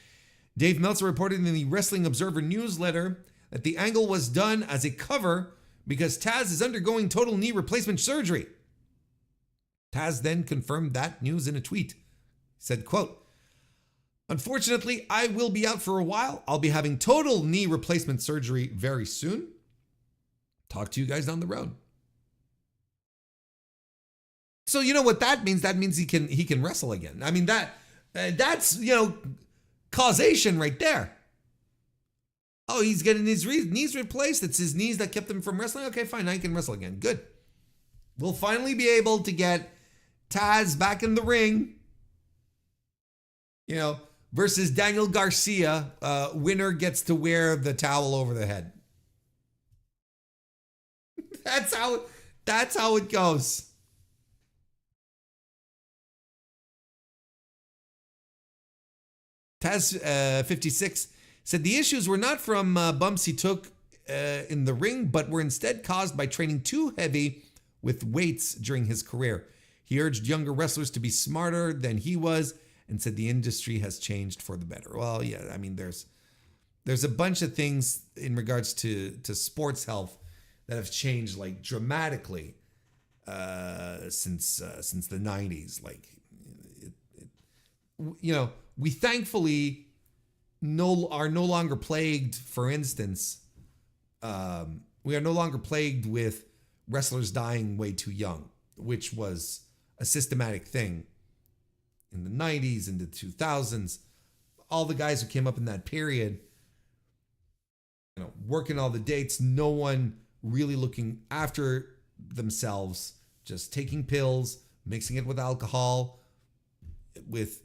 Dave Meltzer reported in the Wrestling Observer newsletter that the angle was done as a cover because Taz is undergoing total knee replacement surgery. Taz then confirmed that news in a tweet. He said, quote, "Unfortunately, I will be out for a while. I'll be having total knee replacement surgery very soon. Talk to you guys down the road." So you know what that means? That means he can wrestle again. I mean that's causation right there. Oh, he's getting his knees replaced. It's his knees that kept him from wrestling. Okay, fine. Now he can wrestle again. Good. We'll finally be able to get Taz back in the ring. Versus Daniel Garcia, winner gets to wear the towel over the head. That's how it goes. Taz 56 said the issues were not from bumps he took in the ring, but were instead caused by training too heavy with weights during his career. He urged younger wrestlers to be smarter than he was and said the industry has changed for the better. Well, yeah, I mean, there's a bunch of things in regards to sports health that have changed like dramatically since the 90s. Like, we thankfully are no longer plagued. For instance, we are no longer plagued with wrestlers dying way too young, which was a systematic thing in the 90s and the 2000s. All the guys who came up in that period, working all the dates, no one really looking after themselves, just taking pills, mixing it with alcohol, with,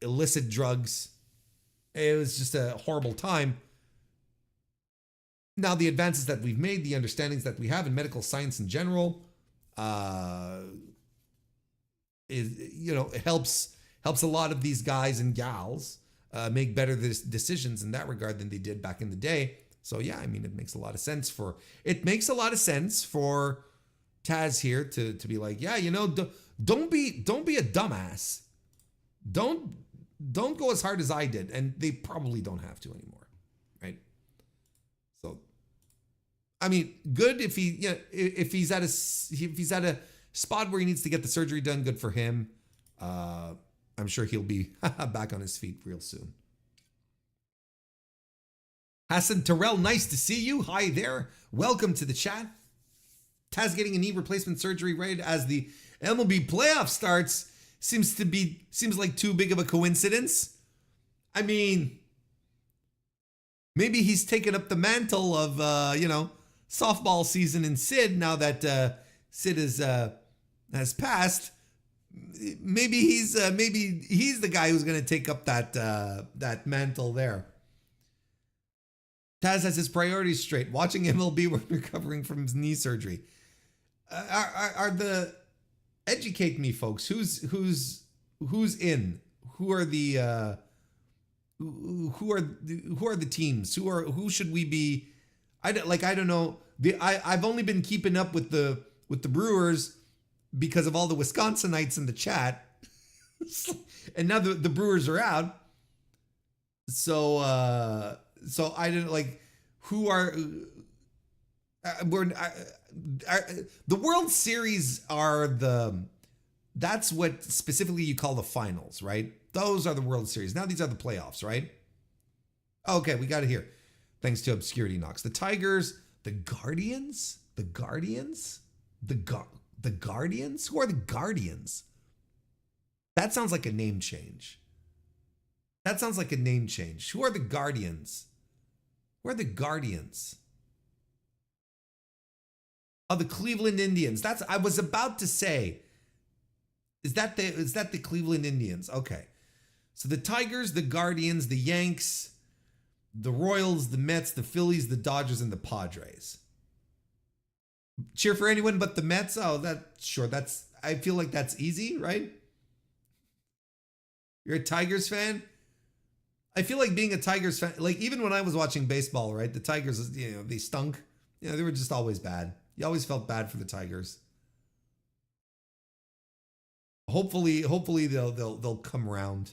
illicit drugs. It was just a horrible time. Now, the advances that we've made, the understandings that we have in medical science in general, it helps a lot of these guys and gals make better decisions in that regard than they did back in the day. So yeah, I mean, it makes a lot of sense for Taz here to be like, yeah, don't be a dumbass. Don't go as hard as I did, and they probably don't have to anymore, right? So, I mean, good if he's at a spot where he needs to get the surgery done. Good for him. I'm sure he'll be back on his feet real soon. Hassan Terrell, nice to see you. Hi there. Welcome to the chat. Taz getting a knee replacement surgery right as the MLB playoff starts seems like too big of a coincidence. I mean, maybe he's taken up the mantle of softball season in Sid now that Sid has passed. Maybe he's the guy who's going to take up that mantle there. Taz has his priorities straight. Watching MLB when recovering from his knee surgery. Educate me, folks. Who's in? Who are the teams? Who should we be? I don't know. I've only been keeping up with the Brewers because of all the Wisconsinites in the chat. And now the Brewers are out. So I didn't like who are the World Series are that's what specifically you call the finals, right? Those are the World Series. Now these are the playoffs, right? Okay, we got it here. Thanks to Obscurity Knox. The Tigers, the Guardians? The Guardians? The Guardians? Who are the Guardians? That sounds like a name change. That sounds like a name change. Who are the Guardians? Who are the Guardians? Oh, the Cleveland Indians. I was about to say. Is that the Cleveland Indians? Okay. So the Tigers, the Guardians, the Yanks, the Royals, the Mets, the Phillies, the Dodgers, and the Padres. Cheer for anyone but the Mets? Oh, I feel like that's easy, right? You're a Tigers fan? I feel like being a Tigers fan, like even when I was watching baseball, right? The Tigers, they stunk. They were just always bad. You always felt bad for the Tigers. Hopefully they'll come around.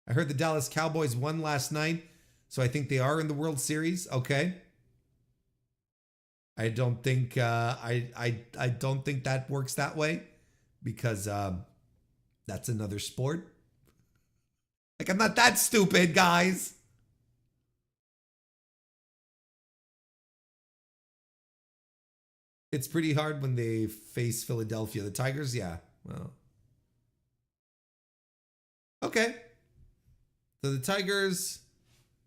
I heard the Dallas Cowboys won last night, so I think they are in the World Series. Okay. I don't think I don't think that works that way because that's another sport. Like, I'm not that stupid, guys. It's pretty hard when they face Philadelphia. The Tigers, yeah. Well. Okay. So the Tigers.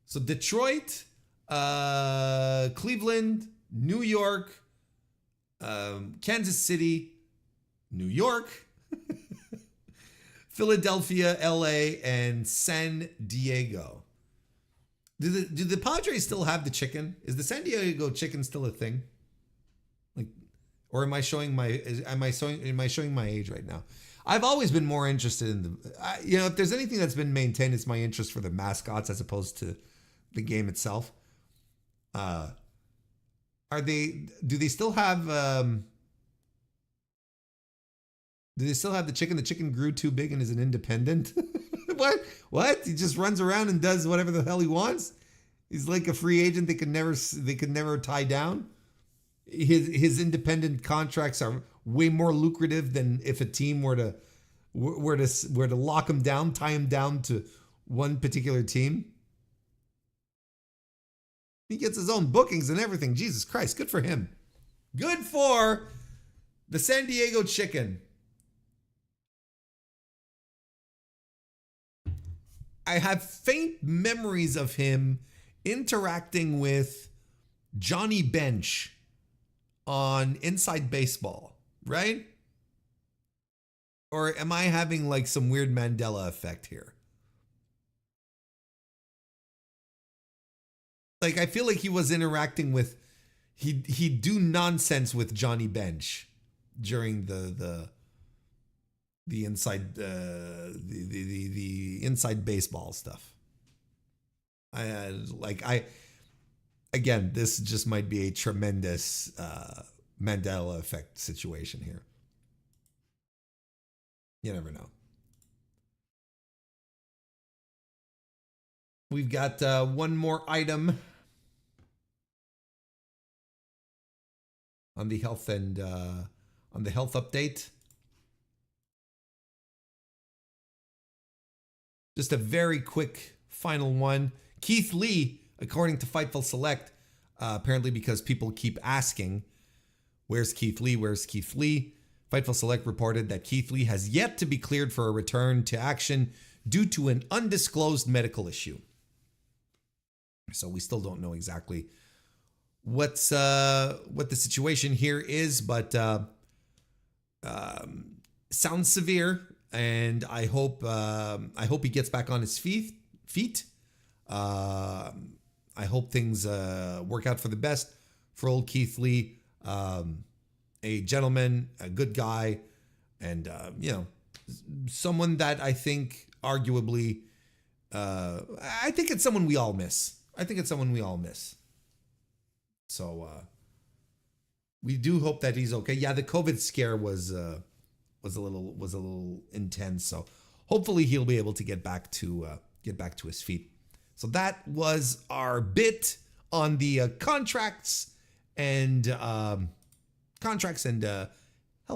So Detroit, Cleveland, New York, Kansas City, New York, Philadelphia, LA, and San Diego. Do the Padres still have the chicken? Is the San Diego chicken still a thing? Like, or am I showing my age right now? I've always been more interested in if there's anything that's been maintained, it's my interest for the mascots as opposed to the game itself. Do they still have the chicken? The chicken grew too big and is an independent? What? He just runs around and does whatever the hell he wants? He's like a free agent they could never tie down. His independent contracts are way more lucrative than if a team were to lock him down, tie him down to one particular team. He gets his own bookings and everything. Jesus Christ, good for him. Good for the San Diego Chicken. I have faint memories of him interacting with Johnny Bench on Inside Baseball, right? Or am I having like some weird Mandela effect here? Like, I feel like he was interacting with, he'd do nonsense with Johnny Bench during the inside the Inside Baseball stuff. Again, this just might be a tremendous Mandela effect situation here. You never know. We've got one more item on the health and on the health update. Just a very quick final one. Keith Lee, according to Fightful Select, apparently because people keep asking, where's Keith Lee? Where's Keith Lee? Fightful Select reported that Keith Lee has yet to be cleared for a return to action due to an undisclosed medical issue. So we still don't know exactly what the situation here is, but sounds severe. And I hope he gets back on his feet. I hope things work out for the best for old Keith Lee, a gentleman, a good guy, and someone that I think arguably, I think it's someone we all miss. So we do hope that he's okay. Yeah, the COVID scare was a little intense. So hopefully he'll be able to get back to his feet. So that was our bit on the contracts and health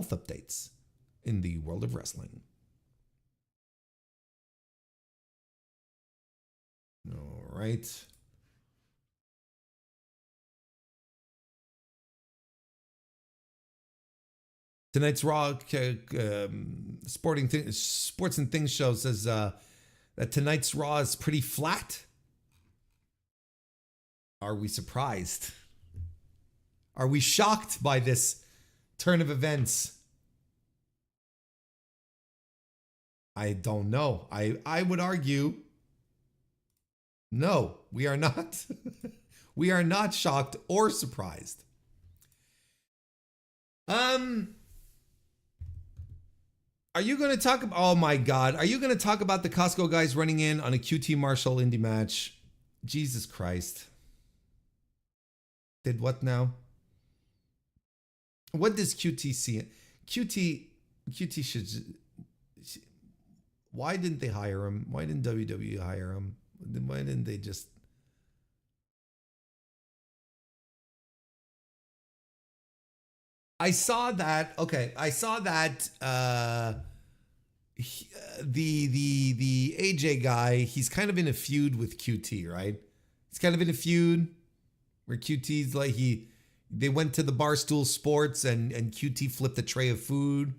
updates in the world of wrestling. All right. Tonight's Raw Sports and Things show says that tonight's Raw is pretty flat. Are we surprised? Are we shocked by this turn of events? I don't know. I would argue, no, we are not. We are not shocked or surprised. Are you going to talk about, oh my God, are you going to talk about the Costco guys running in on a QT Marshall indie match? Jesus Christ. Did what now? What does QT see? QT should, why didn't they hire him? Why didn't WWE hire him? Why didn't they just? I saw that. Okay, I saw that. The AJ guy, he's kind of in a feud with QT, right? He's kind of in a feud where QT's like they went to the Barstool Sports and QT flipped a tray of food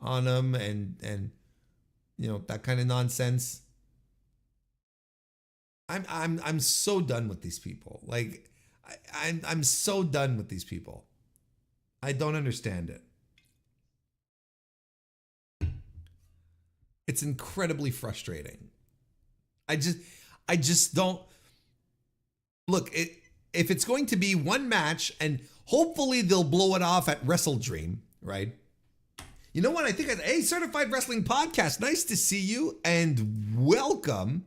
on him and you know, that kind of nonsense. I'm so done with these people. Like I'm so done with these people. I don't understand it. It's incredibly frustrating. I just don't look. If it's going to be one match, and hopefully they'll blow it off at WrestleDream, right? You know what? I think hey, Certified Wrestling Podcast. Nice to see you and welcome.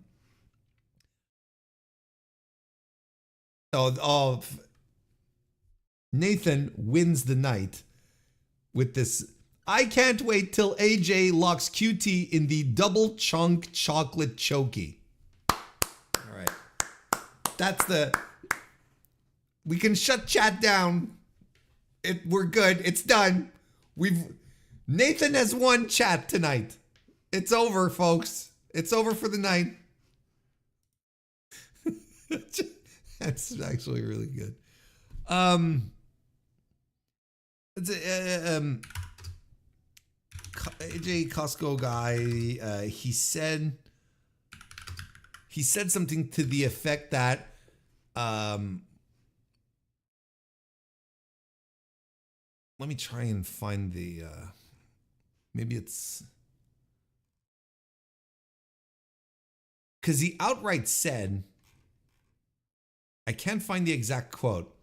Oh, Nathan wins the night with this. I can't wait till AJ locks QT in the double chunk chocolate chokey. All right. We can shut chat down. We're good. It's done. Nathan has won chat tonight. It's over, folks. It's over for the night. That's actually really good. AJ Costco guy, he said something to the effect that let me try and find the maybe it's because he outright said, I can't find the exact quote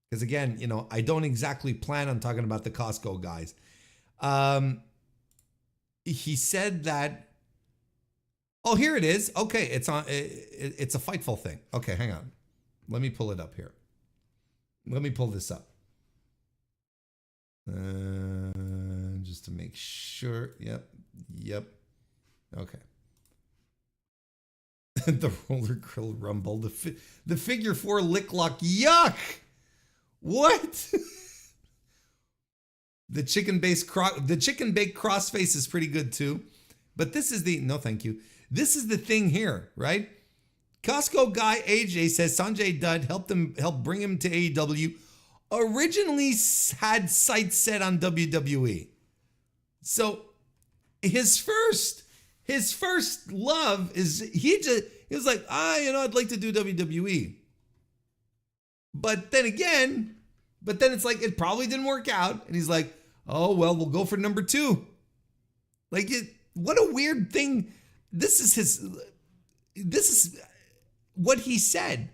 because again, you know, I don't exactly plan on talking about the Costco guys. He said that, oh, here it is. Okay, it's a Fightful thing. Okay, hang on. Let me pull it up here. Let me pull this up. Just to make sure. Yep. Okay. The Roller Grill Rumble. The Figure 4 Lick Lock. Yuck! What? The chicken baked crossface is pretty good too. But this is no thank you. This is the thing here, right? Costco guy AJ says Sanjay Dutt helped bring him to AEW. Originally had sights set on WWE. So his first love is he was like, I'd like to do WWE. But then it's like it probably didn't work out. And he's like, oh, well, we'll go for number 2. Like, what a weird thing. This is what he said,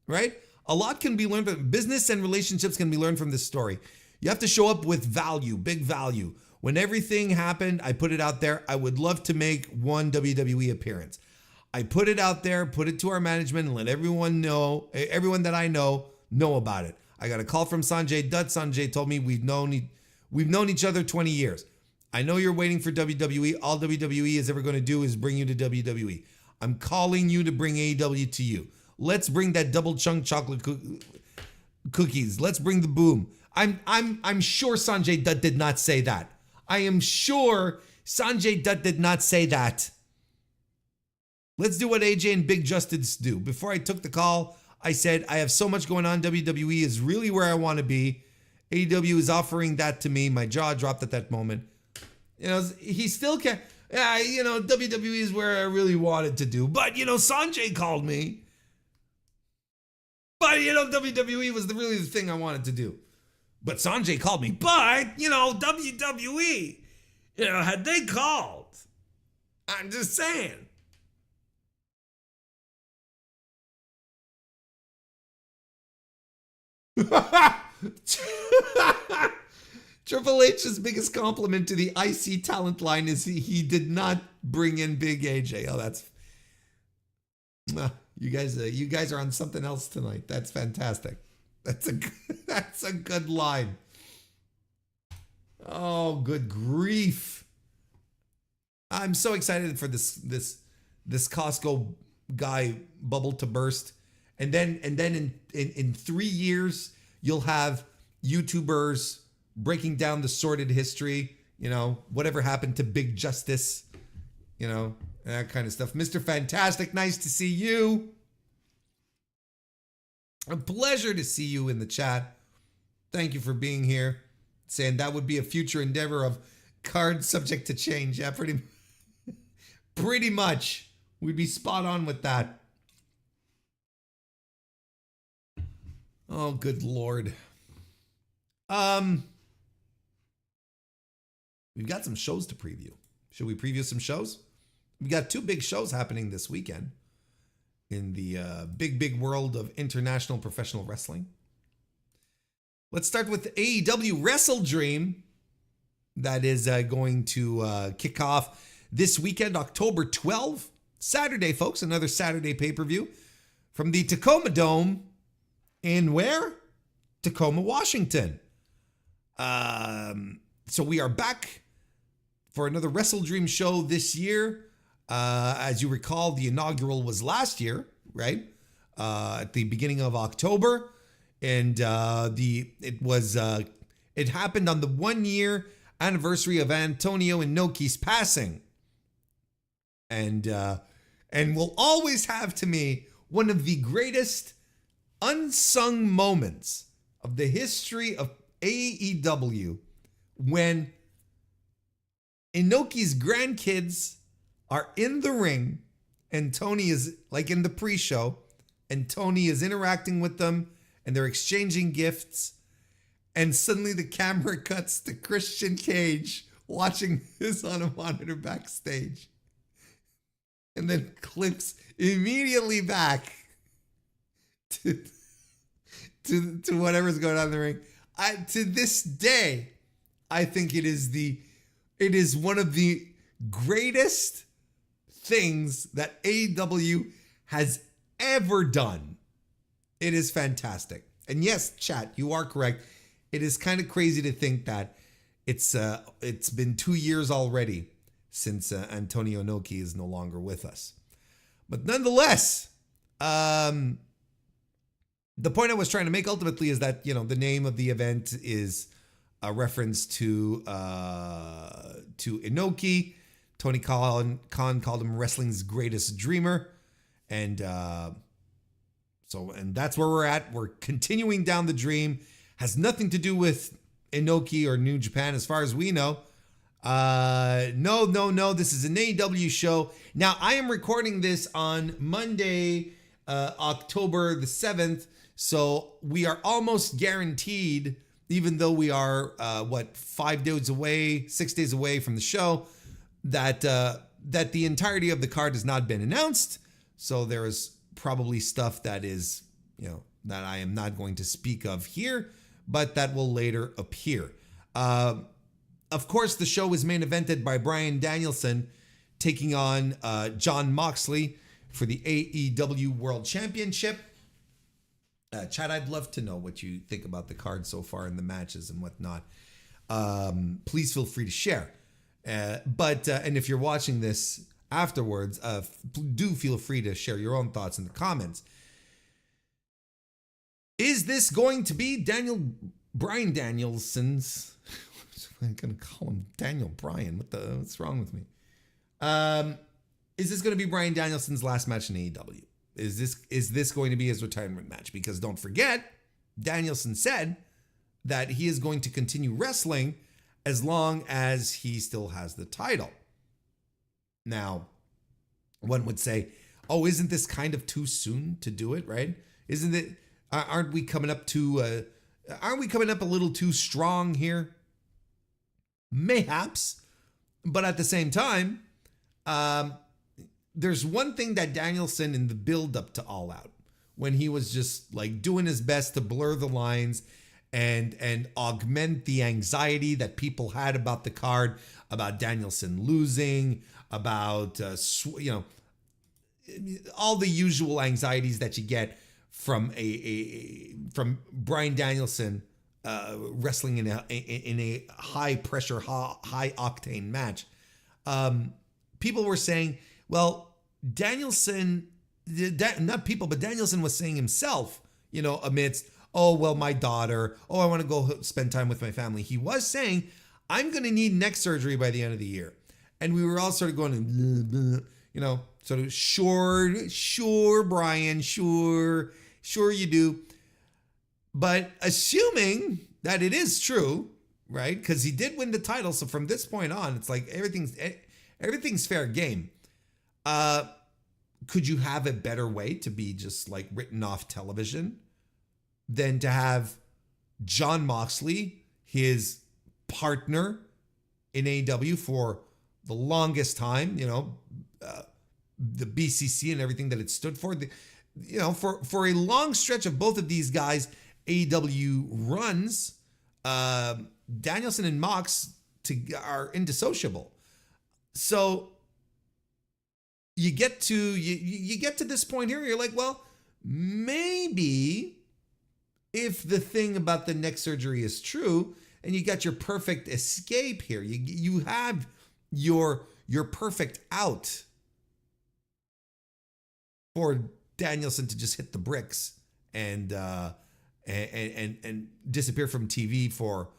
right? A lot can be learned from business and relationships can be learned from this story. You have to show up with value, big value. When everything happened, I put it out there. I would love to make one WWE appearance. I put it out there, put it to our management and let everyone that I know know about it. I got a call from Sanjay Dutt. Sanjay told me we've known each other 20 years. I know you're waiting for WWE. All WWE is ever going to do is bring you to WWE. I'm calling you to bring AEW to you. Let's bring that double chunk chocolate cookies. Let's bring the boom. I'm sure Sanjay Dutt did not say that. I am sure Sanjay Dutt did not say that. Let's do what AJ and Big Justice do. Before I took the call, I said, I have so much going on. WWE is really where I want to be. AEW is offering that to me. My jaw dropped at that moment. You know, he still can't. Yeah, you know, WWE is where I really wanted to do. But, you know, Sanjay called me. But, you know, WWE was really the thing I wanted to do. But Sanjay called me. But, you know, WWE, you know, had they called, I'm just saying. Triple H's biggest compliment to the IC talent line is he did not bring in Big AJ. Oh, that's you guys are on something else tonight. That's fantastic. That's a good line. Oh, good grief! I'm so excited for this Costco guy bubble to burst, and then in 3 years you'll have YouTubers breaking down the sordid history, you know, whatever happened to Big Justice, you know, that kind of stuff. Mr. Fantastic, nice to see you. A pleasure to see you in the chat. Thank you for being here. Saying that would be a future endeavor of cards subject to change. Yeah, pretty much. We'd be spot on with that. Oh, good Lord. We've got some shows to preview. Should we preview some shows? We got 2 big shows happening this weekend in the big world of international professional wrestling. Let's start with AEW WrestleDream. That is going to kick off this weekend, October 12th. Saturday, folks. Another Saturday pay-per-view from the Tacoma Dome. In where? Tacoma, Washington. So we are back for another WrestleDream show this year. As you recall, the inaugural was last year, right? At the beginning of October. And it happened on the 1-year anniversary of Antonio Inoki's passing. And will always have to me one of the greatest unsung moments of the history of AEW, when Inoki's grandkids are in the ring and Tony is, like in the pre-show, and Tony is interacting with them and they're exchanging gifts, and suddenly the camera cuts to Christian Cage watching this on a monitor backstage, and then clips immediately back to whatever's going on in the ring. To this day, I think it is one of the greatest things that AEW has ever done. It is fantastic. And yes, chat, you are correct. It is kind of crazy to think that it's been 2 years already since Antonio Inoki is no longer with us. But nonetheless, the point I was trying to make ultimately is that, you know, the name of the event is a reference to Inoki. Tony Khan called him wrestling's greatest dreamer. And that's where we're at. We're continuing down the dream. Has nothing to do with Inoki or New Japan as far as we know. No. This is an AEW show. Now, I am recording this on Monday, October the 7th. So we are almost guaranteed, even though we are, 5 days away, 6 days away from the show, that the entirety of the card has not been announced. So there is probably stuff that is, you know, that I am not going to speak of here, but that will later appear. Of course, the show is main evented by Bryan Danielson taking on Jon Moxley for the AEW World Championship. Chad, I'd love to know what you think about the card so far and the matches and whatnot. Please feel free to share. And if you're watching this afterwards, do feel free to share your own thoughts in the comments. Is this going to be Bryan Danielson's? I'm going to call him Daniel Bryan. What's wrong with me? Is this going to be Bryan Danielson's last match in AEW? Is this going to be his retirement match? Because don't forget, Danielson said that he is going to continue wrestling as long as he still has the title. Now, one would say, oh, isn't this kind of too soon to do it, right? Isn't it? Aren't we coming up a little too strong here? Mayhaps. But at the same time, there's one thing that Danielson in the build up to All Out, when he was just like doing his best to blur the lines and augment the anxiety that people had about the card, about Danielson losing, about all the usual anxieties that you get from from Bryan Danielson wrestling in a high pressure, high octane match. People were saying, well, Danielson, not people, but Danielson was saying himself, amidst, oh, well, my daughter, oh, I want to go spend time with my family. He was saying, I'm going to need neck surgery by the end of the year. And we were all sort of going, sort of, sure, Brian, sure you do. But assuming that it is true, right? Because he did win the title. So from this point on, it's like everything's fair game. Could you have a better way to be just like written off television than to have Jon Moxley, his partner in AEW for the longest time, the BCC and everything that it stood for, for a long stretch of both of these guys' AEW runs, Danielson and Mox are indissociable. So you get to this point here, you're like, well, maybe if the thing about the neck surgery is true, and you got your perfect escape here, you have your perfect out for Danielson to just hit the bricks and disappear from TV for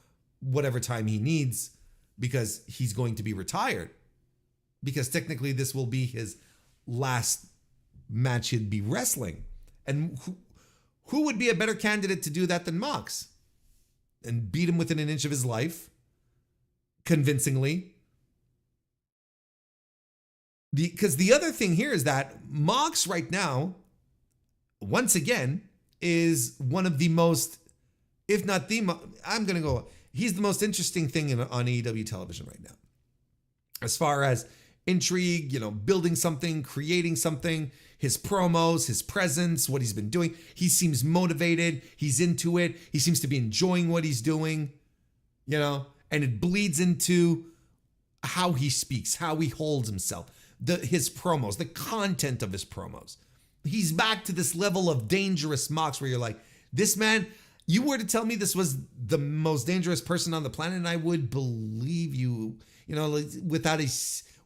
whatever time he needs, because he's going to be retired. Because technically this will be his last match he'd be wrestling. And who would be a better candidate to do that than Mox? And beat him within an inch of his life, convincingly. Because the other thing here is that Mox right now, once again, is one of the most, if not the most, he's the most interesting thing on AEW television right now. As far as intrigue, building something, creating something, his promos, his presence, what he's been doing. He seems motivated. He's into it. He seems to be enjoying what he's doing, and it bleeds into how he speaks, how he holds himself, his promos, the content of his promos. He's back to this level of dangerous Mox where you're like, this man, you were to tell me this was the most dangerous person on the planet, and I would believe you,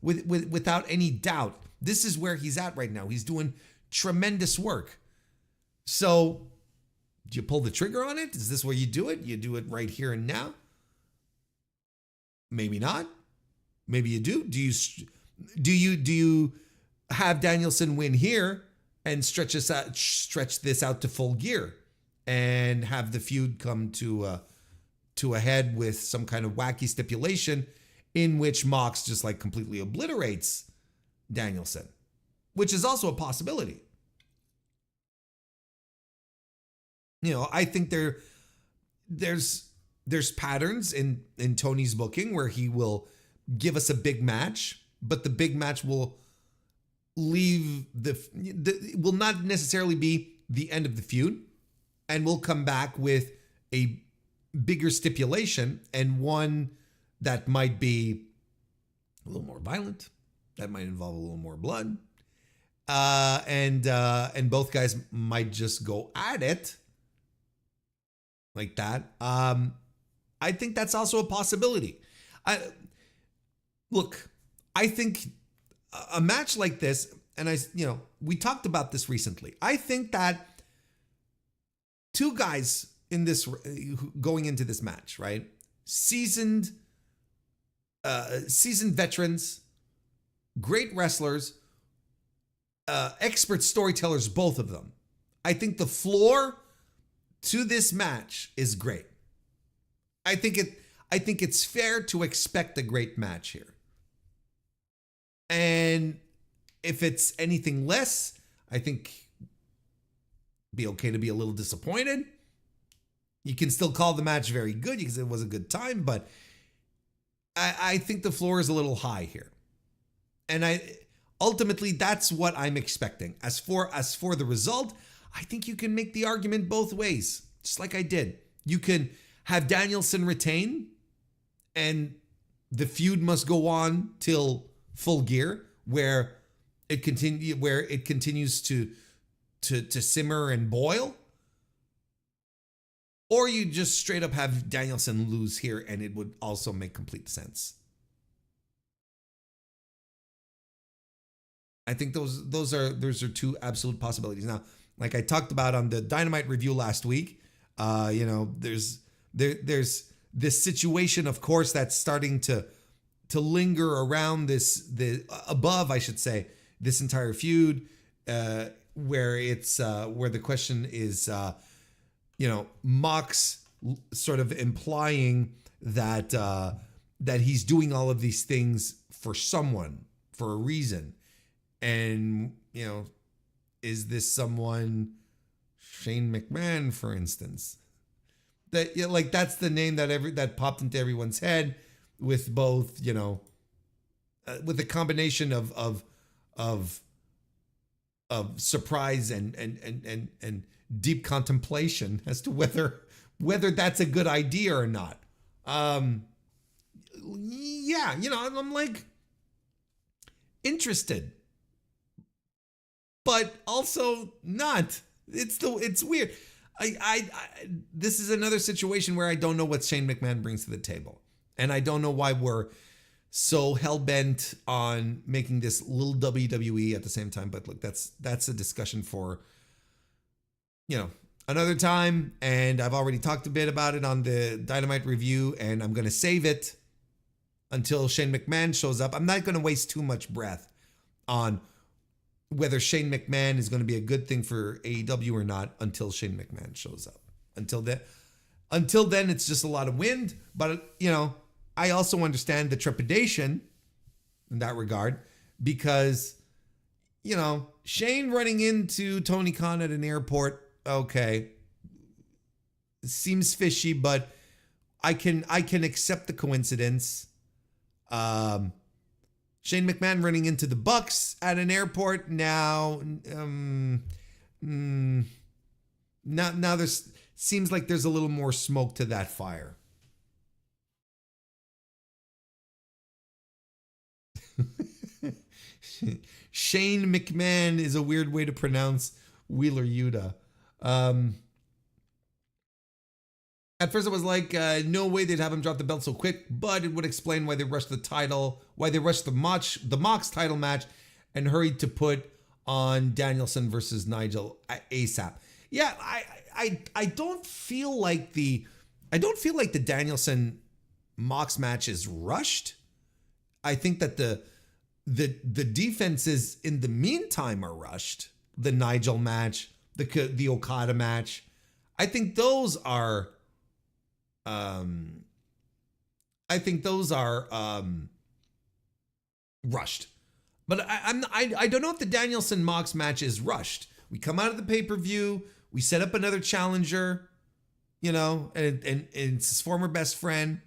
without any doubt. This is where he's at right now. He's doing tremendous work. So, do you pull the trigger on it? Is this where you do it? You do it right here and now? Maybe not. Maybe you do. Do you have Danielson win here and stretch this out to full gear and have the feud come to a head with some kind of wacky stipulation in which Mox just like completely obliterates Danielson, which is also a possibility. I think there's patterns in Tony's booking where he will give us a big match, but the big match will leave will not necessarily be the end of the feud, and we'll come back with a bigger stipulation and one that might be a little more violent, that might involve a little more blood, and both guys might just go at it like that. I think that's also a possibility. Look, I think a match like this, and we talked about this recently. I think that two guys in this going into this match, right? Seasoned veterans, great wrestlers, expert storytellers, both of them. I think the floor to this match is great. I think it's fair to expect a great match here. And if it's anything less, I think be okay to be a little disappointed. You can still call the match very good because it was a good time, but I think the floor is a little high here. And ultimately that's what I'm expecting. As for the result, I think you can make the argument both ways, just like I did. You can have Danielson retain and the feud must go on till Full Gear, where it continues to simmer and boil, or you just straight up have Danielson lose here, and it would also make complete sense. I think those are two absolute possibilities. Now, like I talked about on the Dynamite review last week, there's this situation, of course, that's starting to linger around the entire feud, where the question is, Mox sort of implying that he's doing all of these things for someone, for a reason, and is this someone Shane McMahon, for instance? That's the name that popped into everyone's head, with both, with a combination of surprise and deep contemplation as to whether that's a good idea or not. I'm like interested, but also not. It's weird. This is another situation where I don't know what Shane McMahon brings to the table. And I don't know why we're so hell-bent on making this little WWE at the same time. But look, that's a discussion for, another time. And I've already talked a bit about it on the Dynamite review, and I'm going to save it until Shane McMahon shows up. I'm not going to waste too much breath on whether Shane McMahon is going to be a good thing for AEW or not until Shane McMahon shows up. Until then, it's just a lot of wind. But, I also understand the trepidation in that regard, because, Shane running into Tony Khan at an airport, okay, seems fishy, but I can accept the coincidence. Shane McMahon running into the Bucks at an airport now. Now there's seems like there's a little more smoke to that fire. Shane McMahon is a weird way to pronounce Wheeler Yuta. At first it was like, no way they'd have him drop the belt so quick, but it would explain why they rushed the Mox title match and hurried to put on Danielson versus Nigel ASAP. Yeah, I don't feel like the Danielson Mox match is rushed. I think that the defenses in the meantime are rushed. The Nigel match, the Okada match, I think those are rushed. But I don't know if the Danielson Mox match is rushed. We come out of the pay-per-view, we set up another challenger, and it's his former best friend.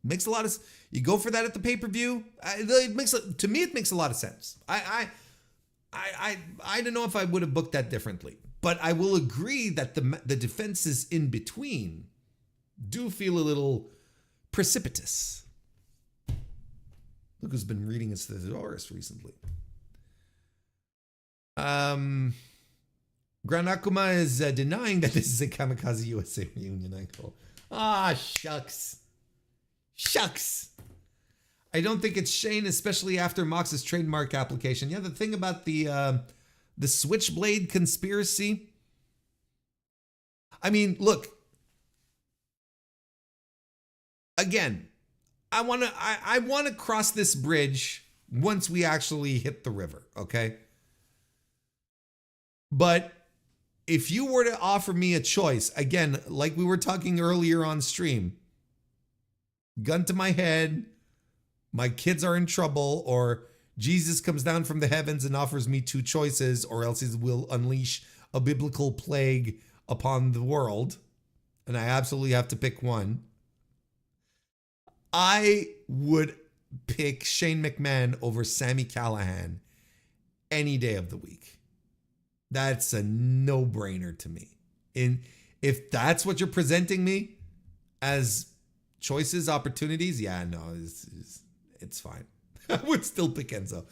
Makes a lot of, you go for that at the pay-per-view. It makes a lot of sense. I don't know if I would have booked that differently, but I will agree that the defenses in between do feel a little precipitous. Look who's been reading his thesaurus recently. Grand Akuma is denying that this is a Kamikaze USA reunion. I go, shucks. Shucks. I don't think it's Shane, especially after Mox's trademark application. Yeah, the thing about the Switchblade conspiracy. I mean, look. Again, I wanna cross this bridge once we actually hit the river, okay? But if you were to offer me a choice, again, like we were talking earlier on stream, gun to my head, my kids are in trouble, or Jesus comes down from the heavens and offers me two choices, or else he will unleash a biblical plague upon the world, and I absolutely have to pick one, I would pick Shane McMahon over Sami Callihan any day of the week. That's a no-brainer to me. And if that's what you're presenting me as choices, opportunities, yeah, no, it's fine. I would still pick Enzo.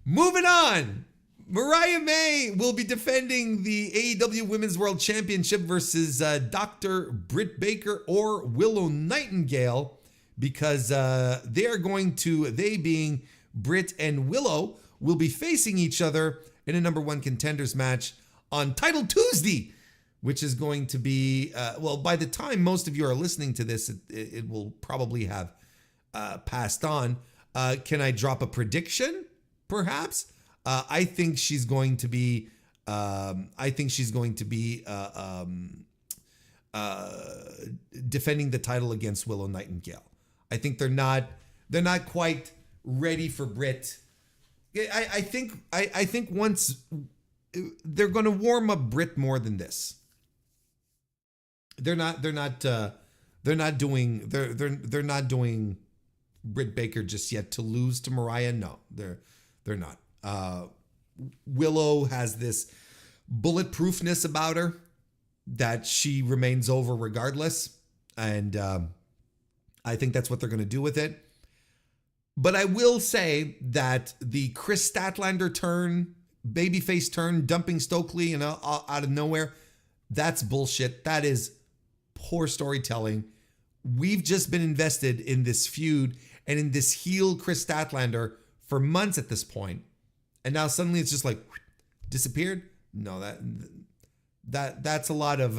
Moving on. Mariah May will be defending the AEW Women's World Championship versus Dr. Britt Baker or Willow Nightingale, because they being Britt and Willow, will be facing each other in a number one contenders match on Title Tuesday, which is going to be, by the time most of you are listening to this, it will probably have passed on. Can I drop a prediction? Perhaps. I think she's going to be defending the title against Willow Nightingale. I think they're not quite ready for Britt. I think once they're going to warm up Britt more than this. They're not doing Britt Baker just yet to lose to Mariah. No, they're not. Willow has this bulletproofness about her that she remains over regardless, and I think that's what they're going to do with it. But I will say that the Chris Statlander turn, babyface turn, dumping Stokely out of nowhere, that's bullshit. That is poor storytelling. We've just been invested in this feud and in this heel Chris Statlander for months at this point, and now suddenly it's just like disappeared. No, that's a lot of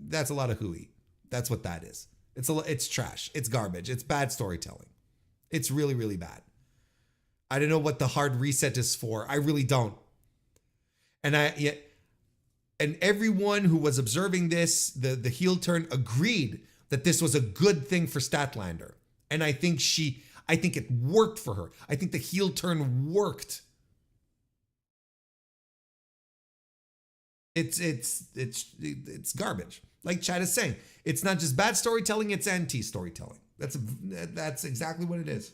that's a lot of hooey. That's what that is. It's trash. It's garbage. It's bad storytelling. It's really, really bad. I don't know what the hard reset is for. I really don't. And everyone who was observing this, the heel turn, agreed that this was a good thing for Statlander. And I think it worked for her. I think the heel turn worked. It's garbage. Like Chad is saying, it's not just bad storytelling, it's anti-storytelling. That's exactly what it is.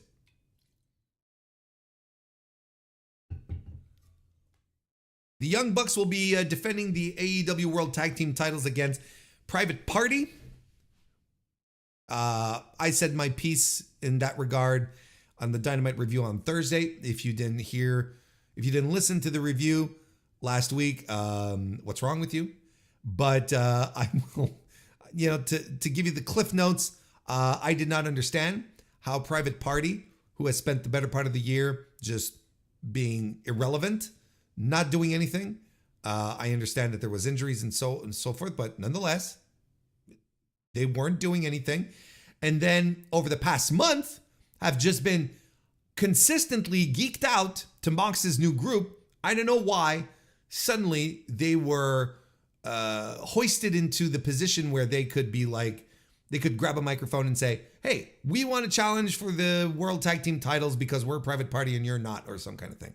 The Young Bucks will be defending the AEW World Tag Team titles against Private Party. I said my piece in that regard on the Dynamite review on Thursday. If you didn't listen to the review last week, what's wrong with you? But I will, to give you the cliff notes, I did not understand how Private Party, who has spent the better part of the year just being irrelevant, not doing anything. I understand that there was injuries and so forth, but nonetheless, they weren't doing anything. And then over the past month, have just been consistently geeked out to Mox's new group. I don't know why. Suddenly they were hoisted into the position where they could be like, they could grab a microphone and say, hey, we want to challenge for the World Tag Team titles because we're a Private Party and you're not, or some kind of thing.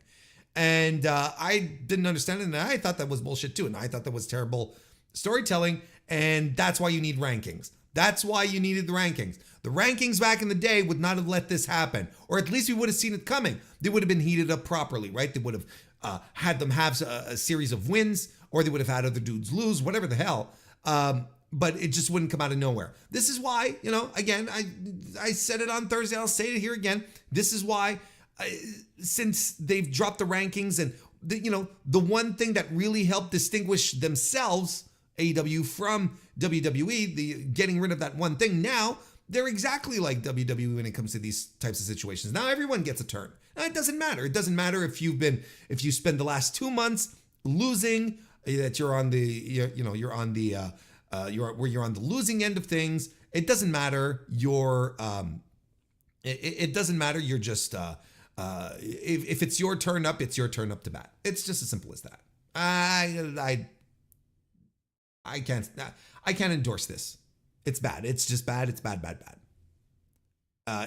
And I didn't understand it, and I thought that was bullshit too, and I thought that was terrible storytelling, and that's why you need rankings. That's why you needed the rankings. The rankings back in the day would not have let this happen, or at least we would have seen it coming. They would have been heated up properly, right? They would have had them have a series of wins, or they would have had other dudes lose, whatever the hell. But it just wouldn't come out of nowhere. This is why, again, I said it on Thursday. I'll say it here again. This is why, since they've dropped the rankings and the one thing that really helped distinguish themselves, AEW, from WWE, the getting rid of that one thing. Now they're exactly like WWE when it comes to these types of situations. Now everyone gets a turn. Now, it doesn't matter. It doesn't matter if you spend the last 2 months losing, that you're on the losing end of things. It doesn't matter. It doesn't matter. You're just if it's your turn up, it's your turn up to bat. It's just as simple as that. I can't endorse this. It's bad. It's just bad. It's bad.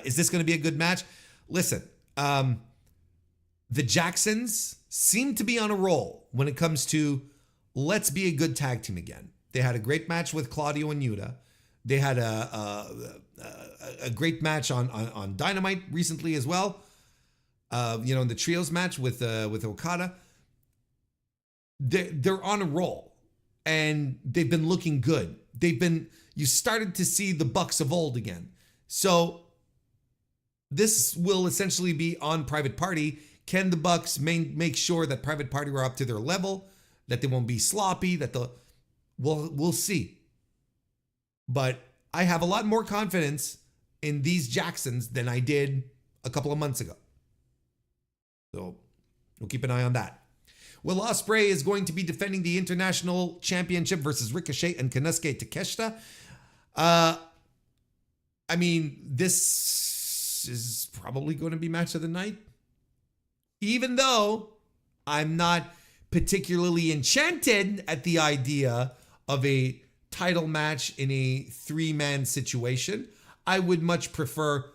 Is this going to be a good match? Listen, the Jacksons seem to be on a roll when it comes to let's be a good tag team again. They had a great match with Claudio and Yuta. They had a great match on Dynamite recently as well. In the trios match with Okada. They're on a roll, and they've been looking good. You started to see the Bucks of old again. So this will essentially be on Private Party. Can the Bucks make sure that Private Party are up to their level, that they won't be sloppy, we'll see. But I have a lot more confidence in these Jacksons than I did a couple of months ago. So we'll keep an eye on that. Will Ospreay is going to be defending the International Championship versus Ricochet and Konosuke Takeshita. This is probably going to be match of the night. Even though I'm not particularly enchanted at the idea of a title match in a 3-man situation, I would much prefer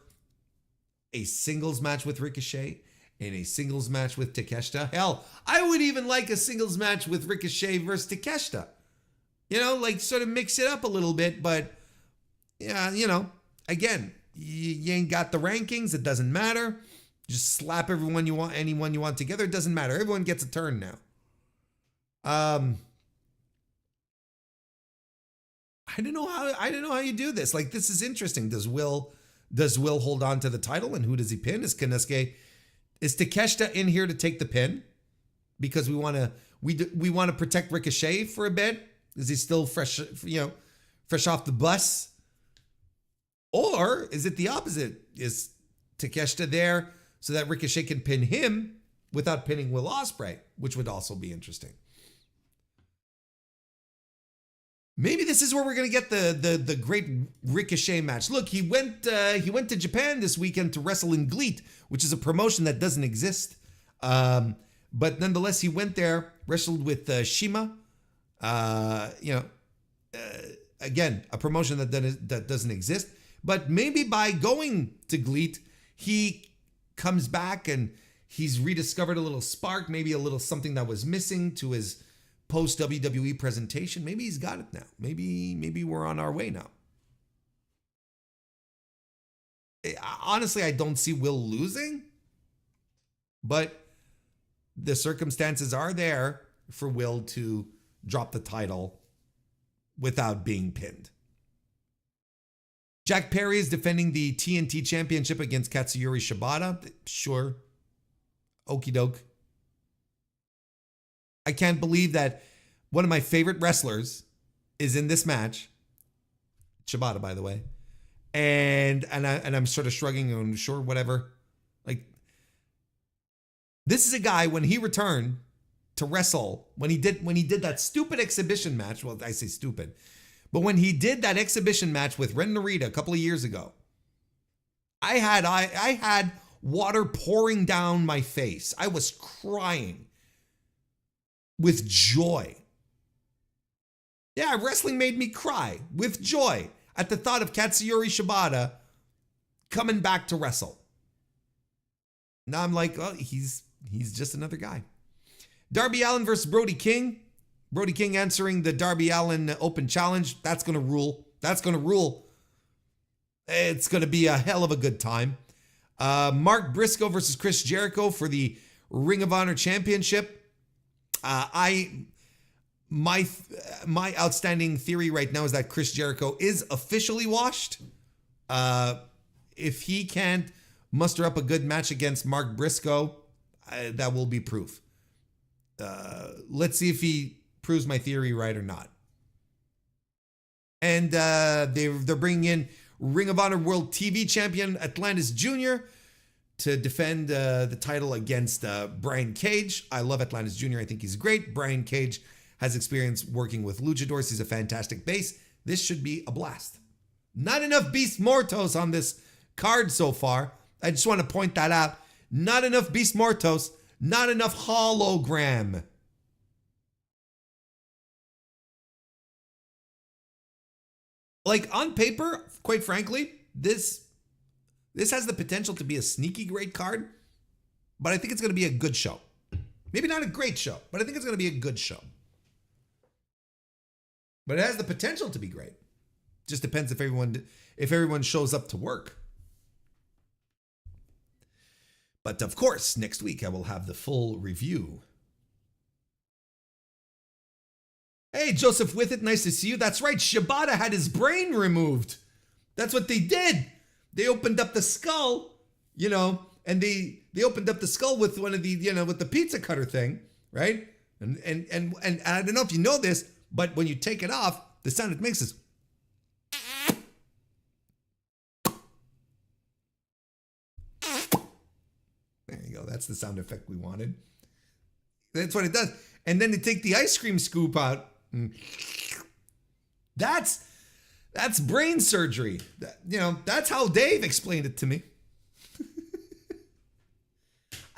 a singles match with Ricochet and a singles match with Takeshita. Hell, I would even like a singles match with Ricochet versus Takeshita. Sort of mix it up a little bit, but yeah, again, you ain't got the rankings. It doesn't matter. Just slap anyone you want together. It doesn't matter. Everyone gets a turn now. I don't know how you do this. This is interesting. Does Will hold on to the title, and who does he pin? Is Takeshita in here to take the pin because we want to protect Ricochet for a bit? Is he still fresh off the bus? Or is it the opposite? Is Takeshita there so that Ricochet can pin him without pinning Will Ospreay, which would also be interesting. Maybe this is where we're going to get the great Ricochet match. Look, he went to Japan this weekend to wrestle in GLEAT, which is a promotion that doesn't exist. But nonetheless, he went there, wrestled with Shima. Again, a promotion that doesn't exist. But maybe by going to GLEAT, he comes back and he's rediscovered a little spark, maybe a little something that was missing to his post WWE presentation. Maybe he's got it now. Maybe we're on our way now. Honestly, I don't see Will losing, but the circumstances are there for Will to drop the title without being pinned. Jack Perry is defending the TNT Championship against Katsuyori Shibata. Sure. Okie doke. I can't believe that one of my favorite wrestlers is in this match. Shibata, by the way. And I'm sort of shrugging and sure, whatever. This is a guy, when he returned to wrestle, when he did that stupid exhibition match, well, I say stupid, but when he did that exhibition match with Ren Narita a couple of years ago, I had water pouring down my face. I was crying with joy. Yeah, wrestling made me cry with joy at the thought of Katsuyori Shibata coming back to wrestle. Now I'm like, oh, he's just another guy. Darby Allin versus Brody King. Brody King answering the Darby Allin Open Challenge. That's going to rule. That's going to rule. It's going to be a hell of a good time. Mark Briscoe versus Chris Jericho for the Ring of Honor Championship. My outstanding theory right now is that Chris Jericho is officially washed. If he can't muster up a good match against Mark Briscoe, that will be proof. let's see if he proves my theory right or not. And they're bringing in Ring of Honor World TV Champion Atlantis Jr. to defend the title against Brian Cage. I love Atlantis Jr. I think he's great. Brian Cage has experience working with luchadors. He's a fantastic base. This should be a blast. Not enough Beast Mortos on this card so far. I just want to point that out. Not enough Beast Mortos. Not enough hologram. Like, on paper, quite frankly, this has the potential to be a sneaky great card, but I think it's going to be a good show. Maybe not a great show, but I think it's going to be a good show. But it has the potential to be great. Just depends if everyone shows up to work. But of course, next week I will have the full review. Hey, Joseph With It, nice to see you. That's right, Shibata had his brain removed. That's what they did. They opened up the skull, and they opened up the skull with one of the, with the pizza cutter thing, right? And I don't know if you know this, but when you take it off, the sound it makes is. There you go. That's the sound effect we wanted. That's what it does. And then they take the ice cream scoop out. That's brain surgery. That's how Dave explained it to me.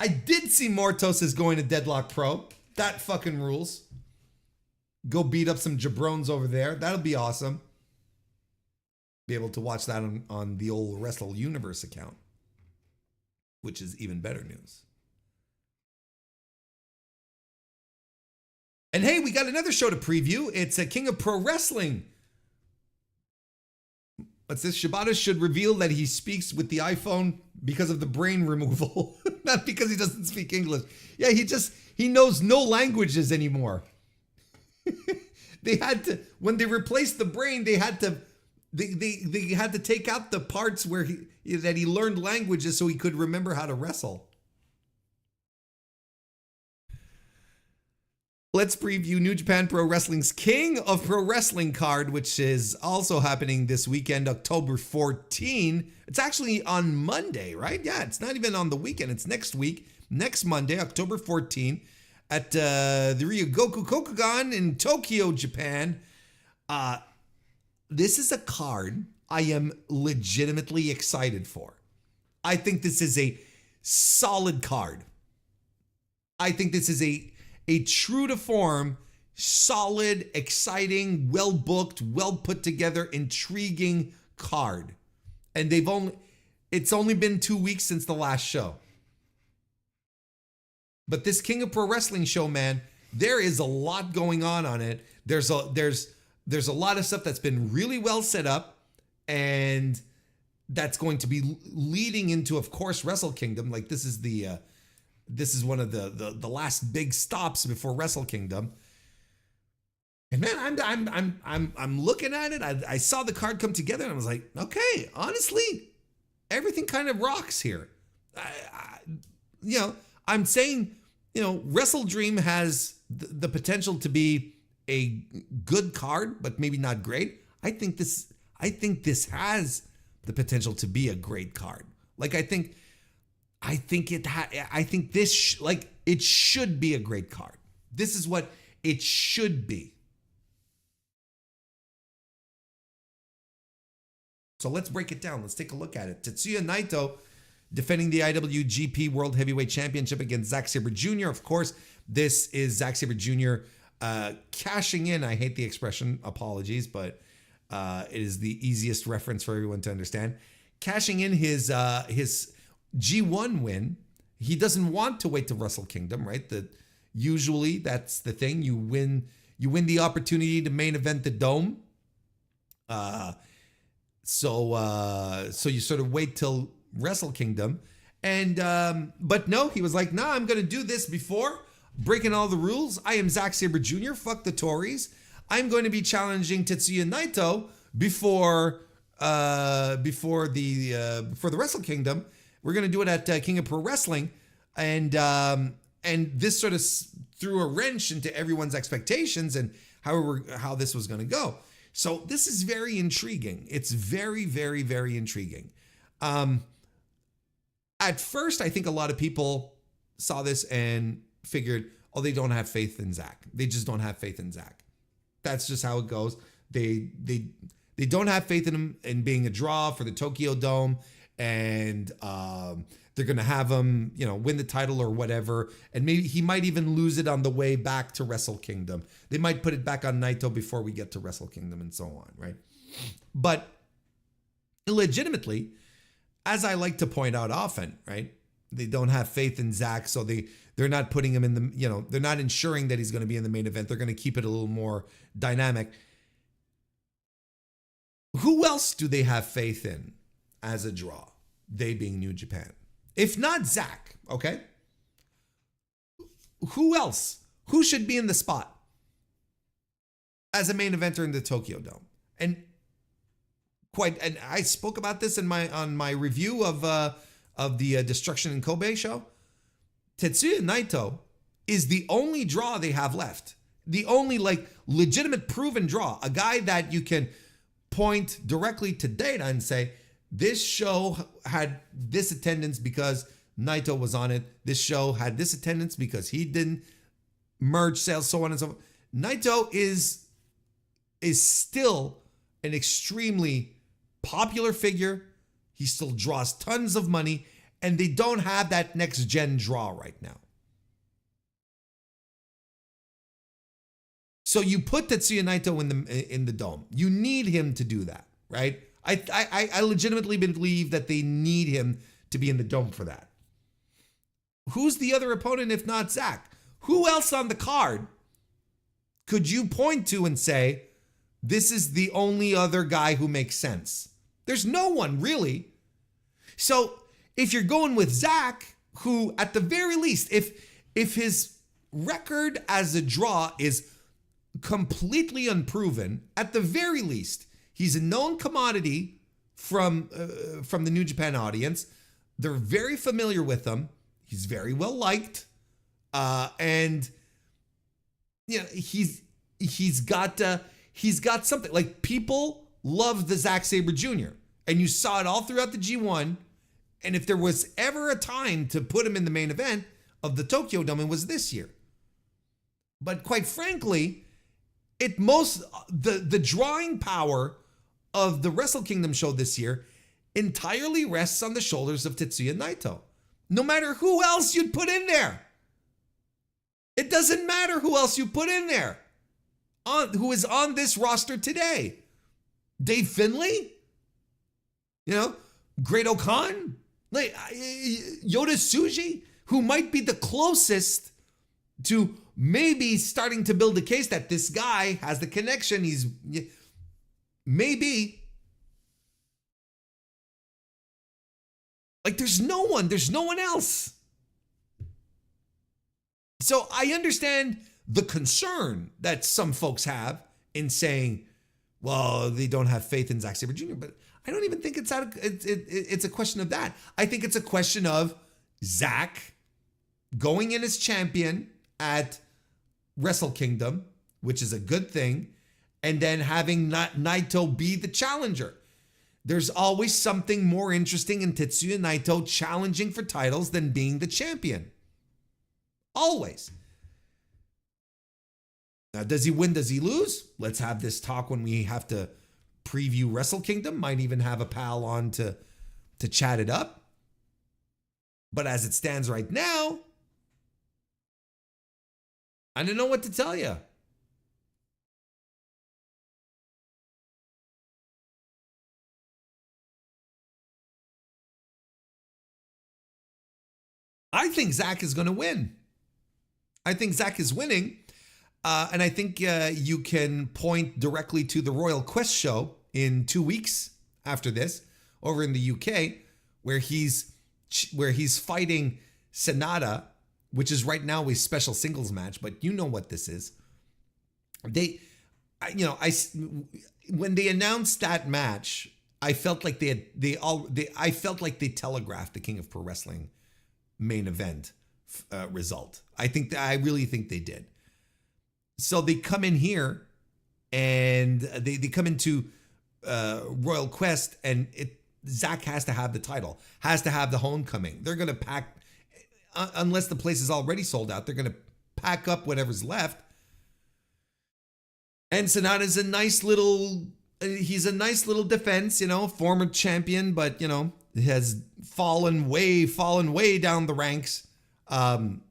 I did see Mortos is going to Deadlock Pro. That fucking rules. Go beat up some jabrones over there. That'll be awesome. Be able to watch that on the old Wrestle Universe account, which is even better news. And hey, we got another show to preview. It's a King of Pro Wrestling. What's this? Shibata should reveal that he speaks with the iPhone because of the brain removal, not because he doesn't speak English. Yeah, he knows no languages anymore. They had to, when they replaced the brain, they had to take out the parts where he learned languages so he could remember how to wrestle. Let's preview New Japan Pro Wrestling's King of Pro Wrestling card, which is also happening this weekend, October 14. It's actually on Monday, right? Yeah, it's not even on the weekend. It's next week, next Monday, October 14, at the Ryogoku Kokugan in Tokyo, Japan. This is a card I am legitimately excited for. I think this is a solid card. I think this is a true to form, solid, exciting, well booked, well put together, intriguing card. And it's only been 2 weeks since the last show. But this King of Pro Wrestling show, man, there is a lot going on it. There's a lot of stuff that's been really well set up, and that's going to be leading into, of course, Wrestle Kingdom. Like, this is one of the last big stops before Wrestle Kingdom. And man, I'm looking at it. I saw the card come together and I was like, okay, honestly, everything kind of rocks here. I'm saying, WrestleDream has the potential to be a good card, but maybe not great. I think this has the potential to be a great card. Like, I think this it should be a great card. This is what it should be. So let's break it down. Let's take a look at it. Tetsuya Naito defending the IWGP World Heavyweight Championship against Zack Sabre Jr. Of course, this is Zack Sabre Jr. Cashing in. I hate the expression. Apologies, but it is the easiest reference for everyone to understand. Cashing in his G1 win. He doesn't want to wait to Wrestle Kingdom, right? Usually that's the thing. You win the opportunity to main event the Dome. So you sort of wait till Wrestle Kingdom. And but no, he was like, nah, I'm gonna do this before breaking all the rules. I am Zack Sabre Jr. Fuck the Tories. I'm going to be challenging Tetsuya Naito before the Wrestle Kingdom. We're going to do it at King of Pro Wrestling. And And this sort of threw a wrench into everyone's expectations and how this was going to go. So this is very intriguing. It's very, very, very intriguing. At first, I think a lot of people saw this and figured, oh, they don't have faith in Zach. They just don't have faith in Zach. That's just how it goes. They don't have faith in him in being a draw for the Tokyo Dome, and they're going to have him, win the title or whatever. And maybe he might even lose it on the way back to Wrestle Kingdom. They might put it back on Naito before we get to Wrestle Kingdom and so on, right? But legitimately, as I like to point out often, right? They don't have faith in Zach, so they're not putting him in the, they're not ensuring that he's going to be in the main event. They're going to keep it a little more dynamic. Who else do they have faith in as a draw? They being New Japan. If not Zach, okay? Who else? Who should be in the spot as a main eventer in the Tokyo Dome? And I spoke about this on my review of the Destruction in Kobe show. Tetsuya Naito is the only draw they have left. The only legitimate proven draw. A guy that you can point directly to data and say, this show had this attendance because Naito was on it. This show had this attendance because he didn't merge sales, so on and so forth. Naito is still an extremely popular figure. He still draws tons of money, and they don't have that next gen draw right now. So you put Tetsuya Naito in the dome. You need him to do that, right? I legitimately believe that they need him to be in the dome for that. Who's the other opponent if not Zach? Who else on the card could you point to and say, this is the only other guy who makes sense? There's no one really. So if you're going with Zach, who at the very least, if his record as a draw is completely unproven, at the very least, he's a known commodity from the New Japan audience. They're very familiar with him. He's very well liked, and he's got something. Like, people love the Zack Sabre Jr., and you saw it all throughout the G1. And if there was ever a time to put him in the main event of the Tokyo Dome, it was this year. But quite frankly, the drawing power of the Wrestle Kingdom show this year entirely rests on the shoulders of Tetsuya Naito. No matter who else you'd put in there. It doesn't matter who else you put in there. Who is on this roster today. Dave Finlay? Great O'Khan? Yota Tsuji? Who might be the closest to maybe starting to build a case that this guy has the connection. He's maybe. There's no one else. So I understand the concern that some folks have in saying, well, they don't have faith in Zack Sabre Jr., but I don't even think it's a question of that. I think it's a question of Zack going in as champion at Wrestle Kingdom, which is a good thing, and then having Naito be the challenger. There's always something more interesting in Tetsuya Naito challenging for titles than being the champion. Always. Now, does he win? Does he lose? Let's have this talk when we have to preview Wrestle Kingdom. Might even have a pal on to chat it up. But as it stands right now, I don't know what to tell you. I think Zach is going to win. I think Zach is winning. And I think you can point directly to the Royal Quest show in 2 weeks after this over in the UK, where he's fighting Sonata, which is right now a special singles match, but you know what this is. When they announced that match, I felt like I felt like they telegraphed the King of Pro Wrestling main event result. I really think they did. So they come in here and they come into Royal Quest, and Zach has to have the title, has to have the homecoming. They're going to pack, unless the place is already sold out, they're going to pack up whatever's left. And Sonata's he's a nice little defense, former champion, but, has fallen way down the ranks. And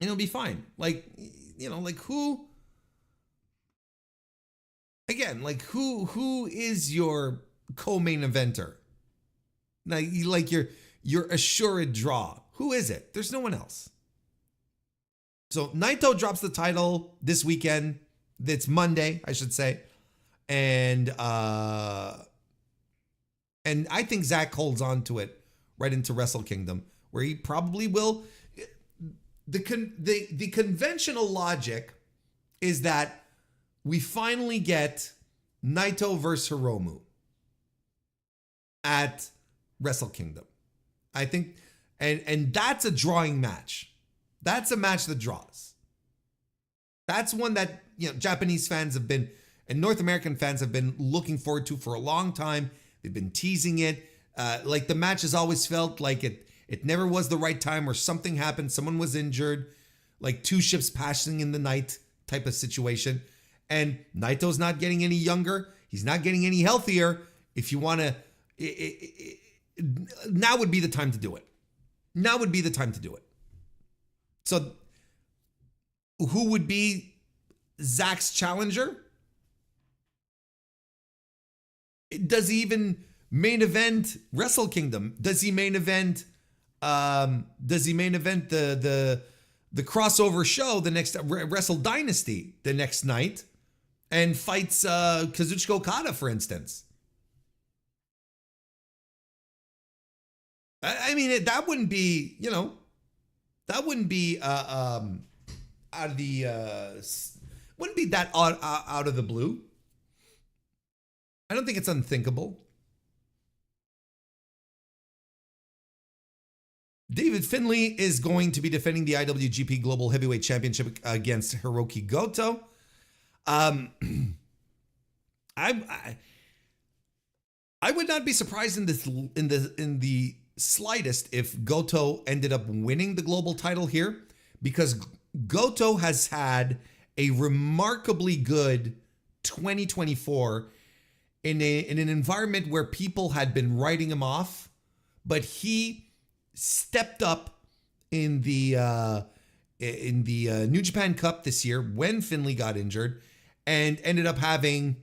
it'll be fine. Who, again, who is your co-main eventer? Your assured draw. Who is it? There's no one else. So Naito drops the title this weekend. It's Monday, I should say. And I think Zach holds on to it right into Wrestle Kingdom, where he probably will. The conventional logic is that we finally get Naito versus Hiromu at Wrestle Kingdom. I think, and that's a drawing match. That's a match that draws. That's one that, Japanese fans have been, and North American fans have been looking forward to for a long time. They've been teasing it. The match has always felt like it never was the right time, or something happened. Someone was injured, like two ships passing in the night type of situation. And Naito's not getting any younger. He's not getting any healthier. If you want to, now would be the time to do it. Now would be the time to do it. So who would be Zach's challenger? Does he even main event Wrestle Kingdom? Does he main event the crossover show the next Wrestle Dynasty the next night, and fights Kazuchika Okada, for instance? I mean, that wouldn't be, that wouldn't be out of the wouldn't be that out of the blue. I don't think it's unthinkable. David Finlay is going to be defending the IWGP Global Heavyweight Championship against Hiroki Goto. I would not be surprised in the slightest if Goto ended up winning the global title here, because Goto has had a remarkably good 2024 in an environment where people had been writing him off, but he stepped up in the New Japan Cup this year when Finlay got injured, and ended up having,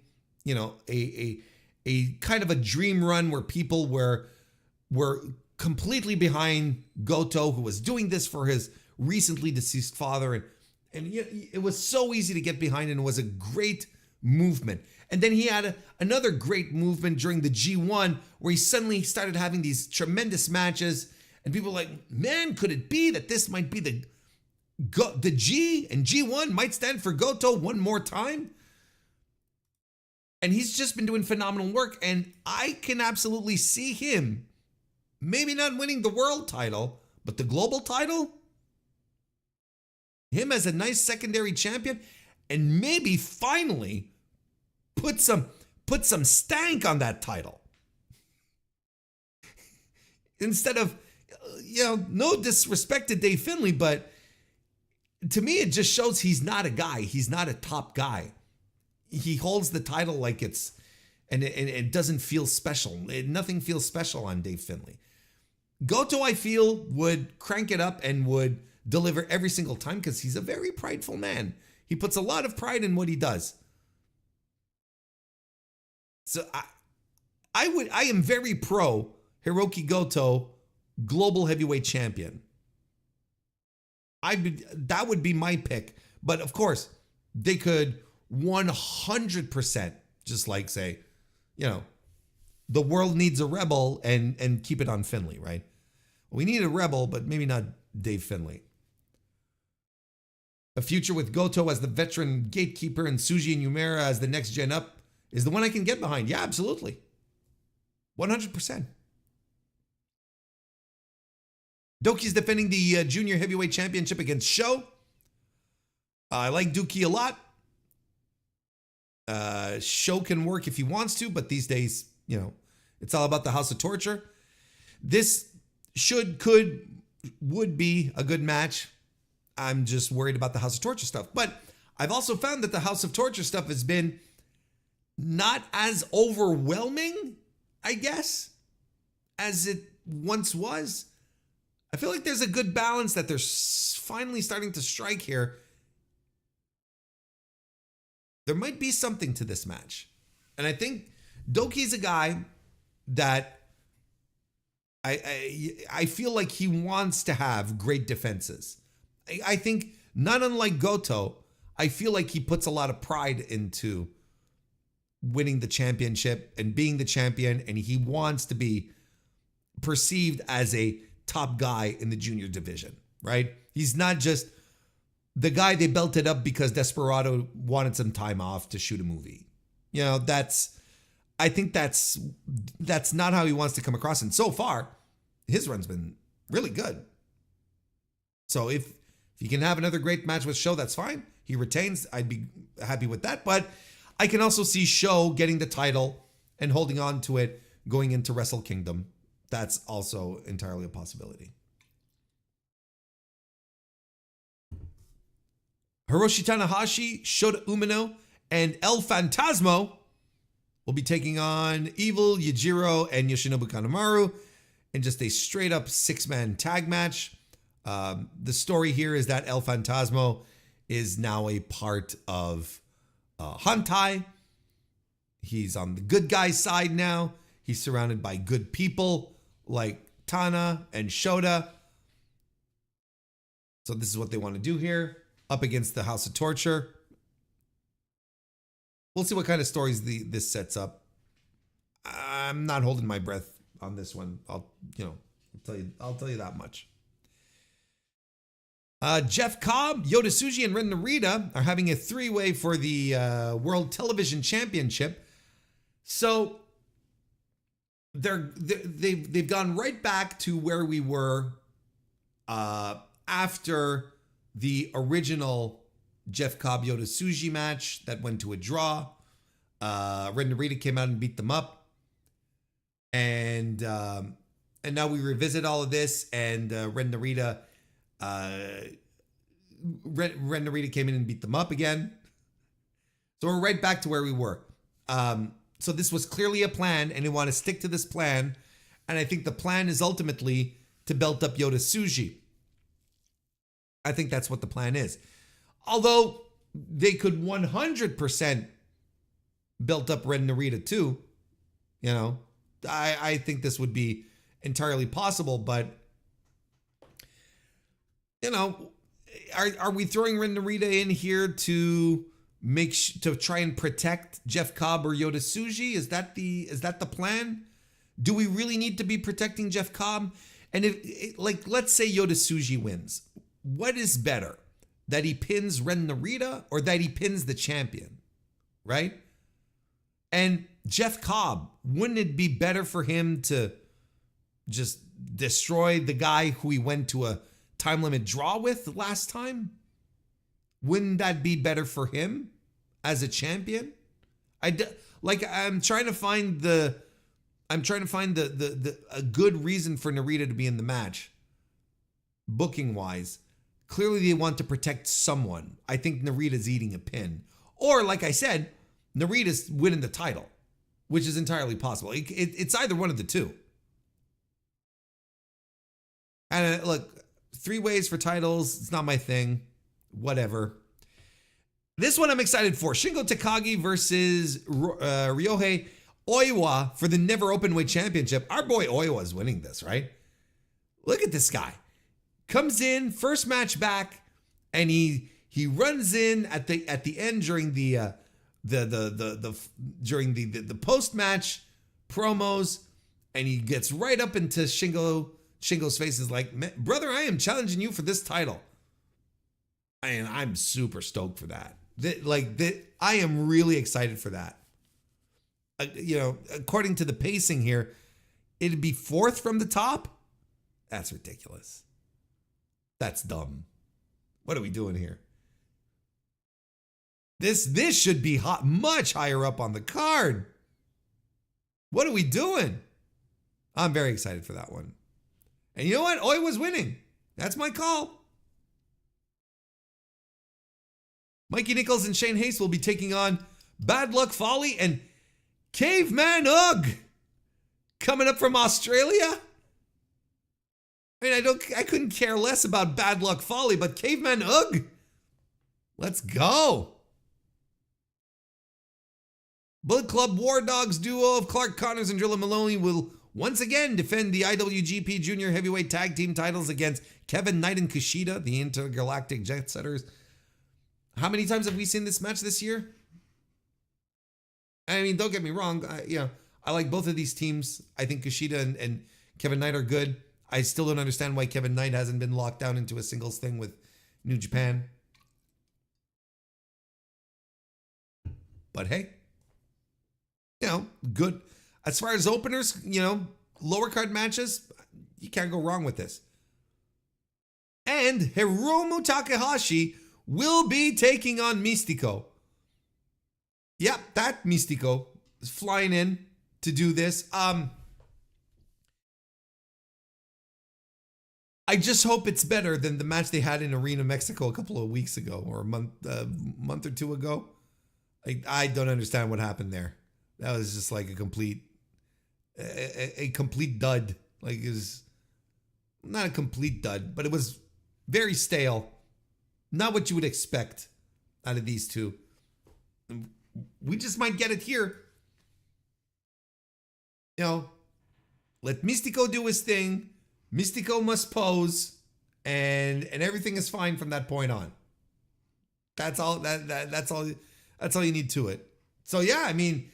a kind of a dream run where people were completely behind Goto, who was doing this for his recently deceased father, and it was so easy to get behind, and it was a great movement. And then he had another great movement during the G1, where he suddenly started having these tremendous matches. And people were like, man, could it be that this might be the G, and G1 might stand for Goto one more time? And he's just been doing phenomenal work. And I can absolutely see him maybe not winning the world title, but the global title. Him as a nice secondary champion, and maybe finally put some stank on that title. Instead of, no disrespect to Dave Finlay, but to me, it just shows he's not a guy. He's not a top guy. He holds the title like it's, and it doesn't feel special. Nothing feels special on Dave Finlay. Goto, I feel, would crank it up and would deliver every single time, because he's a very prideful man. He puts a lot of pride in what he does. So I am very pro Hiroki Goto, global heavyweight champion. That would be my pick. But of course, they could 100% just say, the world needs a rebel, and keep it on Finlay, right? We need a rebel, but maybe not Dave Finlay. A future with Goto as the veteran gatekeeper and Tsuji and Yumera as the next gen up is the one I can get behind. Yeah, absolutely. 100%. Doki's defending the Junior Heavyweight Championship against Sho. I like Doki a lot. Sho can work if he wants to, but these days, it's all about the House of Torture. This would be a good match. I'm just worried about the House of Torture stuff. But I've also found that the House of Torture stuff has been not as overwhelming, I guess, as it once was. I feel like there's a good balance that they're finally starting to strike here. There might be something to this match. And I think Doki's a guy that I feel like he wants to have great defenses. I think, not unlike Goto, I feel like he puts a lot of pride into winning the championship and being the champion, and he wants to be perceived as a top guy in the junior division, right? He's not just the guy they belted up because Desperado wanted some time off to shoot a movie. I think that's not how he wants to come across. And so far, his run's been really good. So if he can have another great match with Sho, that's fine. He retains. I'd be happy with that. But I can also see Sho getting the title and holding on to it going into Wrestle Kingdom. That's also entirely a possibility. Hiroshi Tanahashi, Shota Umino, and El Phantasmo will be taking on Evil, Yujiro, and Yoshinobu Kanemaru in just a straight up 6-man tag match. The story here is that El Phantasmo is now a part of Hantai. He's on the good guy side now. He's surrounded by good people like Tana and Shota. So this is what they want to do here, up against the House of Torture. We'll see what kind of stories this sets up. I'm not holding my breath on this one. I'll tell you that much. Jeff Cobb, Yota Tsuji, and Ren Narita are having a 3-way for the World Television Championship. So they've gone right back to where we were after the original Jeff Cobb Yota Tsuji match that went to a draw. Ren Narita came out and beat them up, and now we revisit all of this. And Ren Narita came in and beat them up again. So we're right back to where we were. So this was clearly a plan, and they want to stick to this plan. And I think the plan is ultimately to belt up Yota Tsuji. I think that's what the plan is. Although they could 100% belt up Ren Narita too. I think this would be entirely possible, but are we throwing Ren Narita in here to to try and protect Jeff Cobb or Yota Tsuji? Is that the plan? Do we really need to be protecting Jeff Cobb? And let's say Yota Tsuji wins. What is better? That he pins Ren Narita or that he pins the champion, right? And Jeff Cobb, wouldn't it be better for him to just destroy the guy who he went to a time limit draw with last time? Wouldn't that be better for him as a champion? I'm trying to find a good reason for Narita to be in the match, booking wise. Clearly, they want to protect someone. I think Narita's eating a pin. Or, like I said, Narita's winning the title, which is entirely possible. It's either one of the two. And look, 3 ways for titles, it's not my thing. Whatever. This one I'm excited for. Shingo Takagi versus Ryohei Oiwa for the Never Openweight Championship. Our boy Oiwa is winning this, right? Look at this guy. Comes in, first match back, and he runs in at the end during the post match promos, and he gets right up into Shingo's face. Is like, brother, I am challenging you for this title. And I'm super stoked for that. I am really excited for that. According to the pacing here, it'd be 4th from the top. That's ridiculous. That's dumb. What are we doing here? This should be hot, much higher up on the card. What are we doing? I'm very excited for that one. And you know what? Oi was winning. That's my call. Mikey Nichols and Shane Hayes will be taking on Bad Luck Folly and Caveman Ugg. Coming up from Australia. I mean, I couldn't care less about Bad Luck Folly, but Caveman Ugg. Let's go. Bullet Club War Dogs duo of Clark Connors and Drilla Maloney will once again defend the IWGP Junior Heavyweight Tag Team titles against Kevin Knight and Kushida, the Intergalactic Jet Setters. How many times have we seen this match this year? I mean, don't get me wrong. I like both of these teams. I think Kushida and Kevin Knight are good. I still don't understand why Kevin Knight hasn't been locked down into a singles thing with New Japan. But hey, good. As far as openers, lower card matches, you can't go wrong with this. And Hiromu Takahashi will be taking on Mystico. Yep, that Mystico is flying in to do this. I just hope it's better than the match they had in Arena Mexico a couple of weeks ago or a month or two ago. I don't understand what happened there. That was just like a complete dud. Like, it was not a complete dud, but it was very stale. Not what you would expect out of these two. We just might get it here. Let Mystico do his thing. Mystico must pose, and everything is fine from that point on. That's all. That's all you need to it. So yeah, I mean,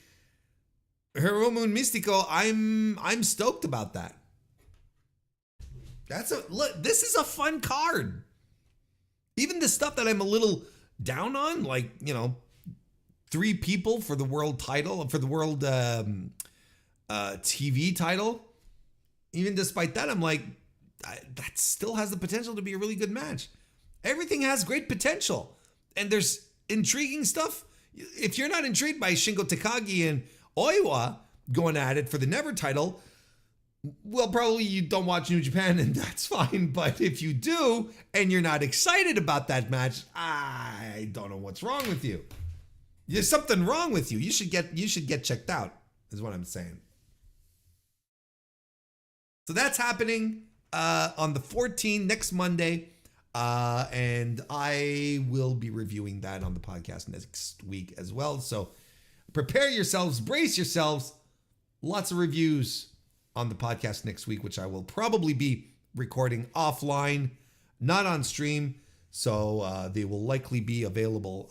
Hiromu and Mystico, I'm stoked about that. This is a fun card. Even the stuff that I'm a little down on, like 3 people for the world title, for the world TV title. Even despite that, I'm like, that still has the potential to be a really good match. Everything has great potential. And there's intriguing stuff. If you're not intrigued by Shingo Takagi and Oiwa going at it for the Never title, well, probably you don't watch New Japan, and that's fine. But if you do, and you're not excited about that match, I don't know what's wrong with you. There's something wrong with you. You should get checked out, is what I'm saying. So that's happening on the 14th, next Monday. And I will be reviewing that on the podcast next week as well. So prepare yourselves, brace yourselves. Lots of reviews on the podcast next week, which I will probably be recording offline, not on stream. So they will likely be available.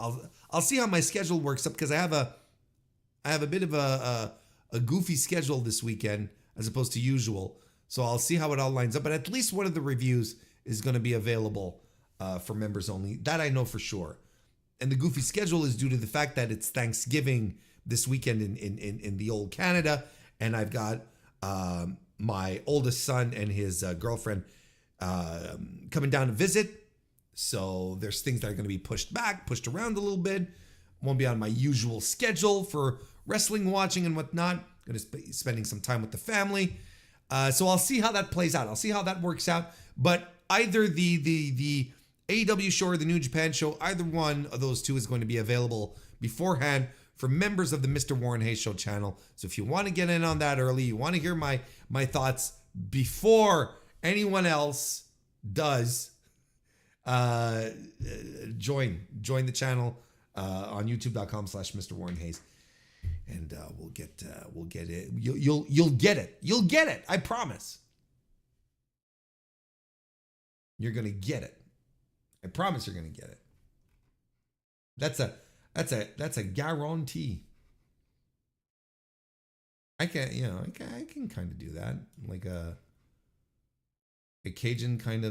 I'll see how my schedule works up, because I have a bit of a goofy schedule this weekend as opposed to usual. So I'll see how it all lines up. But at least one of the reviews is going to be available for members only. That I know for sure. And the goofy schedule is due to the fact that it's Thanksgiving this weekend in the old Canada. And I've got my oldest son and his girlfriend coming down to visit. So there's things that are going to be pushed around a little bit. Won't be on my usual schedule for wrestling watching and whatnot. Going to be spending some time with the family. So I'll see how that plays out. I'll see how that works out. But either the AEW show or the New Japan show, either one of those two is going to be available beforehand for members of the Mr. Warren Hayes Show channel. So if you want to get in on that early, you want to hear my thoughts before anyone else does, join the channel on youtube.com/MrWarrenHayes. And we'll get it. You'll get it. You'll get it. I promise. You're gonna get it. I promise you're gonna get it. That's a guarantee. I can kind of do that, like a Cajun kind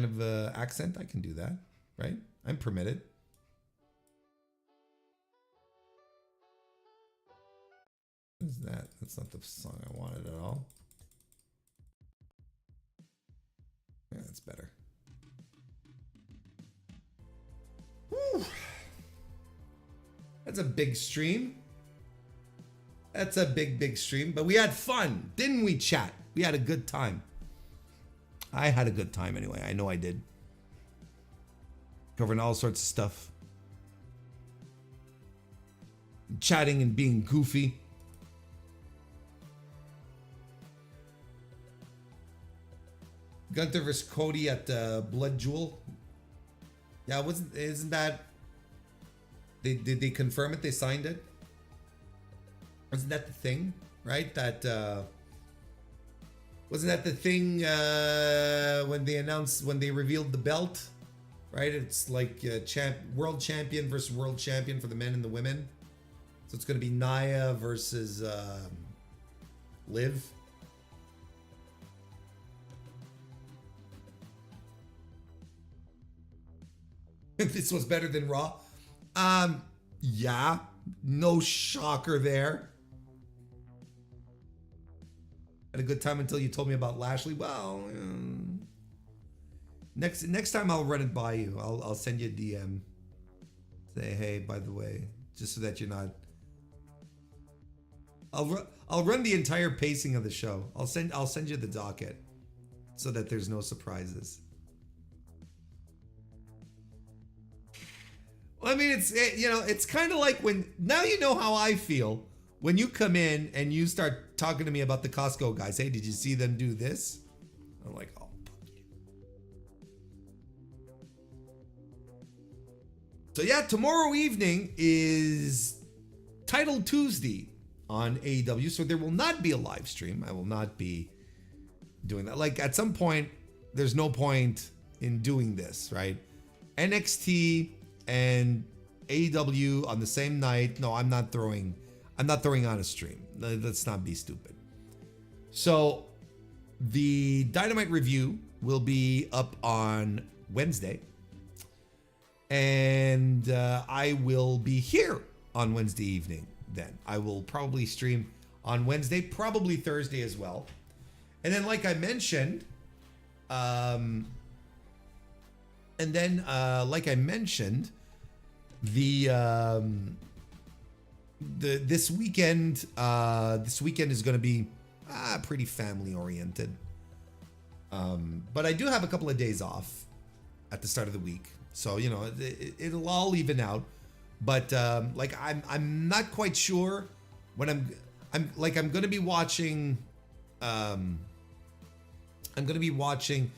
of accent. I can do that, right? I'm permitted. What is that? That's not the song I wanted at all. better. Whew. That's a big stream. That's a big stream. But we had fun, didn't we, chat? We had a good time. I had a good time anyway. I know I did. Covering all sorts of stuff. Chatting and being goofy. Gunther vs. Cody at Blood Jewel. Yeah, isn't that... Did they confirm it? They signed it? Wasn't that the thing? Right? Wasn't that the thing when they revealed the belt? Right? It's like world champion versus world champion for the men and the women. So it's going to be Nia versus Liv. This was better than Raw. Yeah, no shocker there. Had a good time until you told me about Lashley. Well, next time I'll run it by you. I'll send you a DM. Say, hey, by the way, just so that you're not. I'll run the entire pacing of the show. I'll send you the docket, so that there's no surprises. Well, I mean, it's kind of like when now you know how I feel when you come in and you start talking to me about the Costco guys. Hey, did you see them do this? I'm like, oh, fuck you. So yeah, tomorrow evening is Title Tuesday on AEW, so there will not be a live stream. I will not be doing that. Like at some point, there's no point in doing this, right? NXT and AEW on the same night. No, I'm not throwing on a stream. Let's not be stupid. So the Dynamite review will be up on Wednesday. And I will be here on Wednesday evening then. I will probably stream on Wednesday, probably Thursday as well. And then like I mentioned, this weekend is going to be pretty family oriented. But I do have a couple of days off at the start of the week, so you know it'll all even out. But like I'm not quite sure when I'm going to be watching. I'm going to be watching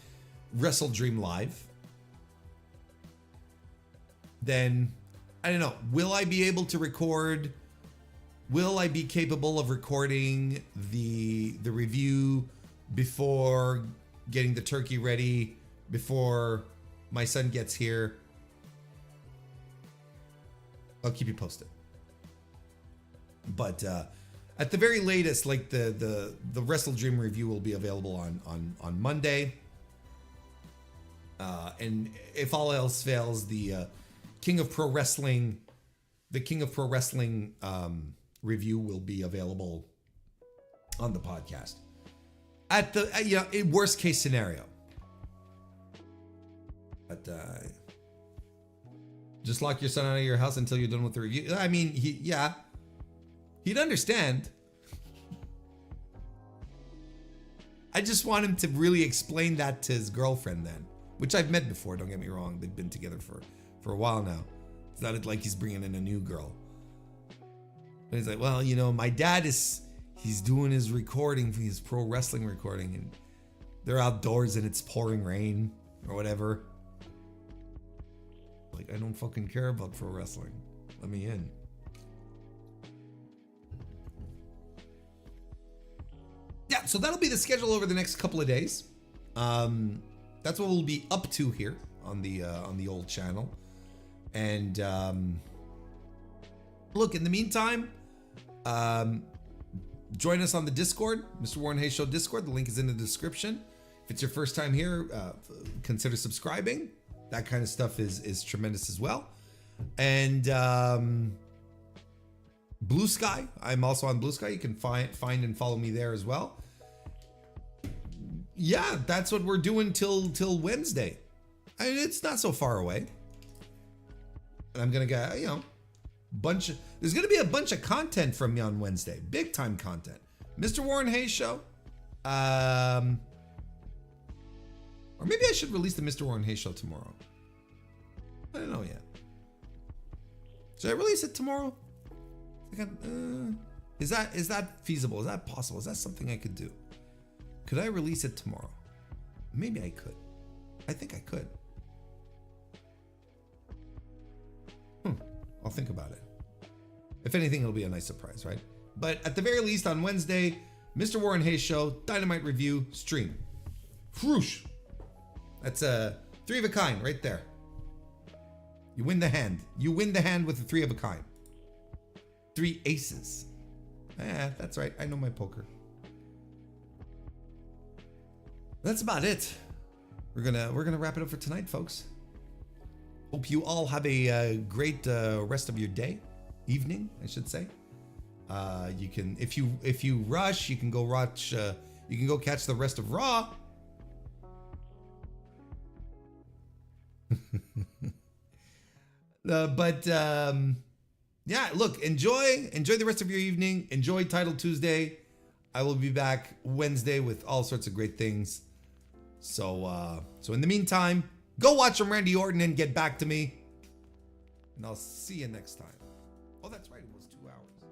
WrestleDream live. Then I don't know. Will I be able to record? Will I be capable of recording the review before getting the turkey ready, before my son gets here? I'll keep you posted. But at the very latest, like the WrestleDream review will be available on Monday. And if all else fails, the King of Pro Wrestling review will be available on the podcast. At the worst case scenario. But just lock your son out of your house until you're done with the review. I mean, he'd understand. I just want him to really explain that to his girlfriend then, which I've met before. Don't get me wrong; they've been together for a while now. It's not like he's bringing in a new girl. But he's like, well, you know, my dad he's doing his recording, his pro wrestling recording, and they're outdoors and it's pouring rain or whatever. Like, I don't fucking care about pro wrestling. Let me in. Yeah, so that'll be the schedule over the next couple of days. That's what we'll be up to here on the old channel. And look, in the meantime, join us on the Discord, Mr. Warren Hayes Show Discord. The link is in the description. If it's your first time here, consider subscribing. That kind of stuff is tremendous as well. And Blue Sky, I'm also on Blue Sky. You can find and follow me there as well. Yeah, that's what we're doing till Wednesday. I mean, it's not so far away. And I'm gonna get, there's gonna be a bunch of content from me on Wednesday. Big time content. Mr. Warren Hayes show. Or maybe I should release the Mr. Warren Hayes show tomorrow. I don't know yet. Should I release it tomorrow? Is that feasible? Is that possible? Is that something I could do? Could I release it tomorrow? Maybe I could. I think I could. I'll think about it. If anything, it'll be a nice surprise, right? But at the very least, on Wednesday, Mr. Warren Hayes show, Dynamite review, stream. Whoosh! That's a 3 of a kind right there. You win the hand. You win the hand with a 3 of a kind. 3 aces. That's right. I know my poker. That's about it. We're gonna wrap it up for tonight, folks. Hope you all have a great rest of your day, evening, I should say. You can, if you rush, you can go watch. You can go catch the rest of Raw. Yeah, look, enjoy the rest of your evening. Enjoy Title Tuesday. I will be back Wednesday with all sorts of great things. So in the meantime, go watch some Randy Orton and get back to me. And I'll see you next time. Oh, that's right. It was 2 hours.